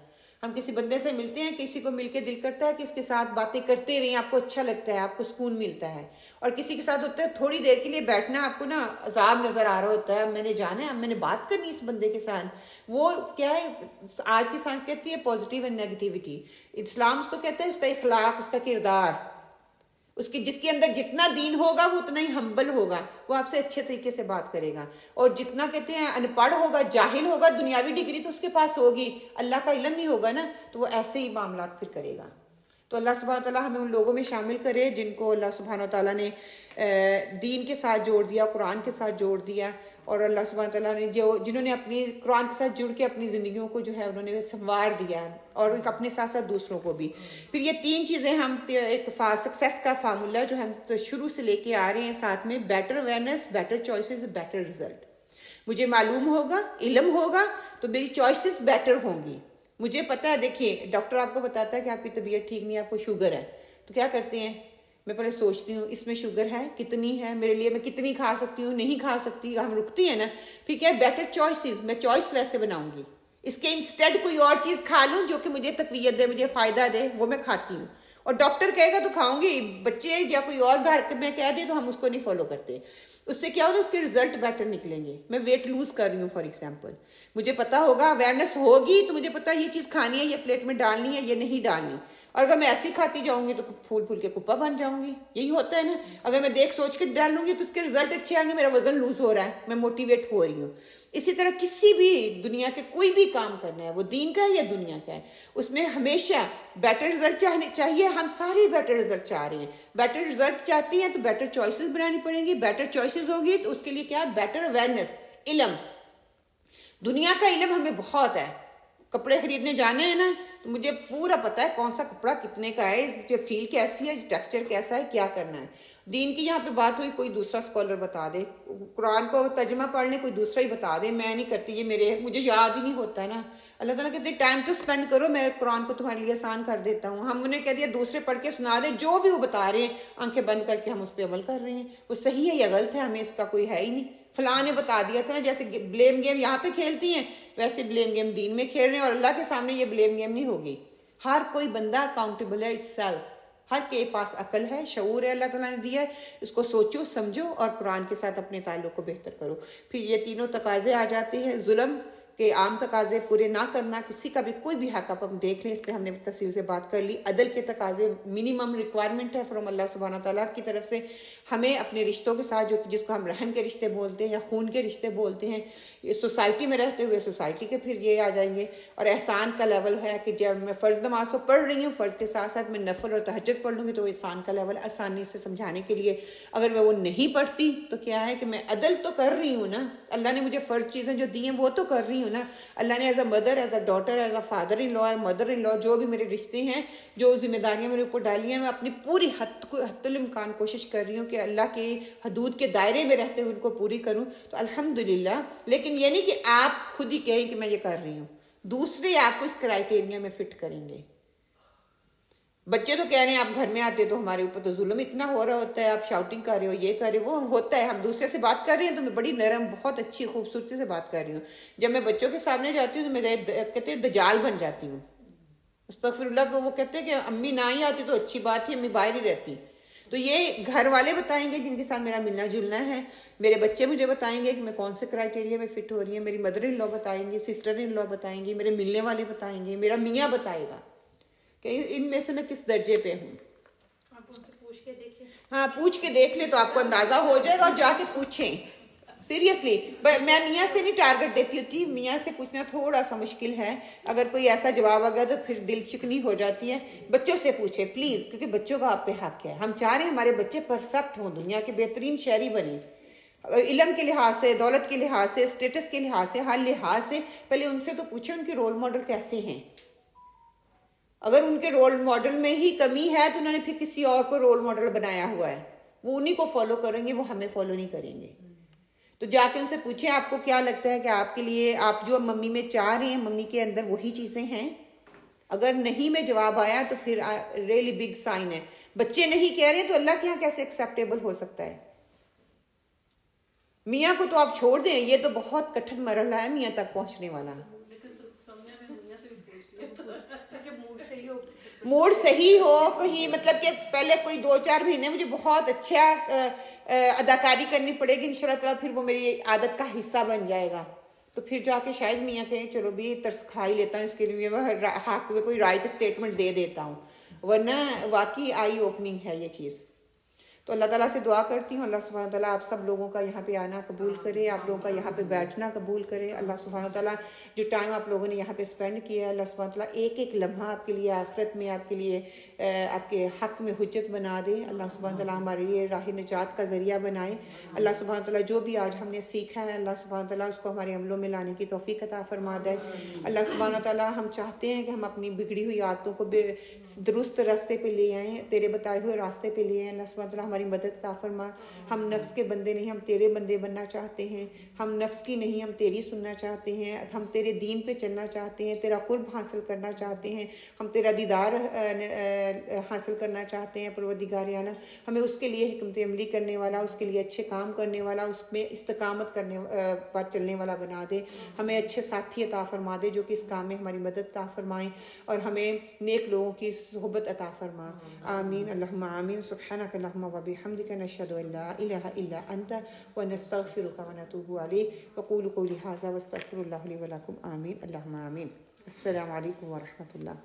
ہم کسی بندے سے ملتے ہیں, کسی کو مل کے دل کرتا ہے کہ اس کے ساتھ باتیں کرتے رہیں, آپ کو اچھا لگتا ہے, آپ کو سکون ملتا ہے. اور کسی کے ساتھ ہوتا ہے تھوڑی دیر کے لیے بیٹھنا آپ کو نا عذاب نظر آ رہا ہوتا ہے, میں نے جانا ہے, اب میں نے بات کرنی اس بندے کے ساتھ. وہ کیا ہے, آج کی سائنس کہتی ہے پازیٹیو اینڈ نیگیٹیوٹی. اسلام اس کو کہتا ہے اس کا اخلاق, اس کا کردار, اس کی جس کے اندر جتنا دین ہوگا وہ اتنا ہی ہمبل ہوگا, وہ آپ سے اچھے طریقے سے بات کرے گا. اور جتنا کہتے ہیں ان پڑھ ہوگا, جاہل ہوگا, دنیاوی ڈگری تو اس کے پاس ہوگی, اللہ کا علم نہیں ہوگا نا, تو وہ ایسے ہی معاملات پھر کرے گا. تو اللہ سبحانہ تعالیٰ ہمیں ان لوگوں میں شامل کرے جن کو اللہ سبحانہ تعالیٰ نے دین کے ساتھ جوڑ دیا, قرآن کے ساتھ جوڑ دیا, اور اللہ سبحانہ تعالیٰ نے جنہوں نے اپنی قرآن کے ساتھ جڑ کے اپنی زندگیوں کو جو ہے انہوں نے سنوار دیا, اور اپنے ساتھ ساتھ دوسروں کو بھی. پھر یہ 3 چیزیں ہم ایک سکسیس کا فارمولہ جو ہم شروع سے لے کے آ رہے ہیں ساتھ میں, better awareness, better choices, better result. مجھے معلوم ہوگا, علم ہوگا تو میری چوائسیز بیٹر ہوں گی. مجھے پتا ہے, دیکھیے ڈاکٹر آپ کو بتاتا ہے کہ آپ کی طبیعت ٹھیک نہیں, آپ کو شوگر ہے, تو کیا کرتے ہیں, میں پہلے سوچتی ہوں اس میں شوگر ہے, کتنی ہے, میرے لیے میں کتنی کھا سکتی ہوں, نہیں کھا سکتی, ہم رکتی ہیں نا. پھر کیا بیٹر چوائسیز, میں چوائس ویسے بناؤں گی, اس کے انسٹیڈ کوئی اور چیز کھا لوں جو کہ مجھے تقویت دے, مجھے فائدہ دے, وہ میں کھاتی ہوں. اور ڈاکٹر کہے گا تو کھاؤں گی, بچے یا کوئی اور گھر میں کہہ دے تو ہم اس کو نہیں فالو کرتے. اس سے کیا ہوگا, اس کے رزلٹ بیٹر نکلیں گے. میں ویٹ لوز کر رہی ہوں فار ایگزامپل, مجھے پتا ہوگا, اویئرنیس ہوگی تو مجھے پتا یہ چیز کھانی ہے, یہ پلیٹ میں ڈالنی ہے, یہ نہیں ڈالنی. اور اگر میں ایسی کھاتی جاؤں گی تو پھول پھول کے کپا بن جاؤں گی. یہی ہوتا ہے نا, اگر میں دیکھ سوچ کے ڈالوں گی تو اس کے رزلٹ اچھے آئیں گے, میرا وزن لوز ہو رہا ہے, میں موٹیویٹ ہو رہی ہوں. اسی طرح کسی بھی دنیا کے کوئی بھی کام کرنا ہے, وہ دین کا ہے یا دنیا کا ہے, اس میں ہمیشہ بیٹر رزلٹ چاہیے. ہم سارے بیٹر رزلٹ چاہ رہے ہیں, بیٹر رزلٹ چاہتی ہیں تو بیٹر چوائسیز بنانی پڑیں گی. بیٹر چوائسیز ہوگی تو اس کے لیے کیا, بیٹر اویئرنیس, علم. دنیا کا علم ہمیں بہت ہے. کپڑے خریدنے جانے ہیں نا تو مجھے پورا پتا ہے کون سا کپڑا کتنے کا ہے, جو فیل کیسی ہے, ٹیکسچر کیسا ہے, کیا کرنا ہے. دین کی یہاں پہ بات ہوئی, کوئی دوسرا اسکالر بتا دے, قرآن کو ترجمہ پڑھنے کوئی دوسرا ہی بتا دے, میں نہیں کرتی, یہ مجھے یاد ہی نہیں ہوتا ہے نا. اللہ تعالیٰ کہتے ہیں ٹائم تو اسپینڈ کرو, میں قرآن کو تمہارے لیے آسان کر دیتا ہوں. ہم انہیں کہہ دیا دوسرے پڑھ کے سنا دے, جو بھی وہ بتا رہے ہیں آنکھیں بند کر کے ہم اس پہ عمل کر رہے ہیں. وہ صحیح ہے یا غلط ہے ہمیں اس کا کوئی ہے ہی نہیں. فلاں نے بتا دیا تھا نا, جیسے بلیم گیم یہاں پہ کھیلتی ہیں ویسے بلیم گیم دین میں کھیل رہے ہیں, اور اللہ کے سامنے یہ بلیم گیم نہیں ہوگی. ہر کوئی بندہ اکاؤنٹیبل ہے اس سیلف, ہر کے پاس عقل ہے, شعور ہے, اللہ تعالیٰ نے دیا ہے, اس کو سوچو سمجھو اور قرآن کے ساتھ اپنے تعلق کو بہتر کرو. پھر یہ تینوں تقاضے آ جاتے ہیں. ظلم کے عام تقاضے پورے نہ کرنا, کسی کا بھی کوئی بھی حق آپ ہم دیکھ لیں, اس پہ ہم نے تفصیل سے بات کر لی. عدل کے تقاضے منیمم ریکوائرمنٹ ہے فرام اللہ سبحانہ تعالیٰ کی طرف سے. ہمیں اپنے رشتوں کے ساتھ, جس کو ہم رحم کے رشتے بولتے ہیں یا خون کے رشتے بولتے ہیں, یہ سوسائٹی میں رہتے ہوئے سوسائٹی کے پھر یہ آ جائیں گے. اور احسان کا لیول ہے کہ جب میں فرض نماز تو پڑھ رہی ہوں, فرض کے ساتھ ساتھ میں نفل اور تہجد پڑھ لوں گی, تو احسان کا لیول آسانی سے سمجھانے کے لیے, اگر میں وہ نہیں پڑھتی تو کیا ہے کہ میں عدل تو کر رہی ہوں نا, اللہ نے مجھے فرض چیزیں جو دی ہیں وہ تو کر رہی ہوں نا. اللہ نے as a mother, as a daughter, as a father in law, mother in law, جو بھی میرے رشتے ہیں, جو ذمہ داریاں میرے اوپر ڈالی ہیں, میں اپنی پوری حد الامکان کوشش کر رہی ہوں کہ اللہ کے حدود کے دائرے میں رہتے ہوئے ان کو پوری کروں. تو الحمدللہ. لیکن یہ نہیں کہ آپ خود ہی کہیں کہ میں یہ کر رہی ہوں, دوسرے آپ کو اس کرائٹیریا میں فٹ کریں گے. بچے تو کہہ رہے ہیں آپ گھر میں آتے تو ہمارے اوپر تو ظلم اتنا ہو رہا ہوتا ہے, آپ شاؤٹنگ کر رہے ہو, یہ کر رہے ہو, وہ ہوتا ہے. ہم دوسرے سے بات کر رہے ہیں تو میں بڑی نرم, بہت اچھی خوبصورتی سے بات کر رہی ہوں. جب میں بچوں کے سامنے جاتی ہوں تو میں کہتے ہیں دجال بن جاتی ہوں. استغفر اللہ. کو وہ کہتے ہیں کہ امی نہ ہی آتی تو اچھی بات ہے, امی باہر ہی رہتی. تو یہ گھر والے بتائیں گے جن کے ساتھ میرا ملنا جلنا ہے, میرے بچے مجھے بتائیں گے کہ میں کون سے کرائٹیریا میں فٹ ہو رہی ہیں, میری مدر ان لا بتائیں گی, سسٹر ان لا بتائیں گی, میرے ملنے والے بتائیں گے, میرا میاں بتائے گا کہ ان میں سے میں کس درجے پہ ہوں. آپ ان سے پوچھ کے دیکھیں. ہاں پوچھ کے دیکھ لیں تو آپ کو اندازہ ہو جائے گا, اور جا کے پوچھیں سیریسلی. میں میاں سے نہیں ٹارگٹ دیتی ہوتی, میاں سے پوچھنا تھوڑا سا مشکل ہے, اگر کوئی ایسا جواب آ گیا تو پھر دل چکنی ہو جاتی ہے. بچوں سے پوچھیں پلیز, کیونکہ بچوں کا آپ پہ حق ہے. ہم چاہ رہے ہیں ہمارے بچے پرفیکٹ ہوں, دنیا کے بہترین شہری بنیں, علم کے لحاظ سے, دولت کے لحاظ سے, اسٹیٹس کے لحاظ سے, ہر لحاظ سے. پہلے ان سے تو پوچھیں ان کے رول ماڈل کیسے ہیں. اگر ان کے رول ماڈل میں ہی کمی ہے تو انہوں نے پھر کسی اور کو رول ماڈل بنایا ہوا ہے, وہ انہی کو فالو کریں گے, وہ ہمیں فالو نہیں کریں گے. تو جا کے ان سے پوچھیں آپ کو کیا لگتا ہے کہ آپ کے لیے, آپ جو ممی میں چاہ رہے ہیں, ممی کے اندر وہی چیزیں ہیں. اگر نہیں میں جواب آیا تو پھر ریئلی بگ سائن ہے. بچے نہیں کہہ رہے تو اللہ کے یہاں کیسے ایکسیپٹیبل ہو سکتا ہے. میاں کو تو آپ چھوڑ دیں, یہ تو بہت کٹھن مرحلہ ہے میاں تک پہنچنے والا. موڈ صحیح ہو کہیں، مطلب کہ پہلے کوئی 2-4 مہینے مجھے بہت اچھا اداکاری کرنی پڑے گی انشاءاللہ تعالیٰ، پھر وہ میری عادت کا حصہ بن جائے گا، تو پھر جا کے شاید میاں کہیں چلو بھی ترس کھا ہی لیتا ہوں، اس کے لیے میں حق میں کوئی رائٹ اسٹیٹمنٹ دے دیتا ہوں، ورنہ واقعی آئی اوپننگ ہے یہ چیز۔ تو اللہ تعالیٰ سے دعا کرتی ہوں اللہ سبحانہ تعالیٰ آپ سب لوگوں کا یہاں پہ آنا قبول کرے، آپ لوگوں کا یہاں پہ بیٹھنا قبول کرے، اللہ سبحانہ تعالیٰ جو ٹائم آپ لوگوں نے یہاں پہ اسپینڈ کیا ہے اللہ سبحانہ تعالیٰ ایک ایک لمحہ آپ کے لیے آخرت میں آپ کے لیے آپ کے حق میں حجت بنا دے، اللہ سبحانہ تعالیٰ ہمارے لیے راہ نجات کا ذریعہ بنائے، اللہ سبحانہ تعالیٰ جو بھی آج ہم نے سیکھا ہے اللہ سبحانہ تعالیٰ اس کو ہمارے عملوں میں لانے کی توفیق عطا فرما دے، اللہ سبحانہ تعالیٰ ہم چاہتے ہیں کہ ہم اپنی بگڑی ہوئی عادتوں کو درست راستے پہ لے آئیں، تیرے بتائے ہوئے راستے پہ لے آئیں، اللہ سبحانہ تعالیٰ ہماری مدد عطا فرما، ہم نفس کے بندے نہیں، ہم تیرے بندے بننا چاہتے ہیں، ہم نفس کی نہیں ہم تیری سننا چاہتے ہیں، ہم تیرے دین پہ چلنا چاہتے ہیں، تیرا قرب حاصل کرنا چاہتے ہیں، ہم تیرا دیدار حاصل کرنا چاہتے ہیں، پروردگار عالم ہمیں اس کے لیے حکمت عملی کرنے والا، اس کے لیے اچھے کام کرنے والا، اس میں استقامت کرنے پر چلنے والا بنا دے، ہمیں اچھے ساتھی عطا فرما دے جو کہ اس کام میں ہماری مدد عطا فرمائیں، اور ہمیں نیک لوگوں کی صحبت عطا فرما، آمین اللہم آمین، سبحانک اللہم و بحمدک، نشہد ان لا الہ الا انت ونستغفرک ونتوب الیک، وقولوا قولی ھذا واستغفر اللہ لی ولکم، آمین اللہم آمین۔ السلام علیکم ورحمۃ اللہ۔